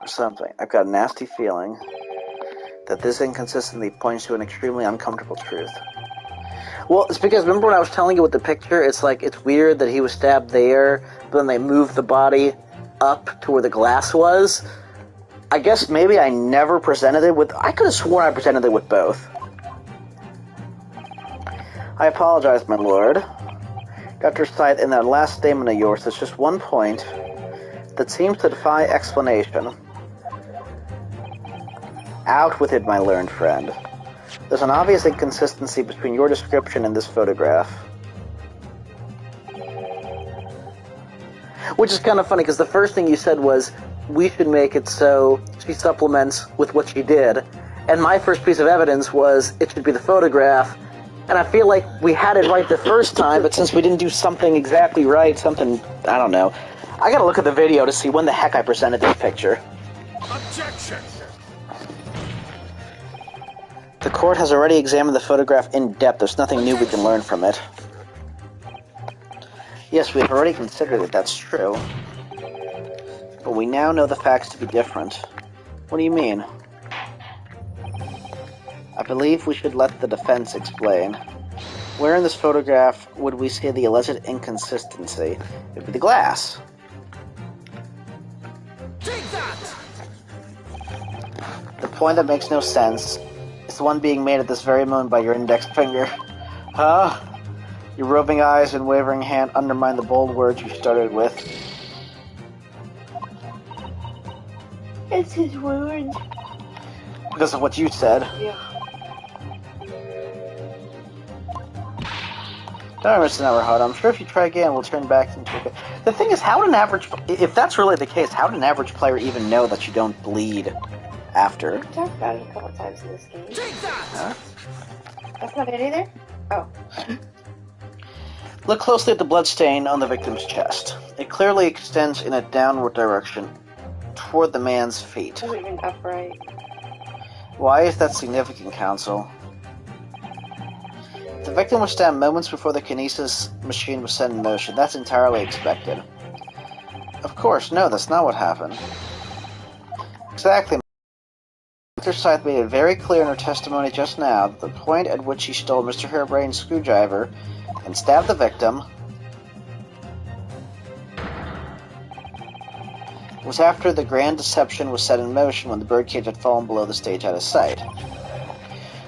Speaker 1: Or something. I've got a nasty feeling that this inconsistency points to an extremely uncomfortable truth. Well, it's because, remember when I was telling you with the picture, it's like, it's weird that he was stabbed there, but then they moved the body up to where the glass was? I guess maybe I never presented it with... I could have sworn I presented it with both. I apologize, my lord. Dr. Scythe, in that last statement of yours, there's just one point that seems to defy explanation. Out with it, my learned friend. There's an obvious inconsistency between your description and this photograph. Which is kind of funny, because the first thing you said was, we should make it so she supplements with what she did. And my first piece of evidence was, it should be the photograph. And I feel like we had it right the first time, but since we didn't do something exactly right, something, I don't know. I gotta look at the video to see when the heck I presented this picture.
Speaker 4: Objection!
Speaker 1: The court has already examined the photograph in depth. There's nothing new we can learn from it. Yes, we have already considered it, that's true. But we now know the facts to be different. What do you mean? I believe we should let the defense explain. Where in this photograph would we see the alleged inconsistency? It would be the glass.
Speaker 4: Take that!
Speaker 1: The point that makes no sense is the one being made at this very moment by your index finger. Huh? Your roving eyes and wavering hand undermine the bold words you started with.
Speaker 2: It's his wound.
Speaker 1: Because of what you said.
Speaker 2: Yeah.
Speaker 1: Don't Mr. Neverhard, I'm sure if you try again, we'll turn back into a... The thing is, how would an average... If that's really the case, how would an average player even know that you don't bleed after?
Speaker 2: We've talked about it a couple times in this game.
Speaker 4: Take that!
Speaker 1: Huh?
Speaker 2: That's not it either? Oh.
Speaker 1: Look closely at the bloodstain on the victim's chest. It clearly extends in a downward direction, toward the man's feet.
Speaker 2: It wasn't even upright.
Speaker 1: Why is that significant, Counsel? The victim was stabbed moments before the kinesis machine was set in motion. That's entirely expected. Of course, no, that's not what happened. Exactly. Dr. Scythe made it very clear in her testimony just now that the point at which she stole Mr. Hairbrain's screwdriver and stabbed the victim was after the grand deception was set in motion when the birdcage had fallen below the stage out of sight.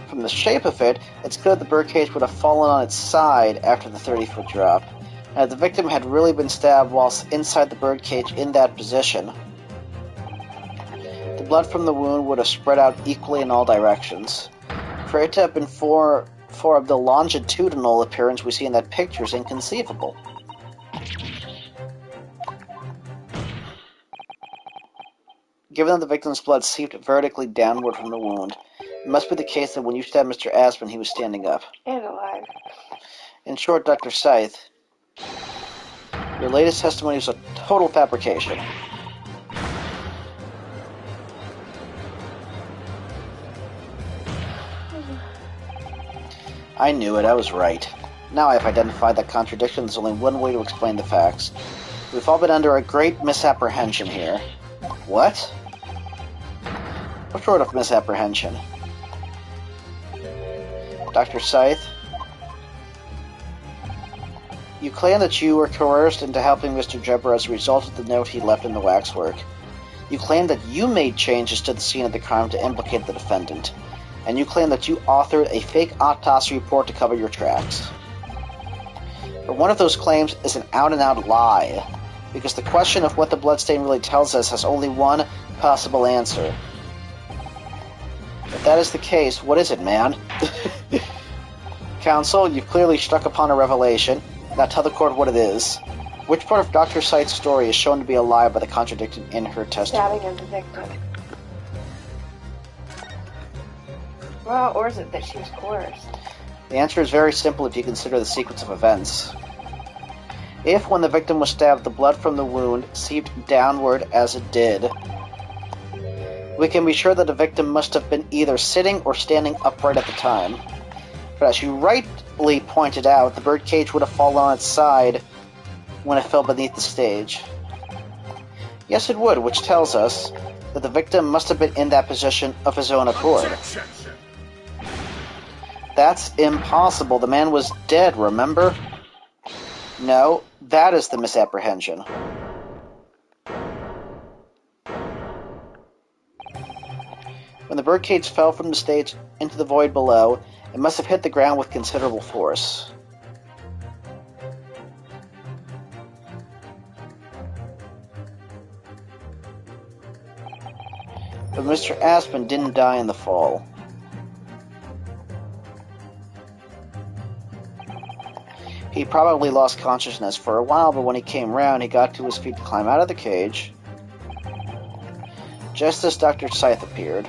Speaker 1: From the shape of it, it's clear the birdcage would have fallen on its side after the 30-foot drop, and if the victim had really been stabbed whilst inside the birdcage in that position, the blood from the wound would have spread out equally in all directions. For it to have been for of the longitudinal appearance we see in that picture is inconceivable. Given that the victim's blood seeped vertically downward from the wound, it must be the case that when you stabbed Mr. Aspen, he was standing up.
Speaker 2: And alive.
Speaker 1: In short, Dr. Scythe, your latest testimony is a total fabrication. I knew it, I was right. Now I have identified that contradiction, there's only one way to explain the facts. We've all been under a great misapprehension here. What? What sort of misapprehension? Dr. Scythe? You claim that you were coerced into helping Mr. Jebber as a result of the note he left in the waxwork. You claim that you made changes to the scene of the crime to implicate the defendant. And you claim that you authored a fake autopsy report to cover your tracks. But one of those claims is an out-and-out lie, because the question of what the bloodstain really tells us has only one possible answer. If that is the case, what is it, man? Counsel, you've clearly struck upon a revelation. Now tell the court what it is.
Speaker 5: Which part of Dr. Scythe's story is shown to be a lie by the contradiction in her testimony?
Speaker 2: Stabbing of the victim. Well, or is it that she was coerced?
Speaker 5: The answer is very simple if you consider the sequence of events. If, when the victim was stabbed, the blood from the wound seeped downward as it did, we can be sure that the victim must have been either sitting or standing upright at the time. But as you rightly pointed out, the birdcage would have fallen on its side when it fell beneath the stage. Yes, it would, which tells us that the victim must have been in that position of his own accord.
Speaker 4: Objection.
Speaker 5: That's impossible. The man was dead, remember? No, that is the misapprehension. When the birdcage fell from the stage into the void below, it must have hit the ground with considerable force. But Mr. Aspen didn't die in the fall. He probably lost consciousness for a while, but when he came round, he got to his feet to climb out of the cage, just as Dr. Scythe appeared.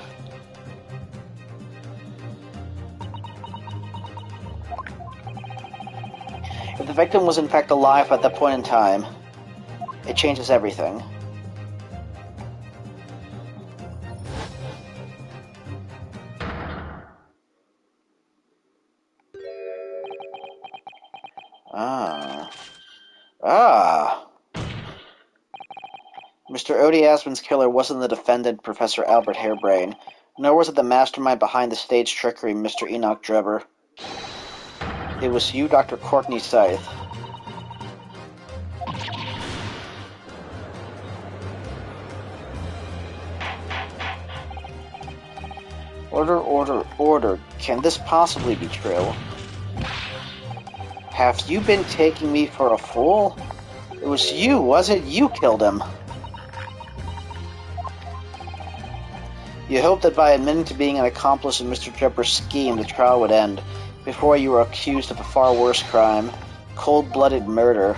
Speaker 5: If the victim was in fact alive at that point in time, it changes everything. Mr. Odie Aspen's killer wasn't the defendant, Professor Albert Harebrain, nor was it the mastermind behind the stage trickery, Mr. Enoch Drebber. It was you, Dr. Courtney Scythe. Order, order, order. Can this possibly be true? Have you been taking me for a fool? It was you, was it? You killed him. You hoped that by admitting to being an accomplice in Mr. Drebber's scheme, the trial would end, before you were accused of a far worse crime, cold-blooded murder.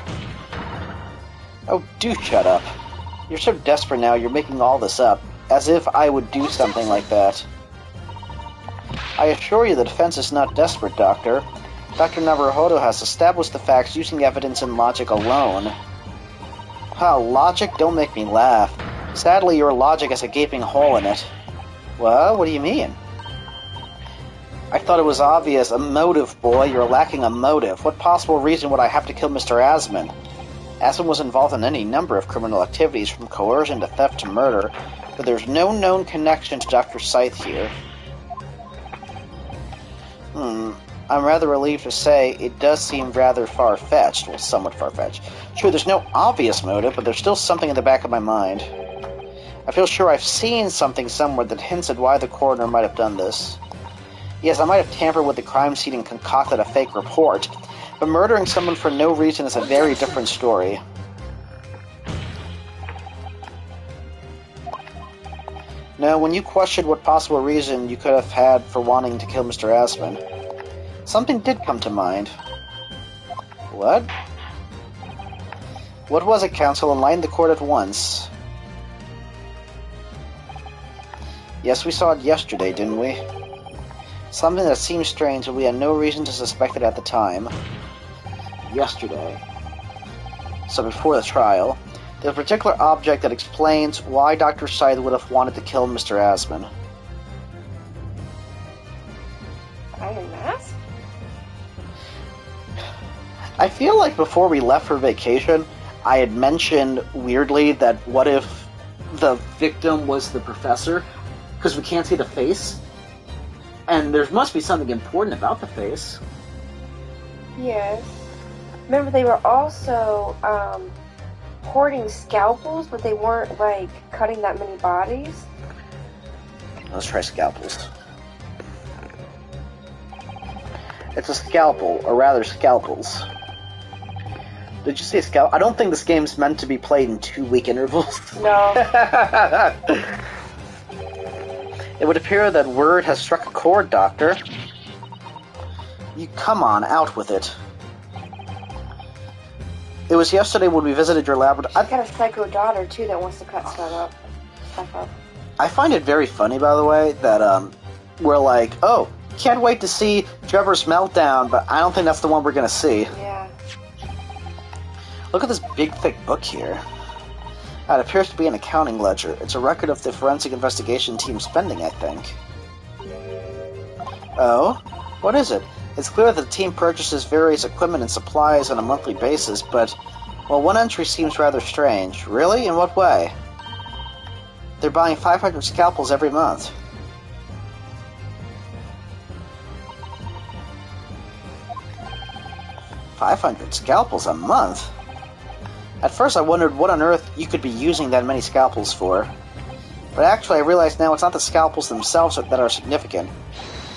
Speaker 5: Oh, do shut up. You're so desperate now, you're making all this up, as if I would do something like that. I assure you the defense is not desperate, Doctor. Dr. Naruhodo has established the facts using evidence and logic alone. Logic? Don't make me laugh. Sadly, your logic has a gaping hole in it. Well, what do you mean? I thought it was obvious. A motive, boy. You're lacking a motive. What possible reason would I have to kill Mr. Asman? Asman was involved in any number of criminal activities, from coercion to theft to murder, but there's no known connection to Dr. Scythe here. I'm rather relieved to say it does seem rather far-fetched. Well, somewhat far-fetched. Sure, there's no obvious motive, but there's still something in the back of my mind. I feel sure I've seen something somewhere that hints at why the coroner might have done this. Yes, I might have tampered with the crime scene and concocted a fake report, but murdering someone for no reason is a very different story. Now, when you questioned what possible reason you could have had for wanting to kill Mr. Asman, something did come to mind. What? What was it, Counsel? Enlighten the court at once. Yes, we saw it yesterday, didn't we? Something that seemed strange, but we had no reason to suspect it at the time. Yesterday. So before the trial, there's a particular object that explains why Dr. Scythe would have wanted to kill Mr. Asman.
Speaker 2: Iron Mask?
Speaker 5: I feel like before we left for vacation, I had mentioned weirdly that what if the victim was the professor? Because we can't see the face. And there must be something important about the face.
Speaker 2: Yes. Remember, they were also hoarding scalpels, but they weren't, like, cutting that many bodies.
Speaker 5: Let's try scalpels. It's a scalpel, or rather scalpels. Did you say scalpel? I don't think this game's meant to be played in 2-week intervals.
Speaker 2: No.
Speaker 5: It would appear that word has struck a chord, Doctor. You come on, out with it. It was yesterday when we visited your laboratory.
Speaker 2: I've got a psycho daughter, too, that wants to cut stuff up.
Speaker 5: I find it very funny, by the way, that we're like, oh, can't wait to see Trevor's meltdown, but I don't think that's the one we're going to see.
Speaker 2: Yeah.
Speaker 5: Look at this big, thick book here. It appears to be an accounting ledger. It's a record of the forensic investigation team's spending, I think. Oh? What is it? It's clear that the team purchases various equipment and supplies on a monthly basis, but, well, one entry seems rather strange. Really? In what way? They're buying 500 scalpels every month. $500 scalpels a month? At first I wondered what on earth you could be using that many scalpels for. But actually I realize now it's not the scalpels themselves that are significant.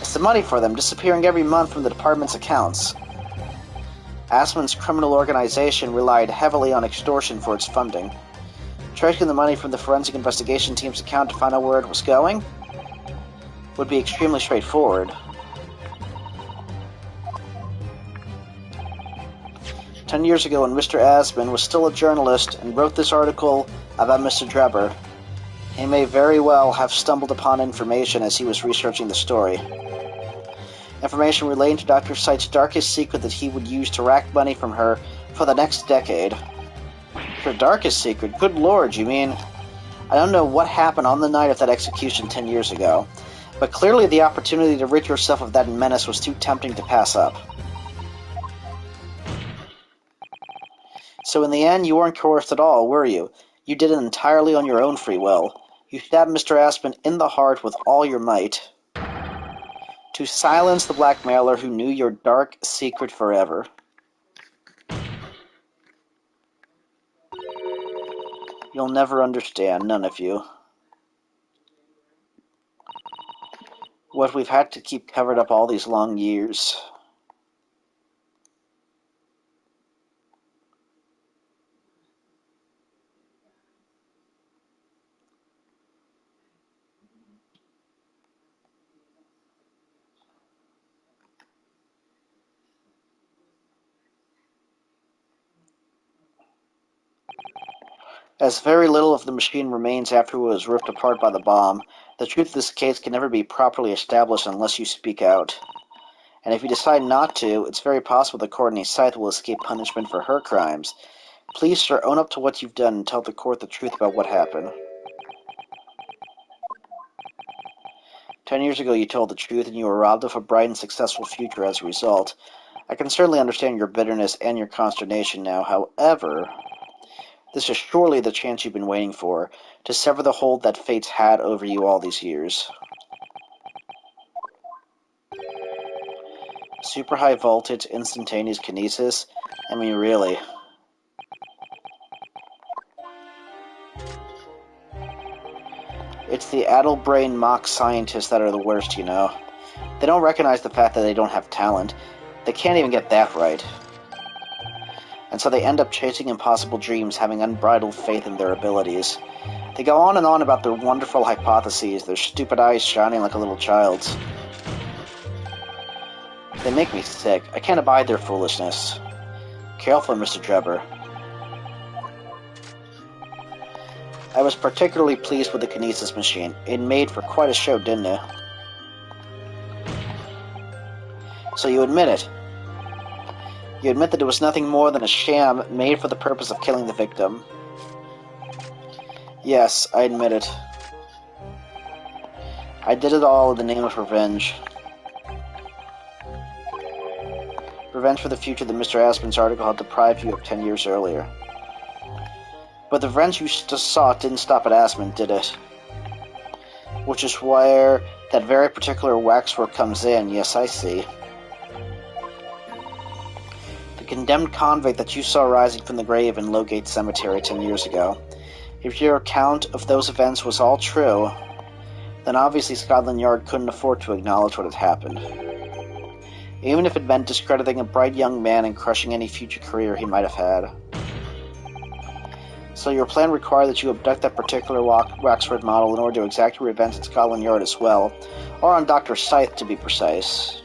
Speaker 5: It's the money for them, disappearing every month from the department's accounts. Asmon's criminal organization relied heavily on extortion for its funding. Tracing the money from the forensic investigation team's account to find out where it was going would be extremely straightforward. 10 years ago, when Mr. Asmon was still a journalist and wrote this article about Mr. Drebber, he may very well have stumbled upon information as he was researching the story. Information relating to Dr. Sight's darkest secret that he would use to rack money from her for the next decade. Her darkest secret? Good lord, you mean... I don't know what happened on the night of that execution 10 years ago, but clearly the opportunity to rid yourself of that menace was too tempting to pass up. So in the end, you weren't coerced at all, were you? You did it entirely on your own free will. You stabbed Mr. Aspen in the heart with all your might. To silence the blackmailer who knew your dark secret forever. You'll never understand, none of you. What we've had to keep covered up all these long years. As very little of the machine remains after it was ripped apart by the bomb, the truth of this case can never be properly established unless you speak out. And if you decide not to, it's very possible that Courtney Scythe will escape punishment for her crimes. Please, sir, own up to what you've done and tell the court the truth about what happened. 10 years ago you told the truth, and you were robbed of a bright and successful future as a result. I can certainly understand your bitterness and your consternation now. However, this is surely the chance you've been waiting for, to sever the hold that fate's had over you all these years. Super high voltage, instantaneous kinesis? I mean, really. It's the addle-brained mock scientists that are the worst, you know. They don't recognize the fact that they don't have talent. They can't even get that right. And so they end up chasing impossible dreams, having unbridled faith in their abilities. They go on and on about their wonderful hypotheses, their stupid eyes shining like a little child's. They make me sick. I can't abide their foolishness. Careful, Mr. Drebber. I was particularly pleased with the kinesis machine. It made for quite a show, didn't it? So you admit it. You admit that it was nothing more than a sham made for the purpose of killing the victim. Yes, I admit it. I did it all in the name of revenge. Revenge for the future that Mr. Aspen's article had deprived you of 10 years earlier. But the revenge you sought didn't stop at Aspen, did it? Which is where that very particular waxwork comes in. Yes, I see. The condemned convict that you saw rising from the grave in Lowgate Cemetery 10 years ago. If your account of those events was all true, then obviously Scotland Yard couldn't afford to acknowledge what had happened. Even if it meant discrediting a bright young man and crushing any future career he might have had. So your plan required that you abduct that particular Waxwork model in order to exact your revenge at Scotland Yard as well, or on Dr. Scythe to be precise.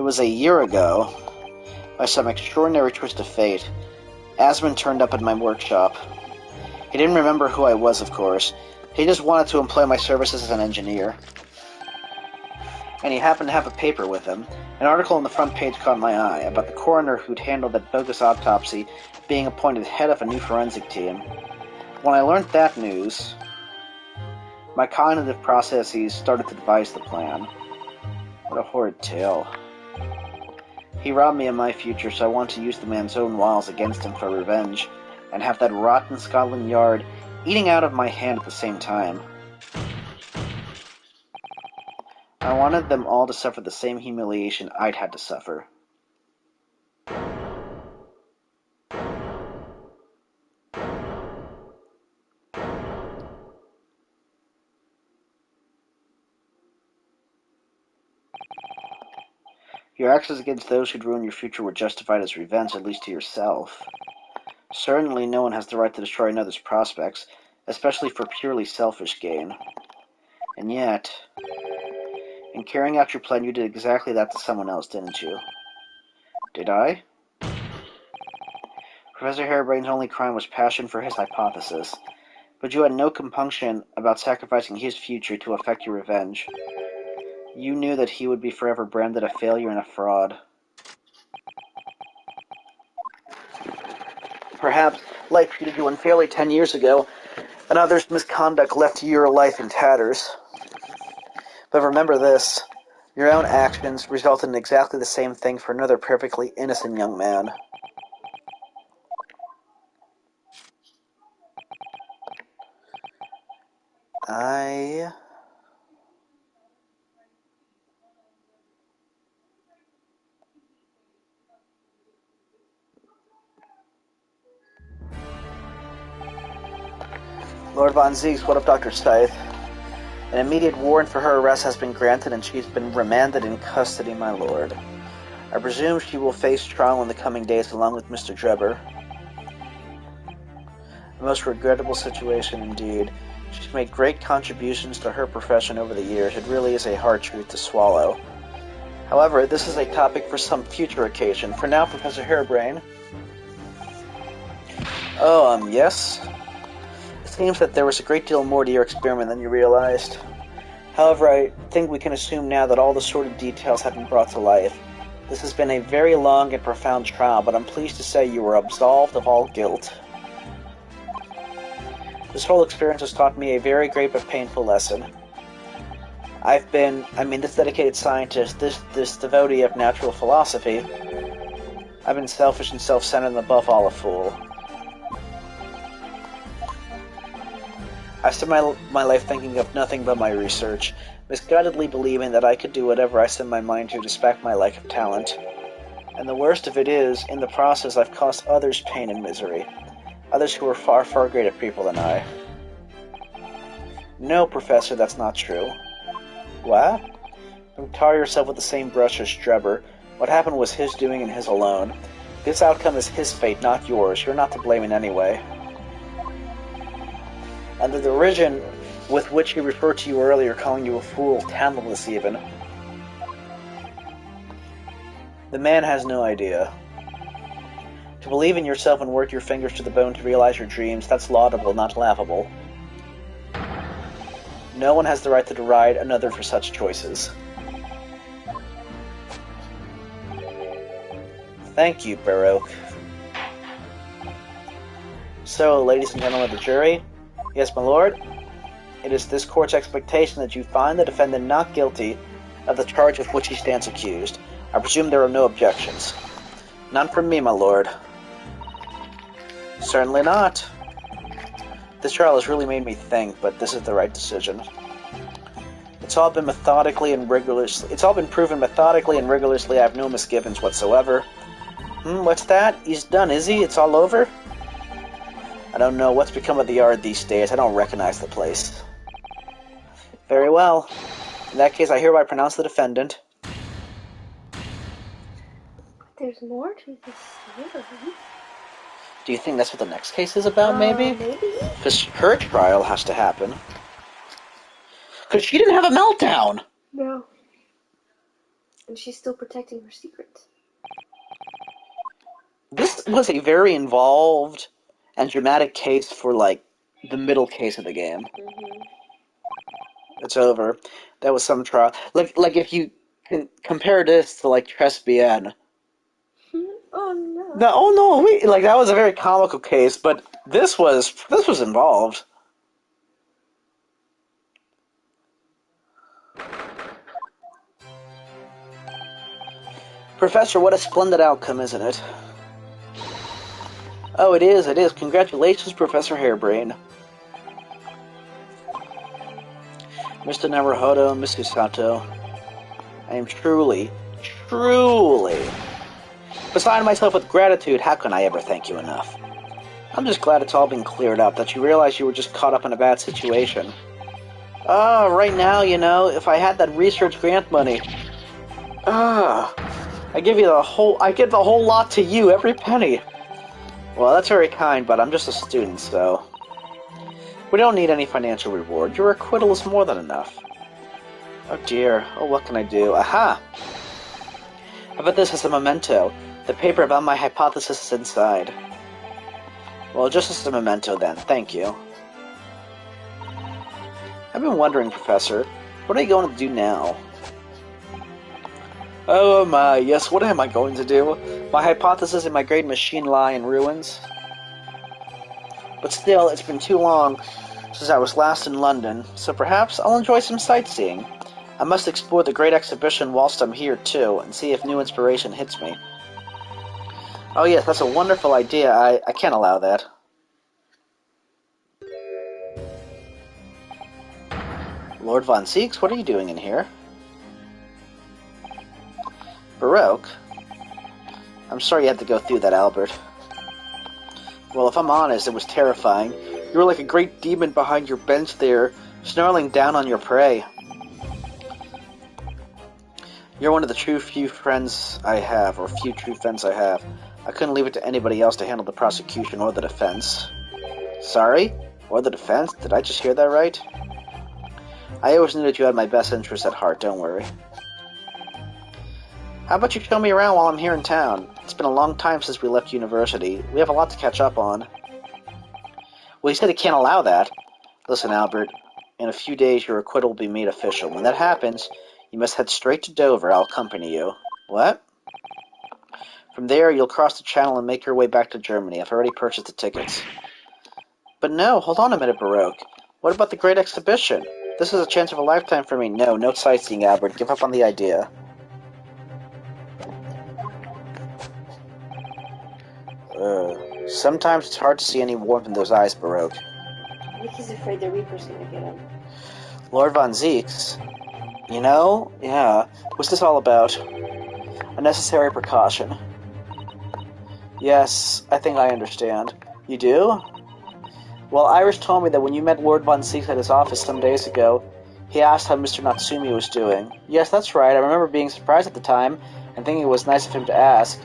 Speaker 5: was a year ago, by some extraordinary twist of fate, Asmund turned up at my workshop. He didn't remember who I was, of course. He just wanted to employ my services as an engineer. And he happened to have a paper with him. An article on the front page caught my eye about the coroner who'd handled that bogus autopsy being appointed head of a new forensic team. When I learned that news, my cognitive processes started to devise the plan. What a horrid tale. He robbed me of my future, so I want to use the man's own wiles against him for revenge, and have that rotten Scotland Yard eating out of my hand at the same time. I wanted them all to suffer the same humiliation I'd had to suffer. Your actions against those who'd ruin your future were justified as revenge, at least to yourself. Certainly no one has the right to destroy another's prospects, especially for purely selfish gain. And yet, in carrying out your plan, you did exactly that to someone else, didn't you? Did I? Professor Harebrain's only crime was passion for his hypothesis, but you had no compunction about sacrificing his future to effect your revenge. You knew that he would be forever branded a failure and a fraud. Perhaps life treated you unfairly 10 years ago, and others' misconduct left your life in tatters. But remember this, your own actions resulted in exactly the same thing for another perfectly innocent young man. Lord Von Zieks, what of Dr. Scythe? An immediate warrant for her arrest has been granted, and she's been remanded in custody, my lord. I presume she will face trial in the coming days along with Mr. Drebber. A most regrettable situation indeed. She's made great contributions to her profession over the years. It really is a hard truth to swallow. However, this is a topic for some future occasion. For now, Professor Harebrain. Oh, yes? It seems that there was a great deal more to your experiment than you realized. However, I think we can assume now that all the sordid details have been brought to life. This has been a very long and profound trial, but I'm pleased to say you were absolved of all guilt. This whole experience has taught me a very great but painful lesson. This dedicated scientist, this devotee of natural philosophy, I've been selfish and self-centered and above all a fool. I spent my life thinking of nothing but my research, misguidedly believing that I could do whatever I set my mind to despite my lack of talent. And the worst of it is, in the process I've caused others pain and misery. Others who are far, far greater people than I. No, Professor, that's not true. What? Don't tar yourself with the same brush as Drebber. What happened was his doing and his alone. This outcome is his fate, not yours. You're not to blame in any way. And the derision with which he referred to you earlier, calling you a fool, tandemless even. The man has no idea. To believe in yourself and work your fingers to the bone to realize your dreams, that's laudable, not laughable. No one has the right to deride another for such choices. Thank you, Baroque. So, ladies and gentlemen of the jury, yes, my lord, it is this court's expectation that you find the defendant not guilty of the charge of which he stands accused. I presume there are no objections. None from me, my lord. Certainly not. This trial has really made me think, but this is the right decision. It's all been proven methodically and rigorously. I have no misgivings whatsoever. What's that? He's done, is he? It's all over? I don't know what's become of the yard these days. I don't recognize the place. Very well. In that case, I hereby pronounce the defendant.
Speaker 2: There's more to this story.
Speaker 5: Do you think that's what the next case is about, maybe?
Speaker 2: Maybe.
Speaker 5: Because her trial has to happen. Because she didn't have a meltdown!
Speaker 2: No. And she's still protecting her secret.
Speaker 5: This was a very involved and dramatic case for, like, the middle case of the game.
Speaker 2: Mm-hmm.
Speaker 5: It's over. That was some trial. Like if you can compare this to, like, Trespian.
Speaker 2: Oh no.
Speaker 5: No, oh no, wait, like, that was a very comical case, but this was involved. Professor, what a splendid outcome, isn't it? Oh, it is, it is. Congratulations, Professor Hairbrain. Mr. Naruhodo, Mrs. Sato, I am truly beside myself with gratitude. How can I ever thank you enough? I'm just glad it's all been cleared up, that you realize you were just caught up in a bad situation. Right now, you know, if I had that research grant money, I give the whole lot to you, every penny. Well, that's very kind, but I'm just a student, so we don't need any financial reward. Your acquittal is more than enough. Oh dear. Oh, what can I do? Aha! How about this as a memento? The paper about my hypothesis is inside. Well, just as a memento then. Thank you. I've been wondering, Professor, what are you going to do now? Oh my, yes, what am I going to do? My hypothesis and my great machine lie in ruins? But still, it's been too long since I was last in London, so perhaps I'll enjoy some sightseeing. I must explore the great exhibition whilst I'm here, too, and see if new inspiration hits me. Oh yes, that's a wonderful idea. I can't allow that. Lord Von Zieks, what are you doing in here? Baroque? I'm sorry you had to go through that, Albert. Well, if I'm honest, it was terrifying. You were like a great demon behind your bench there, snarling down on your prey. You're one of the few true friends I have. I couldn't leave it to anybody else to handle the prosecution or the defense. Sorry? Or the defense? Did I just hear that right? I always knew that you had my best interests at heart, don't worry. How about you show me around while I'm here in town? It's been a long time since we left university. We have a lot to catch up on. Well, he said he can't allow that. Listen, Albert, in a few days your acquittal will be made official. When that happens, you must head straight to Dover. I'll accompany you. What? From there, you'll cross the channel and make your way back to Germany. I've already purchased the tickets. But no, hold on a minute, Baroque. What about the great exhibition? This is a chance of a lifetime for me. No sightseeing, Albert. Give up on the idea. Sometimes it's hard to see any warmth in those eyes, Baroque.
Speaker 2: I think he's afraid the Reaper's gonna get him.
Speaker 5: Lord Von Zieks? You know, yeah. What's this all about? A necessary precaution. Yes, I think I understand. You do? Well, Iris told me that when you met Lord Von Zieks at his office some days ago, he asked how Mr. Natsumi was doing. Yes, that's right. I remember being surprised at the time and thinking it was nice of him to ask.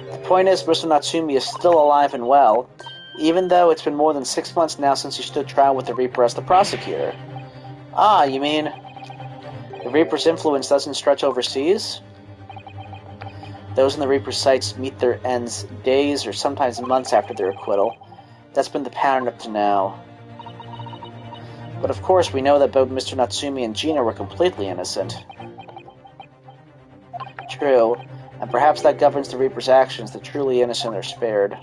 Speaker 5: The point is, Mr. Natsumi is still alive and well, even though it's been more than 6 months now since he stood trial with the Reaper as the prosecutor. Ah, you mean the Reaper's influence doesn't stretch overseas? Those in the Reaper's sights meet their ends days or sometimes months after their acquittal. That's been the pattern up to now. But of course, we know that both Mr. Natsumi and Gina were completely innocent. True. And perhaps that governs the Reaper's actions. The truly innocent are spared.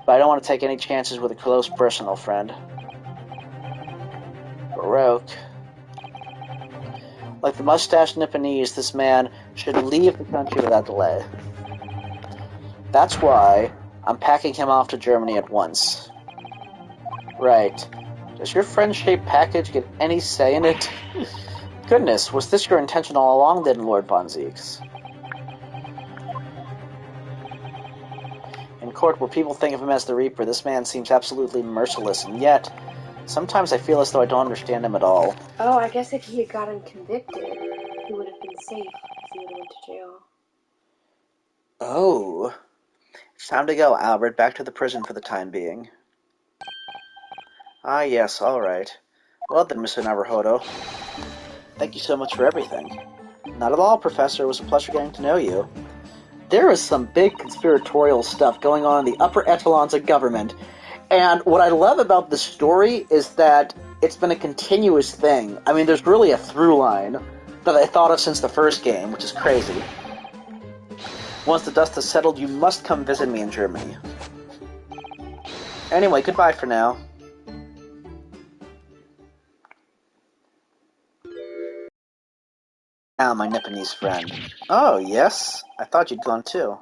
Speaker 5: But I don't want to take any chances with a close personal friend. Baroque. Like the mustached Nipponese, this man should leave the country without delay. That's why I'm packing him off to Germany at once. Right. Does your friend-shaped package get any say in it? Goodness, was this your intention all along then, Lord Von Zieks? In court, where people think of him as the Reaper, this man seems absolutely merciless, and yet, sometimes I feel as though I don't understand him at all.
Speaker 2: Oh, I guess if he had gotten convicted, he would have been safe if he would have went to jail.
Speaker 5: Oh. It's time to go, Albert. Back to the prison for the time being. Ah, yes, all right. Well then, Mr. Naruhodo. Thank you so much for everything. Not at all, Professor. It was a pleasure getting to know you. There is some big conspiratorial stuff going on in the upper echelons of government. And what I love about the story is that it's been a continuous thing. I mean, there's really a through line that I thought of since the first game, which is crazy. Once the dust has settled, you must come visit me in Germany. Anyway, goodbye for now. Now, my Nipponese friend. Oh, yes? I thought you'd gone too.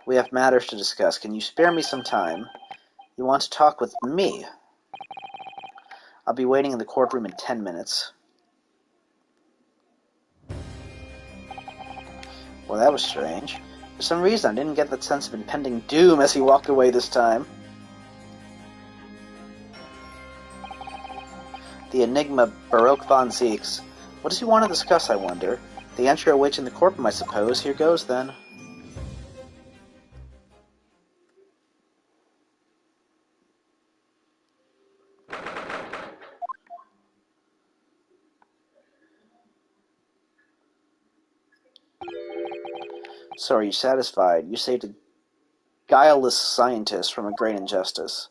Speaker 5: We have matters to discuss. Can you spare me some time? You want to talk with me? I'll be waiting in the courtroom in 10 minutes. Well, that was strange. For some reason, I didn't get that sense of impending doom as he walked away this time. The enigma Baroque von Zieks. What does he want to discuss, I wonder? The entry awaits in the courtroom, I suppose. Here goes, then. So are you satisfied? You saved a guileless scientist from a great injustice.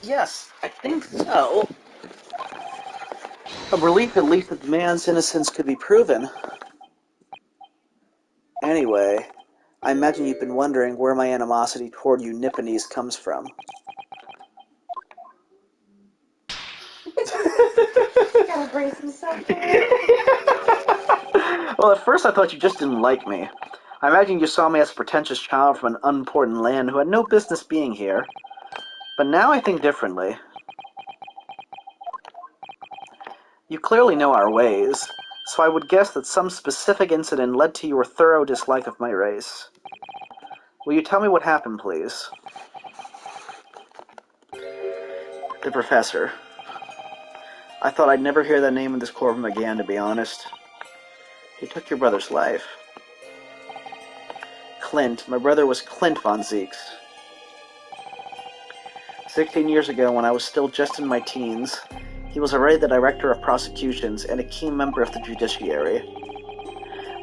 Speaker 5: Yes, I think so. A relief at least that the man's innocence could be proven. Anyway, I imagine you've been wondering where my animosity toward you Nipponese comes from.
Speaker 2: Gotta brace himself.
Speaker 5: Well, at first I thought you just didn't like me. I imagine you saw me as a pretentious child from an unimportant land who had no business being here. But now I think differently. You clearly know our ways, so I would guess that some specific incident led to your thorough dislike of my race. Will you tell me what happened, please? The Professor. I thought I'd never hear that name in this courtroom again, to be honest. He took your brother's life. Clint. My brother was Clint von Zieks. 16 years ago, when I was still just in my teens, he was already the director of prosecutions and a key member of the judiciary.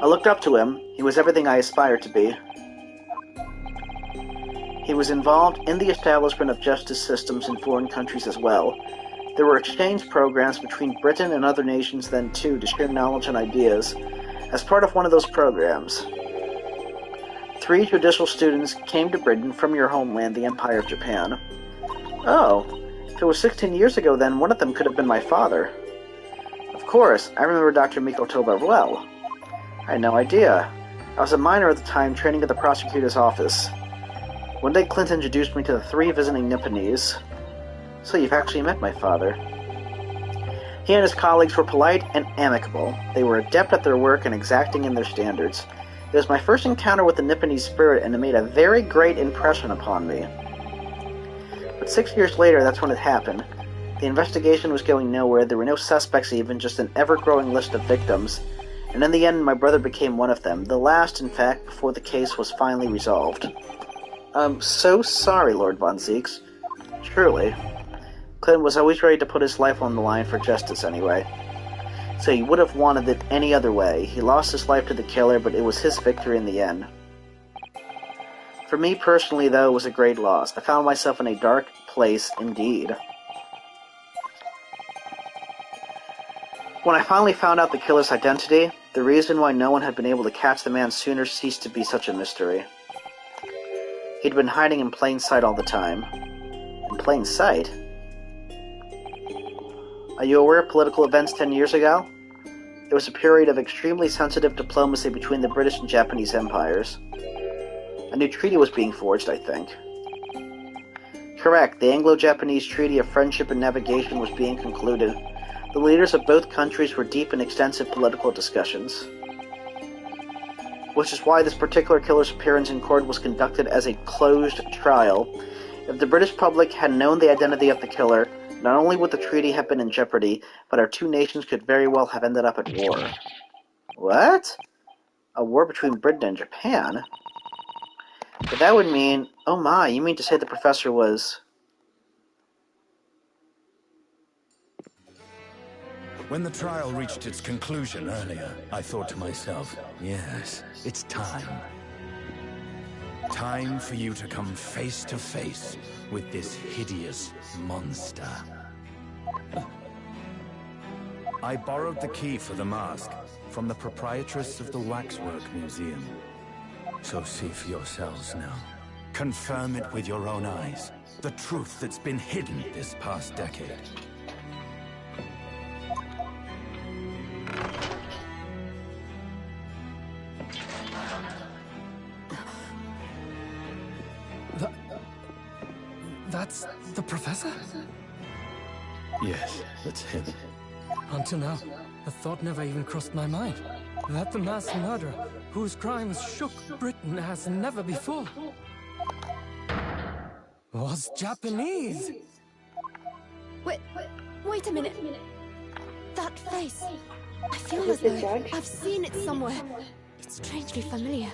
Speaker 5: I looked up to him. He was everything I aspired to be. He was involved in the establishment of justice systems in foreign countries as well. There were exchange programs between Britain and other nations then too to share knowledge and ideas. As part of one of those programs, 3 judicial students came to Britain from your homeland, the Empire of Japan. Oh, if it was 16 years ago then, one of them could have been my father. Of course, I remember Dr. Mikotoba well. I had no idea. I was a minor at the time, training at the prosecutor's office. One day Clint introduced me to the 3 visiting Nipponese. So you've actually met my father. He and his colleagues were polite and amicable. They were adept at their work and exacting in their standards. It was my first encounter with the Nipponese spirit, and it made a very great impression upon me. But 6 years later, that's when it happened. The investigation was going nowhere, there were no suspects even, just an ever-growing list of victims. And in the end, my brother became one of them. The last, in fact, before the case was finally resolved. I'm so sorry, Lord von Zieks. Truly. Clint was always ready to put his life on the line for justice anyway. So he would have wanted it any other way. He lost his life to the killer, but it was his victory in the end. For me personally, though, it was a great loss. I found myself in a dark place indeed. When I finally found out the killer's identity, the reason why no one had been able to catch the man sooner ceased to be such a mystery. He'd been hiding in plain sight all the time. In plain sight? Are you aware of political events 10 years ago? It was a period of extremely sensitive diplomacy between the British and Japanese empires. A new treaty was being forged, I think. Correct, the Anglo-Japanese Treaty of Friendship and Navigation was being concluded. The leaders of both countries were deep in extensive political discussions. Which is why this particular killer's appearance in court was conducted as a closed trial. If the British public had known the identity of the killer, not only would the treaty have been in jeopardy, but our 2 nations could very well have ended up at war. What? A war between Britain and Japan? But that would mean... Oh my, you mean to say the Professor was...
Speaker 4: When the trial reached its conclusion earlier, I thought to myself, yes, it's time. Time for you to come face to face with this hideous monster. I borrowed the key for the mask from the proprietress of the Waxwork Museum. So see for yourselves now. Confirm it with your own eyes. The truth that's been hidden this past decade.
Speaker 6: That's the professor?
Speaker 4: Yes, that's him.
Speaker 6: Until now, the thought never even crossed my mind. That the mass murderer, whose crimes shook Britain as never before, was Japanese.
Speaker 7: Wait a minute. That face. I feel
Speaker 2: Is
Speaker 7: as
Speaker 2: the
Speaker 7: though
Speaker 2: judge?
Speaker 7: I've seen it somewhere. It's strangely familiar.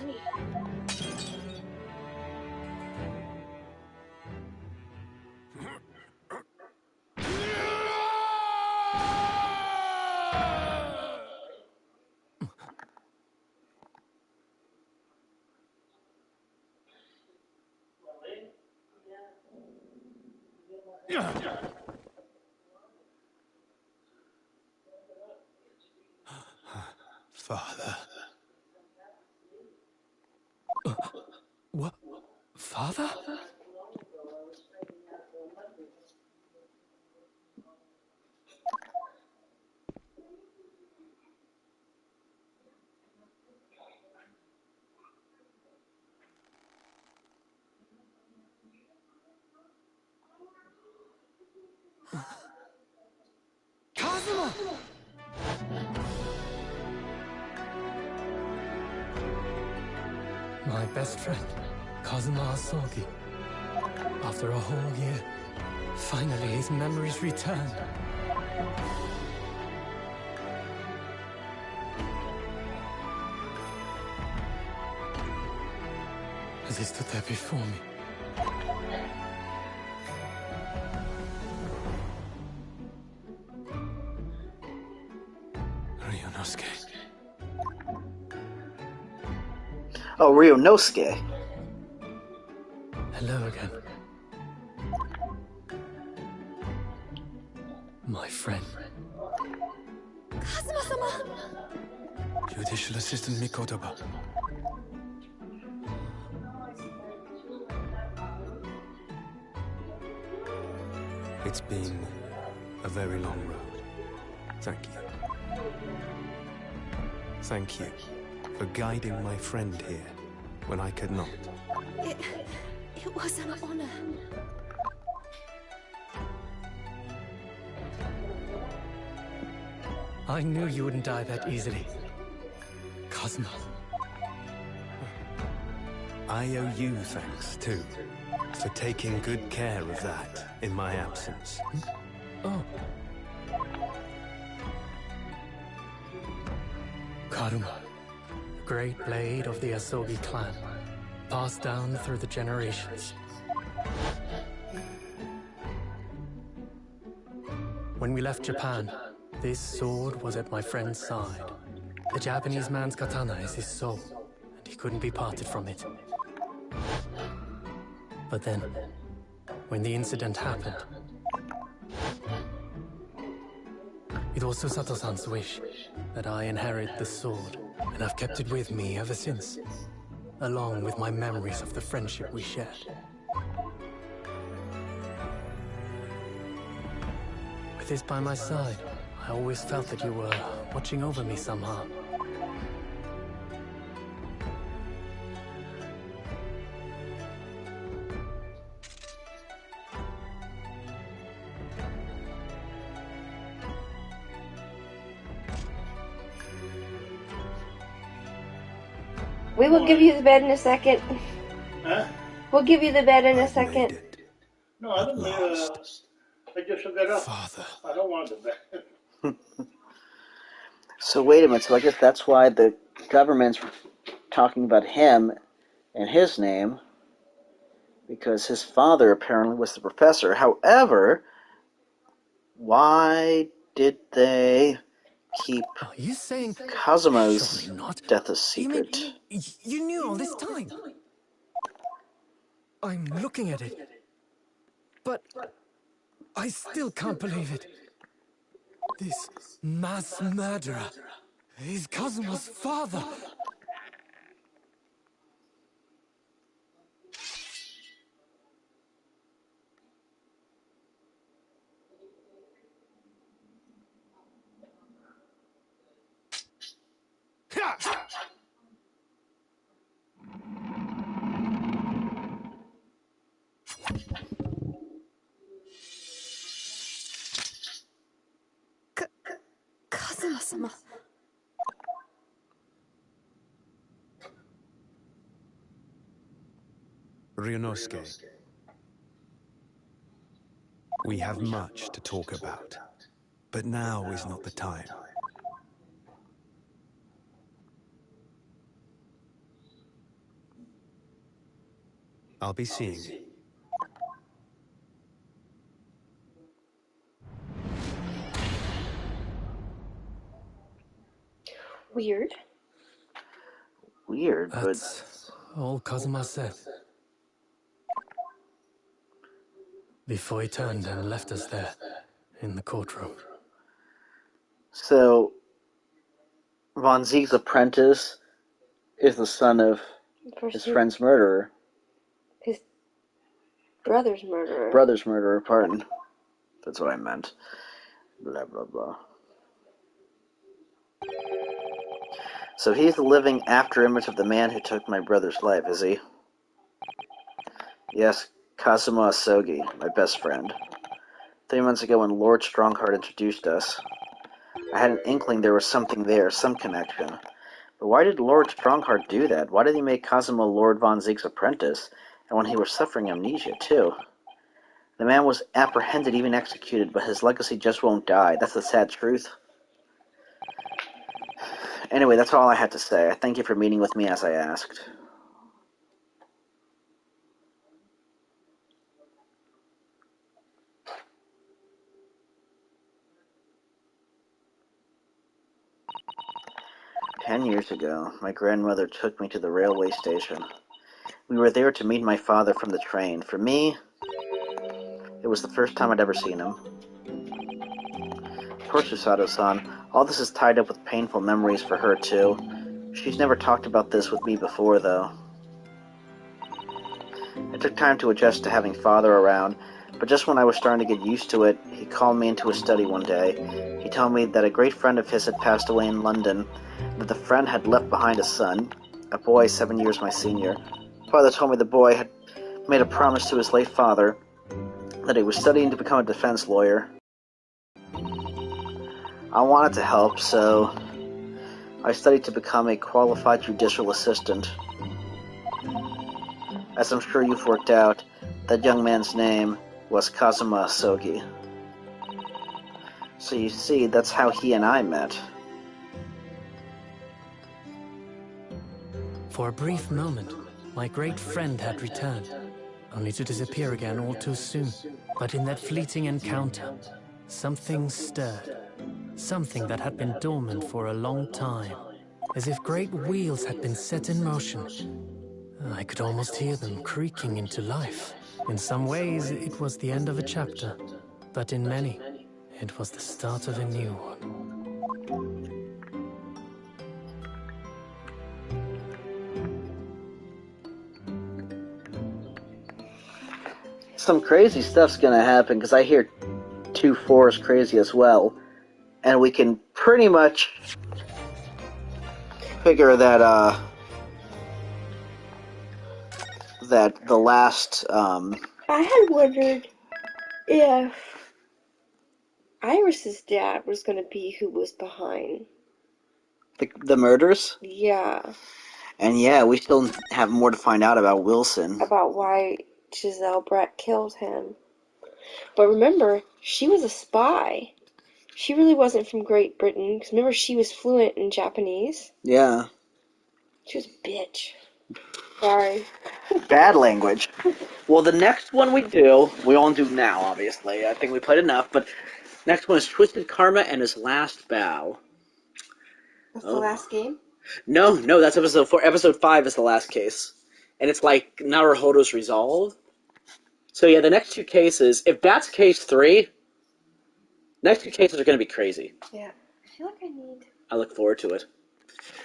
Speaker 4: Father.
Speaker 6: What? Father? Kazuma! My best friend, Kazuma Asogi. After a whole year, finally his memories returned. As he stood there before me.
Speaker 4: Ryunosuke.
Speaker 5: Oh, Ryunosuke.
Speaker 6: Hello again. My friend.
Speaker 7: Kazuma-sama!
Speaker 6: Judicial Assistant Mikotoba.
Speaker 8: It's been a very long road. Thank you. Thank you for guiding my friend here when I could not.
Speaker 7: It was an honor.
Speaker 6: I knew you wouldn't die that easily. Kazuma.
Speaker 8: I owe you thanks, too, for taking good care of that in my absence.
Speaker 6: Oh. Karuma, the great blade of the Asogi clan, passed down through the generations. When we left Japan, this sword was at my friend's side. The Japanese man's katana is his soul, and he couldn't be parted from it. But then, when the incident happened, it was Susato-san's wish that I inherit the sword, and I've kept it with me ever since, along with my memories of the friendship we shared. With this by my side, I always felt that you were watching over me somehow.
Speaker 2: We will give you the bed in a second.
Speaker 9: Huh?
Speaker 2: We'll give you the bed in a second.
Speaker 9: No, I didn't mean I just got up.
Speaker 8: Father.
Speaker 9: I don't want the bed.
Speaker 5: So wait a minute. So I guess that's why the government's talking about him and his name, because his father apparently was the professor. However, why did they keep
Speaker 6: Are you saying...
Speaker 5: Kazuma's
Speaker 6: Surely not.
Speaker 5: death a
Speaker 6: You mean
Speaker 5: secret?
Speaker 6: you knew all this time? I'm looking at it, but I still can't believe it. This mass murderer is Kazuma's father.
Speaker 7: Kazuma-sama.
Speaker 8: Ryunosuke, we have much to talk about, but now is not the time. I'll be seeing you.
Speaker 2: Weird.
Speaker 5: Weird, but
Speaker 6: That's all Kazuma said. Before he turned and left us there, in the courtroom.
Speaker 5: so Von Zieg's apprentice is the son of his friend's murderer.
Speaker 2: His brother's murderer.
Speaker 5: Brother's murderer, pardon. That's what I meant. Blah, blah, blah. So he's the living after-image of the man who took my brother's life, is he? Yes, Kazuma Asogi, my best friend. 3 months ago when Lord Strongheart introduced us, I had an inkling there was something there, some connection. But why did Lord Strongheart do that? Why did he make Kazuma Lord Von Zieg's apprentice? And when he was suffering amnesia, too? The man was apprehended, even executed, but his legacy just won't die. That's the sad truth. Anyway, that's all I had to say. I thank you for meeting with me as I asked. "10 years ago, my grandmother took me to the railway station. We were there to meet my father from the train. For me, it was the first time I'd ever seen him. Poor Susato-san, all this is tied up with painful memories for her, too. She's never talked about this with me before, though. It took time to adjust to having father around, but just when I was starting to get used to it, he called me into his study one day. He told me that a great friend of his had passed away in London, that the friend had left behind a son, a boy 7 years my senior. Father told me the boy had made a promise to his late father that he was studying to become a defense lawyer. I wanted to help, so I studied to become a qualified judicial assistant. As I'm sure you've worked out, that young man's name was Kazuma Asogi. So you see, that's how he and I met."
Speaker 6: For a brief moment, my great friend had returned, only to disappear again all too soon. But in that fleeting encounter, something stirred. Something that had been dormant for a long time. As if great wheels had been set in motion. I could almost hear them creaking into life. In some ways, it was the end of a chapter. But in many, it was the start of a new one.
Speaker 5: Some crazy stuff's gonna happen, because I hear 2-4 is crazy as well. And we can pretty much figure that, that the last,
Speaker 2: I had wondered if Iris's dad was going to be who was behind.
Speaker 5: the murders?
Speaker 2: Yeah.
Speaker 5: And yeah, we still have more to find out about Wilson.
Speaker 2: About why Giselle Brett killed him. But remember, she was a spy. She really wasn't from Great Britain, because remember, she was fluent in Japanese.
Speaker 5: Yeah.
Speaker 2: She was a bitch. Sorry.
Speaker 5: Bad language. Well, the next one we won't do now, obviously. I think we played enough, but
Speaker 1: Next one is Twisted Karma and His Last Bow.
Speaker 2: That's the last game?
Speaker 1: No, that's episode 4. Episode 5 is the last case. And it's like Naruhodo's Resolve. So yeah, the next 2 cases, if that's case 3, next 2 cases are going to be crazy.
Speaker 2: Yeah. I feel like I need...
Speaker 1: I look forward to it.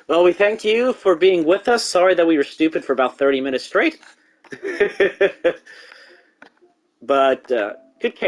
Speaker 1: Well, we thank you for being with us. Sorry that we were stupid for about 30 minutes straight. But, good case.